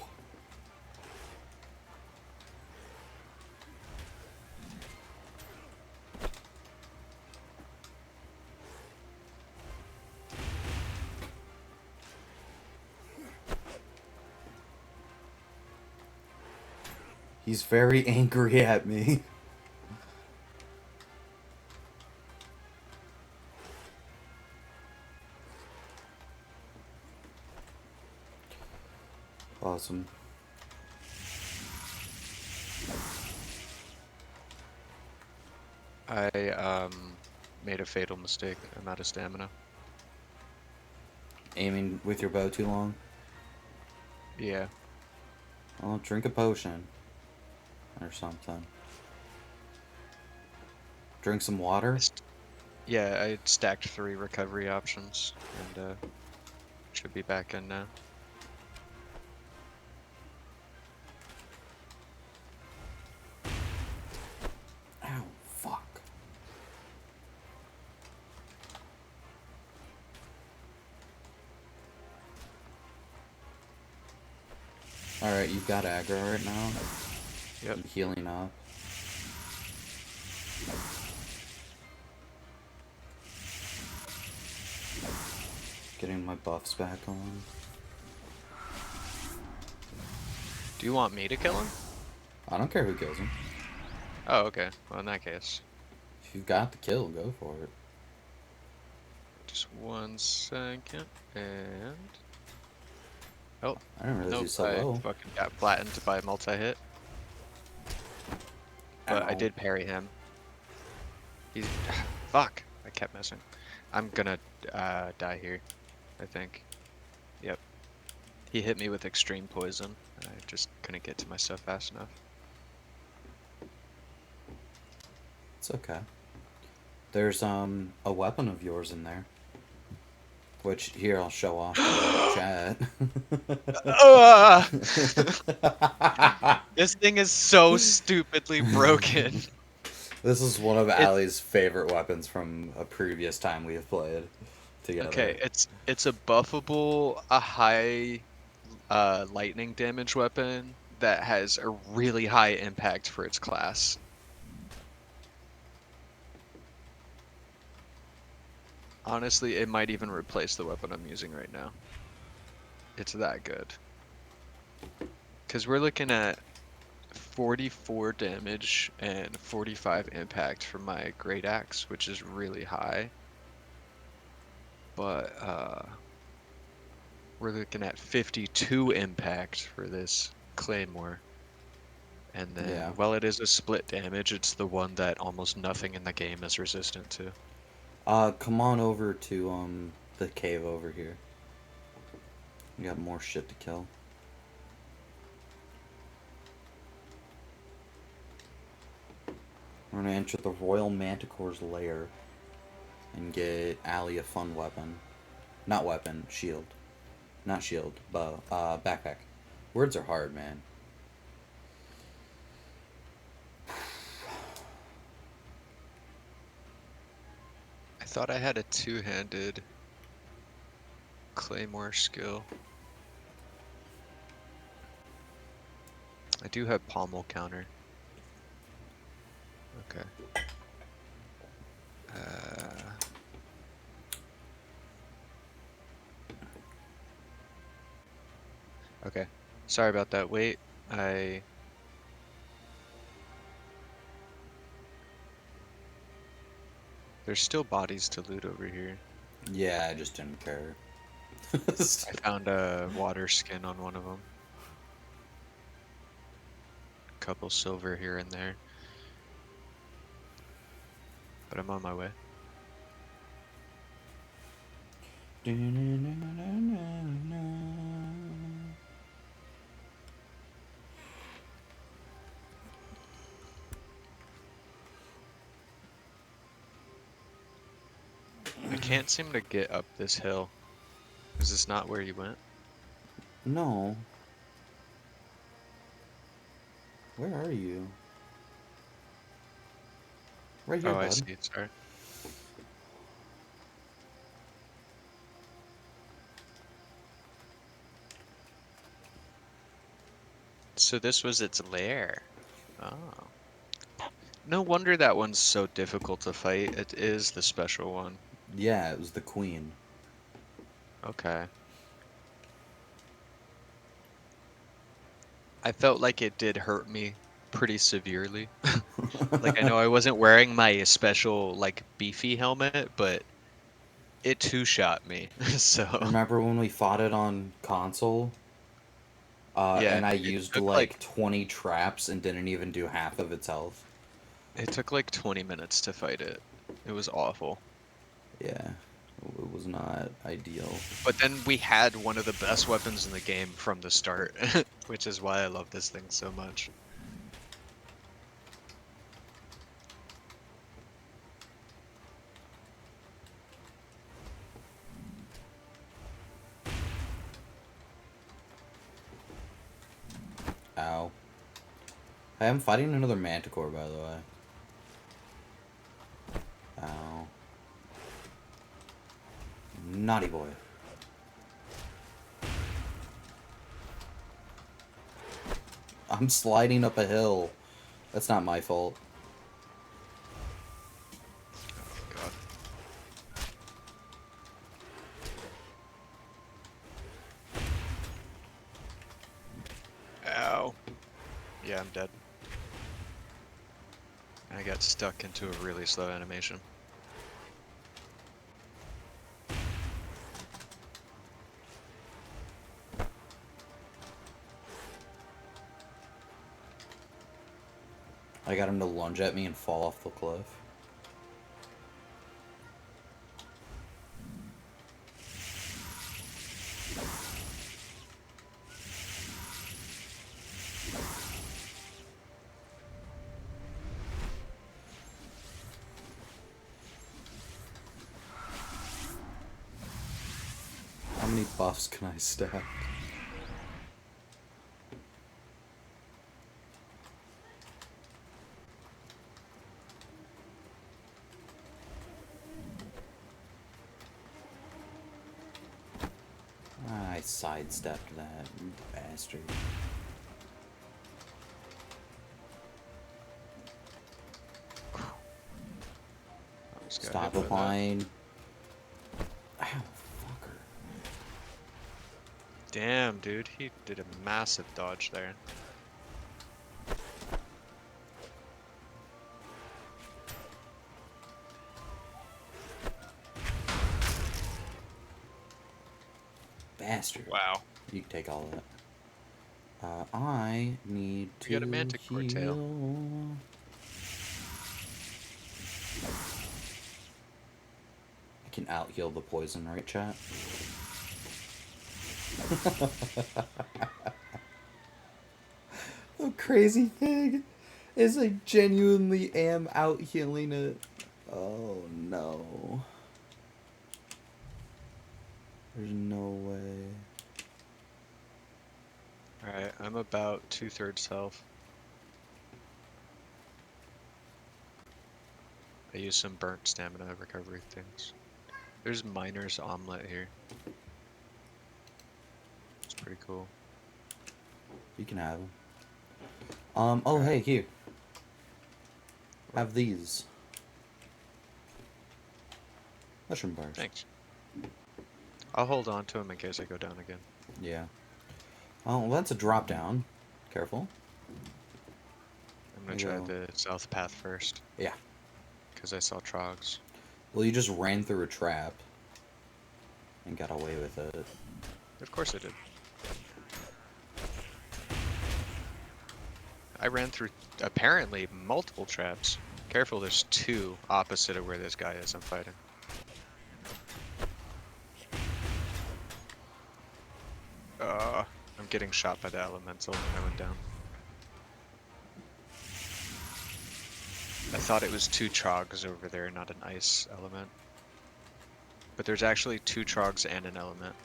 He's very angry at me. Awesome. I made a fatal mistake. I'm out of stamina. Aiming with your bow too long? Yeah. Well, drink a potion. Or something. Drink some water? Yeah, I stacked 3 recovery options and should be back in now. Ow, fuck. Alright, you've got aggro right now. Yep. I'm healing up. Getting my buffs back on. Do you want me to kill him? I don't care who kills him. Oh, okay. Well, in that case. If you've got the kill, go for it. Just 1 second, and... Oh, I didn't realize nope, he's so I low. fucking got flattened by a multi-hit. But I Ow. did parry him. He's... Fuck! I kept missing. I'm gonna die here, I think. Yep. He hit me with extreme poison. I just couldn't get to my stuff fast enough. It's okay. There's a weapon of yours in there. Which here I'll show off to the chat. This thing is so stupidly broken. This is one of Allie's favorite weapons from a previous time we have played together. Okay, it's a buffable, a high lightning damage weapon that has a really high impact for its class. Honestly, it might even replace the weapon I'm using right now. It's that good. Because we're looking at 44 damage and 45 impact for my Great Axe, which is really high. But we're looking at 52 impact for this Claymore. And then, Yeah. while it is a split damage, it's the one that almost nothing in the game is resistant to. Come on over to the cave over here. We got more shit to kill. We're gonna enter the Royal Manticore's lair and get Allie a fun weapon. Not weapon, shield. Not shield, bow. Backpack. Words are hard, man. I thought I had a two-handed Claymore skill. I do have pommel counter. Okay. Okay. Sorry about that. Wait, There's still bodies to loot over here. Yeah, I just didn't care. I found a water skin on one of them. Couple silver here and there. But I'm on my way. I can't seem to get up this hill. Is this not where you went? No. Where are you? Right here, Oh, I bud. see. Sorry. So this was its lair. Oh. No wonder that one's so difficult to fight. It is the special one. Yeah, it was the queen. Okay. I felt like it did hurt me pretty severely. Like I know I wasn't wearing my special like beefy helmet, but it two-shot me. So Remember when we fought it on console? yeah, And I it used took like like 20 traps and didn't even do half of its health. 20 minutes to fight it. It was awful. Yeah, it was not ideal. But then we had one of the best weapons in the game from the start, which is why I love this thing so much. Ow. Hey, I'm fighting another manticore, by the way. Ow. Naughty boy. I'm sliding up a hill. That's not my fault. God. Ow. Yeah, I'm dead. I got stuck into a really slow animation. I got him to lunge at me and fall off the cliff. How many buffs can I stack? I sidestepped that, you bastard. I just got Stop hit by that. applying. Ow, fucker. Damn, dude, he did a massive dodge there. Bastard. Wow. You can take all of that. I need We to got a manticore tail. heal. I can out heal the poison, right, chat? The crazy thing is I genuinely am out healing it. Oh no. There's no way. Alright, I'm about 2/3 health. I use some burnt stamina recovery things. There's miner's omelet here. It's pretty cool. You can have them. Oh hey, here. Have these. Mushroom bars. Thanks. I'll hold on to them in case I go down again. Yeah. Oh, well, that's a drop down. Careful. I'm gonna There try you go. the south path first, Yeah. because I saw trogs. Well, you just ran through a trap. and got away with it. Of course I did. I ran through, apparently, multiple traps. Careful, there's 2 opposite of where this guy is I'm fighting. I'm getting shot by the elemental when I went down. I thought it was 2 trogs over there, not an ice element. But there's actually 2 trogs and an element.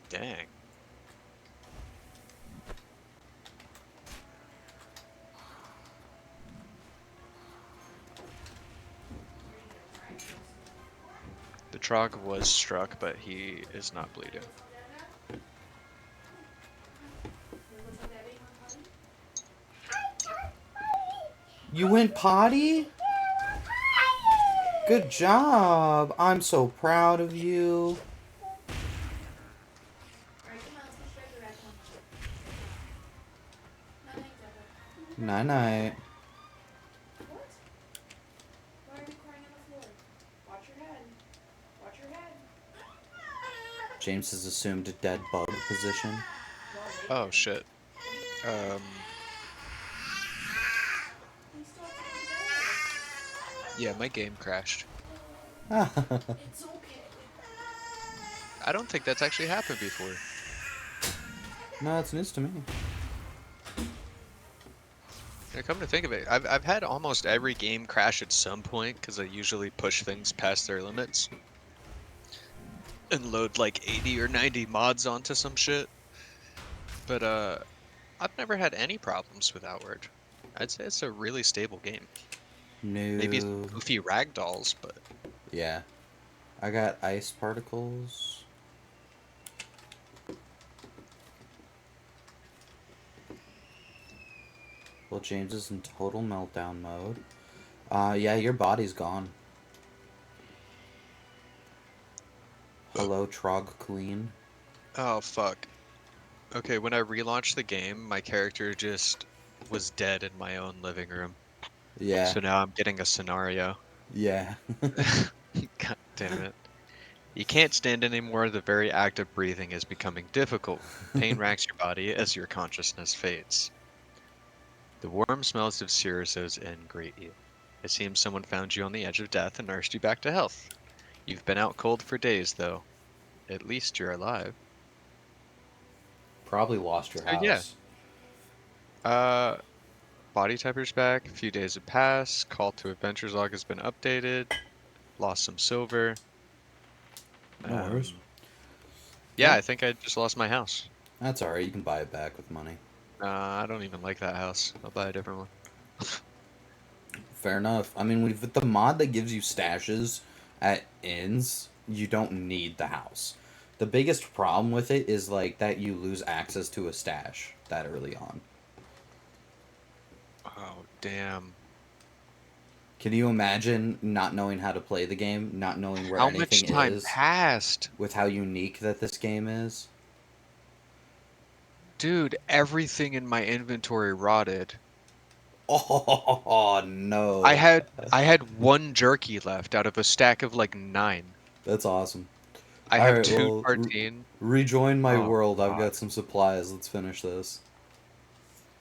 Dang. The trog was struck, but he is not bleeding. You went potty? Good job. I'm so proud of you. Night night. What? Why are you crying on the floor? Watch your head. Watch your head. James has assumed a dead bug position. Oh shit. We still have to go to bed. Yeah, my game crashed. It's okay. I don't think that's actually happened before. No, it's news to me. Yeah, come to think of it, I've had almost every game crash at some point because I usually push things past their limits and load like 80 or 90 mods onto some shit. But I've never had any problems with Outward. I'd say it's a really stable game. No. Maybe it's goofy ragdolls, but Yeah. I got ice particles. Well, James is in total meltdown mode. Yeah, your body's gone. Hello, Trog Queen. oh fuck. Okay, when I relaunched the game, my character just was dead in my own living room. Yeah. So now I'm getting a scenario. Yeah. God damn it. You can't stand anymore. The very act of breathing is becoming difficult. Pain racks your body as your consciousness fades. The warm smells of Cirrhosis greet you. It seems someone found you on the edge of death and nursed you back to health. You've been out cold for days, though. At least you're alive. Probably lost your So yeah. house. Body typer's back. A few days have passed. Call to Adventures log has been updated. Lost some silver. No worries. Yeah, Yeah. I think I just lost my house. That's alright, you can buy it back with money. I don't even like that house. I'll buy a different one. Fair enough. I mean, with the mod that gives you stashes at inns, you don't need the house. The biggest problem with it is like that you lose access to a stash that early on. Oh, damn. Can you imagine not knowing how to play the game, not knowing where How much anything time is, passed? with how unique that this game is? Dude, everything in my inventory rotted. Oh no. I had 1 jerky left out of a stack of like 9. That's awesome. I have Alright, 2 well, tartine. rejoin my Oh, world. I've God. got some supplies. Let's finish this.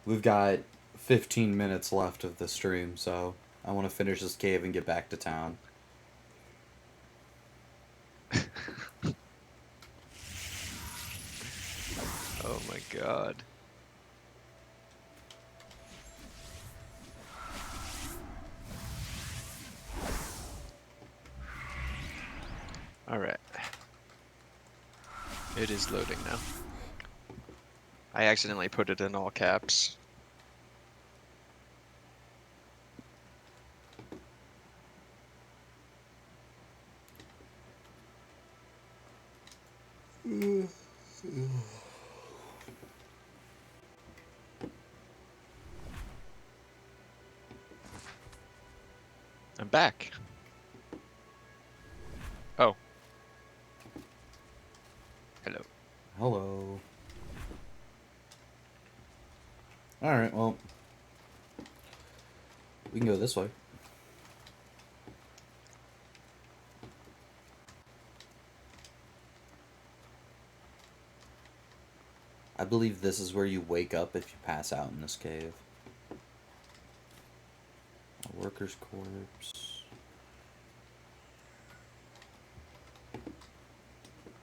We've got 15 minutes left of the stream, so I want to finish this cave and get back to town. Oh my god. Alright. It is loading now. I accidentally put it in all caps. I'm back. Oh. Hello. Hello. Alright, well. We can go this way. I believe this is where you wake up if you pass out in this cave. A worker's corpse.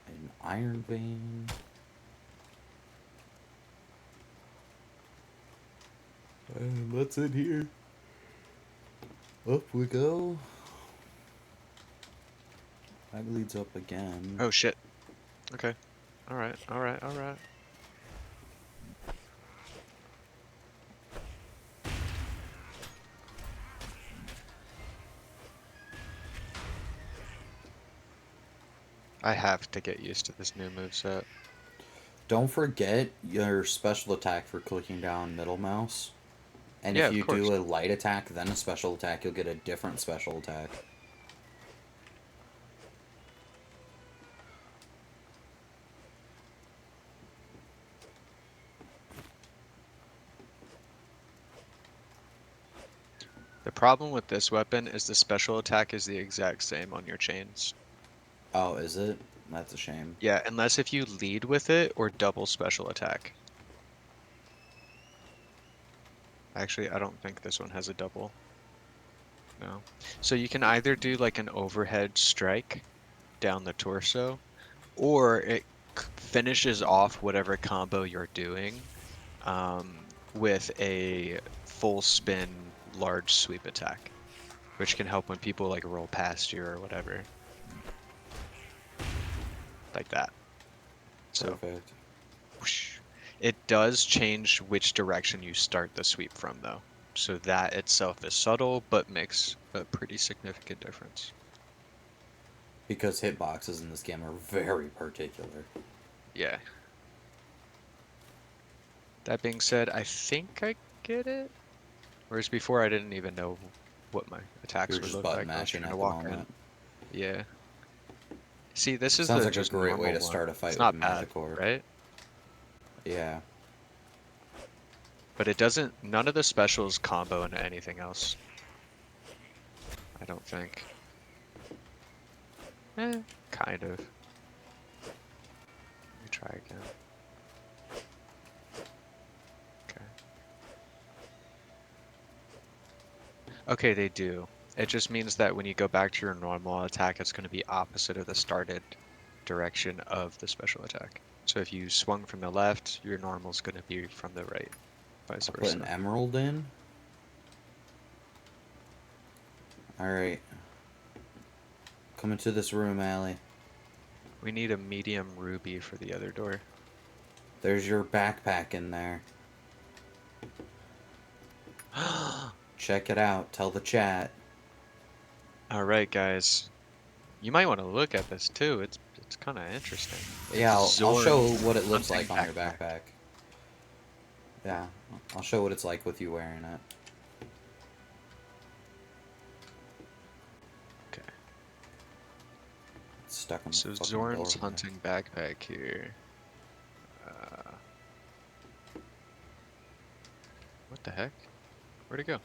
An iron vein. And what's in here? Up we go. That leads up again. Oh shit. Okay. Alright, alright, alright. I have to get used to this new moveset. Don't forget your special attack for clicking down middle mouse. And Yeah, if of you course. do a light attack, then a special attack, you'll get a different special attack. The problem with this weapon is the special attack is the exact same on your chains. Oh, is it? That's a shame. Yeah, unless if you lead with it or double special attack. Actually, I don't think this one has a double. No. So you can either do like an overhead strike down the torso, or it finishes off whatever combo you're doing with a full spin large sweep attack, which can help when people like roll past you or whatever. Like that. So Perfect. whoosh. It does change which direction you start the sweep from though. So that itself is subtle, but makes a pretty significant difference. Because hitboxes in this game are very particular. Yeah. That being said, I think I get it. Whereas before I didn't even know what my attacks You're would just look button like. I was mashing trying at to the walk in. moment. Yeah. See, this is Sounds the like a just great way normal to one. start a fight It's with not a bad, Manticore. right? Yeah. But it doesn't. None of the specials combo into anything else. I don't think. Kind of. Let me try again. Okay. Okay, they do. It just means that when you go back to your normal attack, it's going to be opposite of the started direction of the special attack. So if you swung from the left, your normal is going to be from the right, vice I'll put versa. an emerald in. Alright. Come into this room, Allie. We need a medium ruby for the other door. There's your backpack in there. Check it out. Tell the chat. Alright, guys. You might want to look at this too. It's kind of interesting. Yeah, It's I'll show Zorn's what it looks hunting like on your backpack. Yeah, I'll show what it's like with you wearing it. Okay. It's stuck on So the fucking Zorn's door. hunting backpack here. What the heck? Where'd it go?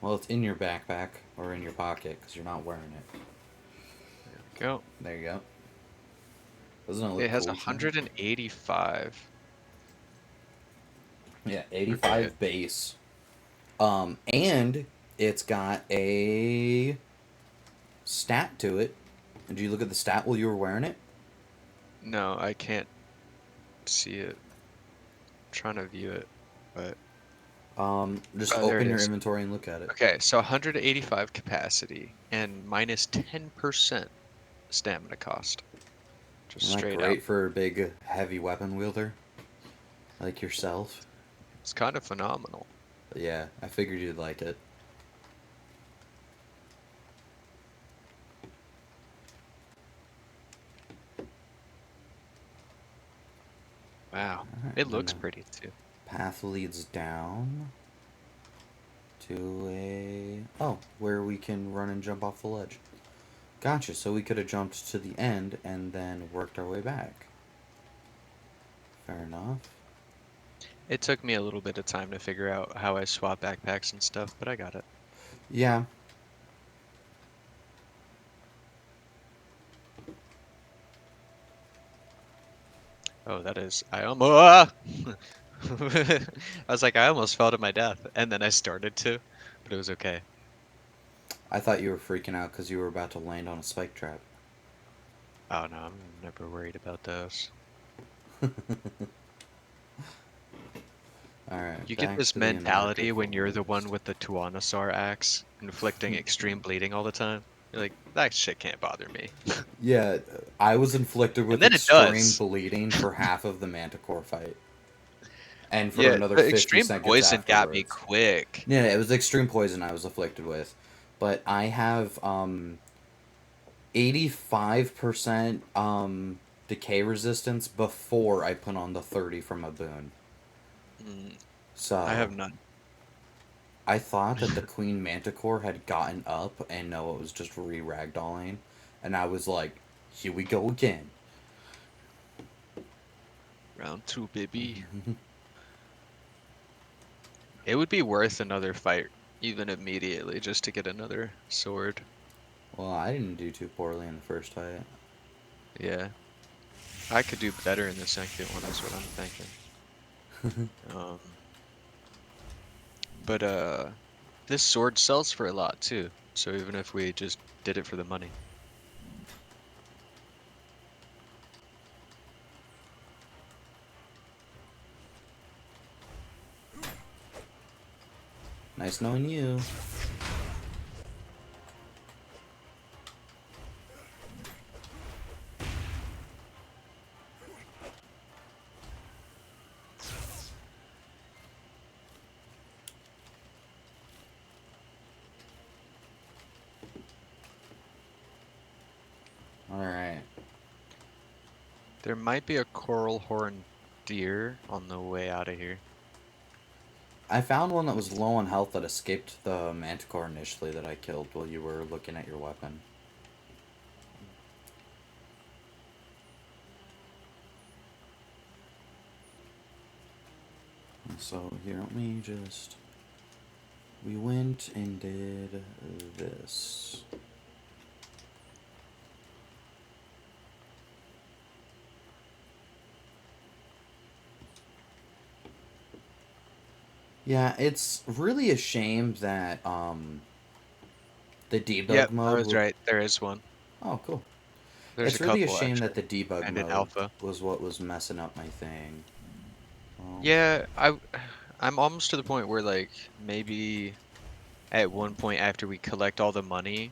Well, it's in your backpack or in your pocket because you're not wearing it. There we go. There you go. Doesn't it look It has cool, Sean? 185. Yeah, 85 Okay. base. And it's got a stat to it. Did you look at the stat while you were wearing it? No, I can't see it. I'm trying to view it, but Just Oh, there open it your is. inventory and look at it. okay. So 185 capacity and minus 10% stamina cost. Just Isn't that straight great up. for a big, heavy weapon wielder like yourself? It's kind of phenomenal. But yeah, I figured you'd like it. Wow. Alright, It looks and the pretty too. path leads down to a... Oh, where we can run and jump off the ledge. Gotcha, so we could have jumped to the end and then worked our way back. Fair enough. It took me a little bit of time to figure out how I swap backpacks and stuff, but I got it. Yeah. Oh, that is. I almost. I was like, I almost fell to my death, and then I started to, but it was okay. I thought you were freaking out because you were about to land on a spike trap. Oh no, I'm never worried about those. Alright, You get back this to the America mentality when you're the one forest. with the Tuanosaur axe, inflicting extreme bleeding all the time. You're like, that shit can't bother me. Yeah, I was inflicted And with then it extreme does. bleeding for half of the Manticore fight. And for Yeah, another the 50 extreme seconds poison got me afterwards. quick. Yeah, it was extreme poison I was afflicted with. But I have 85% decay resistance before I put on the 30 from a boon. Mm, I So have none. I thought that the Queen Manticore had gotten up and no, it was just re-ragdolling. And I was like, here we go again. Round two, baby. It would be worth another fight, even immediately, just to get another sword. Well, I didn't do too poorly in the first fight. Yeah. I could do better in the second one, is what I'm thinking. Um, but this sword sells for a lot too. So even if we just did it for the money. Nice knowing you. Alright. There might be a coral horn deer on the way out of here. I found one that was low on health that escaped the Manticore initially that I killed while you were looking at your weapon. So here, let me just... We went and did this. Yeah, it's really a shame that the debug Yep, I mode was was... right. There is one. Oh, cool. There's a It's really a couple shame that actually, the debug and in mode alpha. was what was messing up my thing. Oh. Yeah, I'm almost to the point where like maybe at one point after we collect all the money,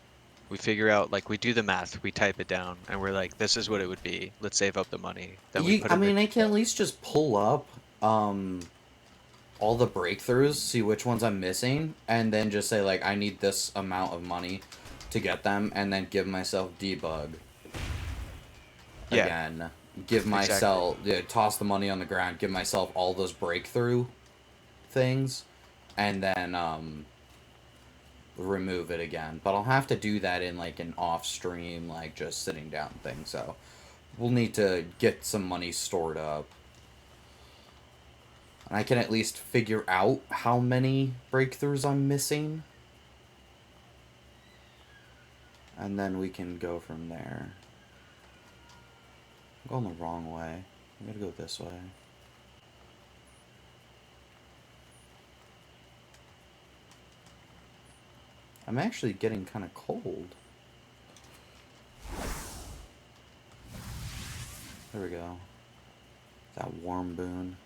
we figure out like we do the math, we type it down, and we're like, this is what it would be. Let's save up the money. Then we put I them mean, in. I can at least just pull up all the breakthroughs, see which ones I'm missing, and then just say like I need this amount of money to get them, and then give myself debug Yeah, again. Give exactly. myself toss the money on the ground, give myself all those breakthrough things, and then remove it again. But I'll have to do that in like an off stream, like just sitting down thing. So we'll need to get some money stored up. And I can at least figure out how many breakthroughs I'm missing. And then we can go from there. I'm going the wrong way. I gotta go this way. I'm actually getting kind of cold. There we go. That warm boon.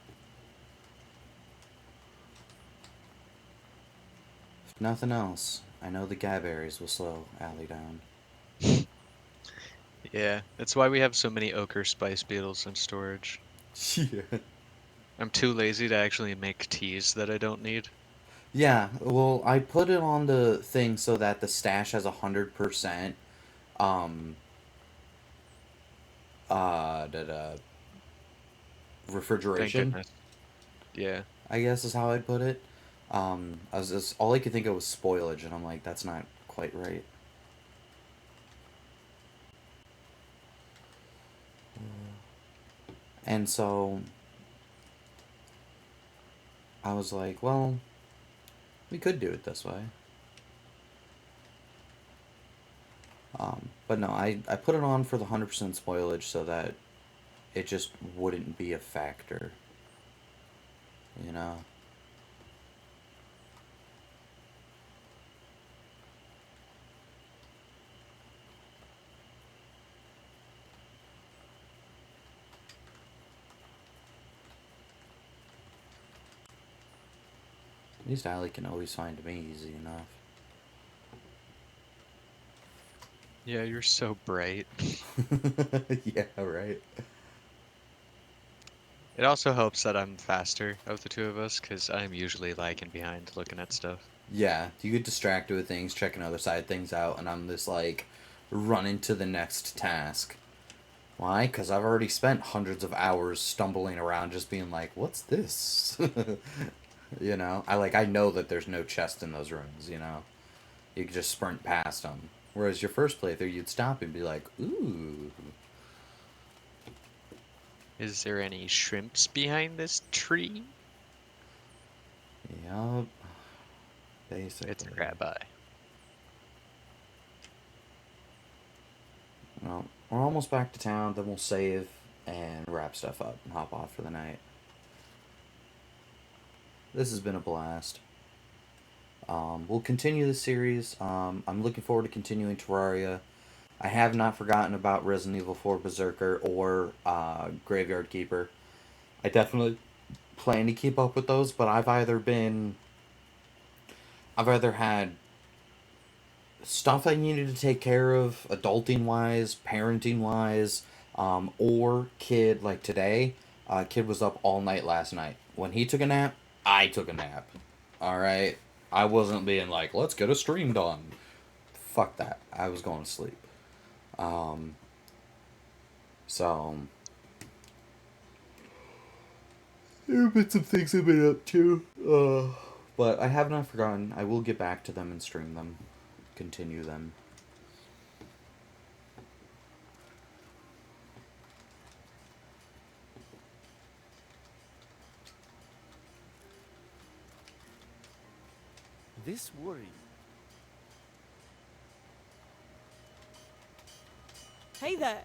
If nothing else, I know the gaberries will slow Allie down. Yeah, that's why we have so many ochre spice beetles in storage. Yeah. I'm too lazy to actually make teas that I don't need. Yeah, well, I put it on the thing so that the stash has 100% um Thank refrigeration, goodness. Yeah. I guess is how I'd put it. I was just, all I could think of was spoilage, and I'm like, that's not quite right. And so I was like, well, we could do it this way. But no, I put it on for the 100% spoilage so that it just wouldn't be a factor. You know? At least Allie can always find me easy enough. Yeah, you're so bright. Yeah, right. It also helps that I'm faster of the two of us, because I'm usually lagging behind looking at stuff. Yeah, you get distracted with things, checking other side things out, and I'm just like running to the next task. Why? Because I've already spent hundreds of hours stumbling around just being like, what's this? You know? I know that there's no chest in those rooms, you know? You could just sprint past them. Whereas your first playthrough, you'd stop and be like, ooh. Is there any shrimps behind this tree? Yup. Basically. It's a crab eye. Well, we're almost back to town, then we'll save and wrap stuff up and hop off for the night. This has been a blast. We'll continue the series. I'm looking forward to continuing Terraria. I have not forgotten about Resident Evil 4 Berserker or Graveyard Keeper. I definitely plan to keep up with those, but I've either had stuff I needed to take care of, adulting wise, parenting wise, or kid like today. Kid was up all night last night. When he took a nap, I took a nap. All right, I wasn't being like, let's get a stream done. Fuck that. I was going to sleep. So there have been some things I've been up to. But I have not forgotten. I will get back to them and stream them. Continue them. This worries. Hey there.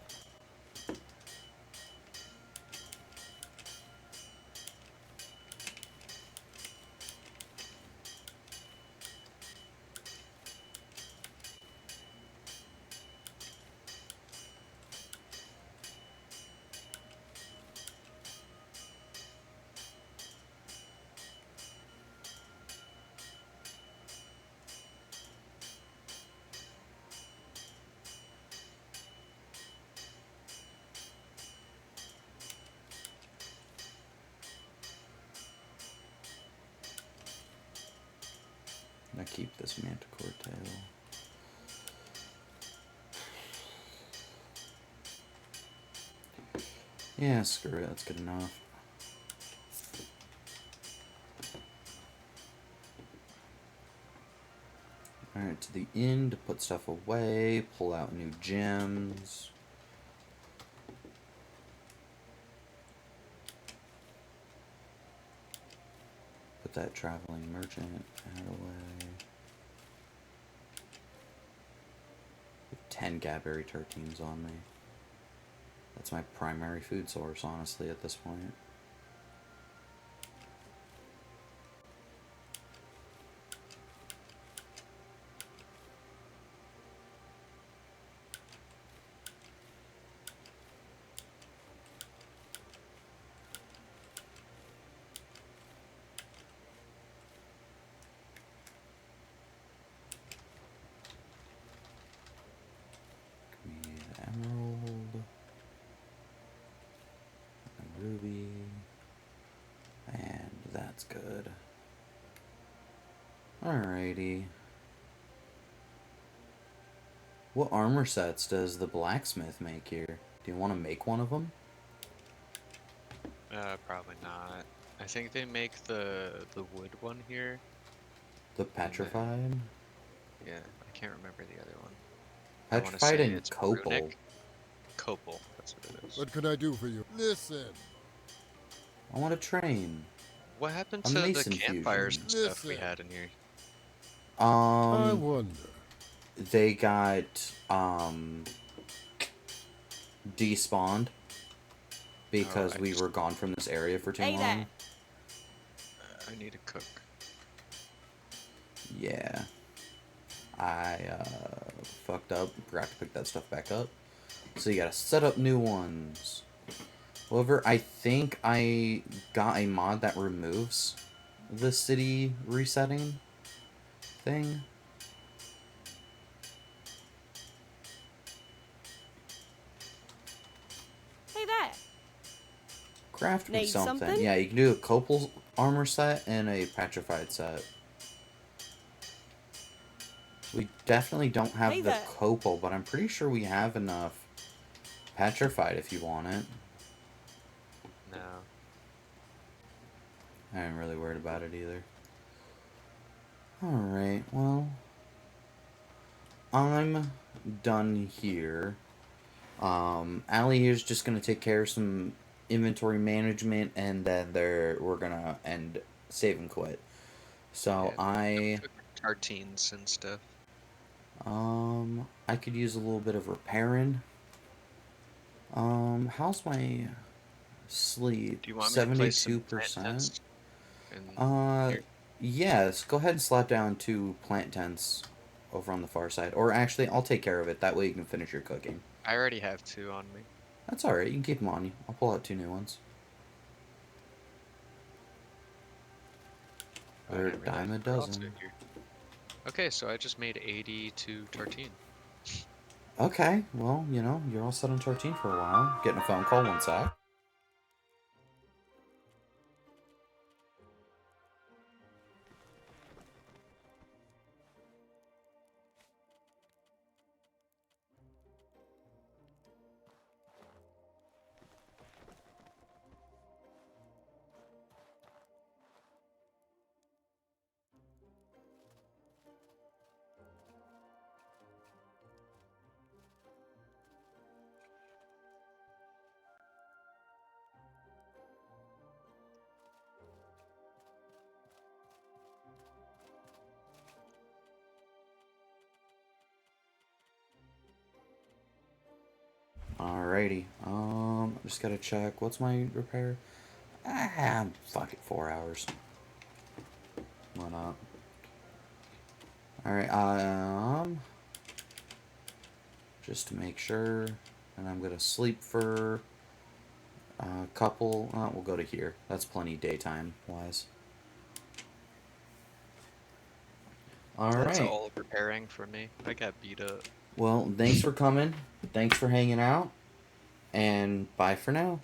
I keep this manticore tail. Yeah, screw it. That's good enough. Alright, to the inn to put stuff away, pull out new gems. Put that traveling merchant out away. 10 Gadberry Tartines on me. That's my primary food source, honestly, at this point. Give me the emerald. A ruby. And that's good. Alrighty. What armor sets does the blacksmith make here? Do you want to make one of them? Probably not. I think they make the wood one here. The petrified? Yeah, I can't remember the other one. I wanna Petrified say and it's copal. runic. Copal, that's what it is. What can I do for you? Listen. I want to train. What happened A to the mason campfires fusion. and stuff we Listen. had in here? I Um, wonder. they got despawned because I we just- were gone from this area for too Hey there. long. I need to cook. Yeah. I fucked up. Forgot to pick that stuff back up. So you gotta set up new ones. However, I think I got a mod that removes the city resetting thing. Hey there. Craft me Need something. something? Yeah, you can do a copal armor set and a petrified set. We definitely don't have Hey the there. copal, but I'm pretty sure we have enough petrified if you want it. No. I ain't really worried about it either. Alright, well, I'm done here. Allie here's just gonna take care of some inventory management, and then we're gonna end save and quit. So Yeah, cook tartines and stuff. I could use a little bit of repairing. How's my sleep? Do you want me to place some 72%. plant tents in here? Yes. Go ahead and slap down 2 plant tents over on the far side. Or actually, I'll take care of it. That way you can finish your cooking. I already have 2 on me. That's alright. You can keep them on you. I'll pull out 2 new ones. Oh, I They're a didn't realize dime a we were also dozen. here. Okay, so I just made 82 tartine. Okay. Well, you're all set on tartine for a while. Getting a phone call, one sec. Alrighty. Just gotta check. What's my repair? Fuck it. 4 hours. Why not? Alright, just to make sure, and I'm gonna sleep for a couple, we'll go to here. That's plenty daytime wise. That's Alright. all repairing for me. I got beat up. Well, thanks for coming. Thanks for hanging out. And bye for now.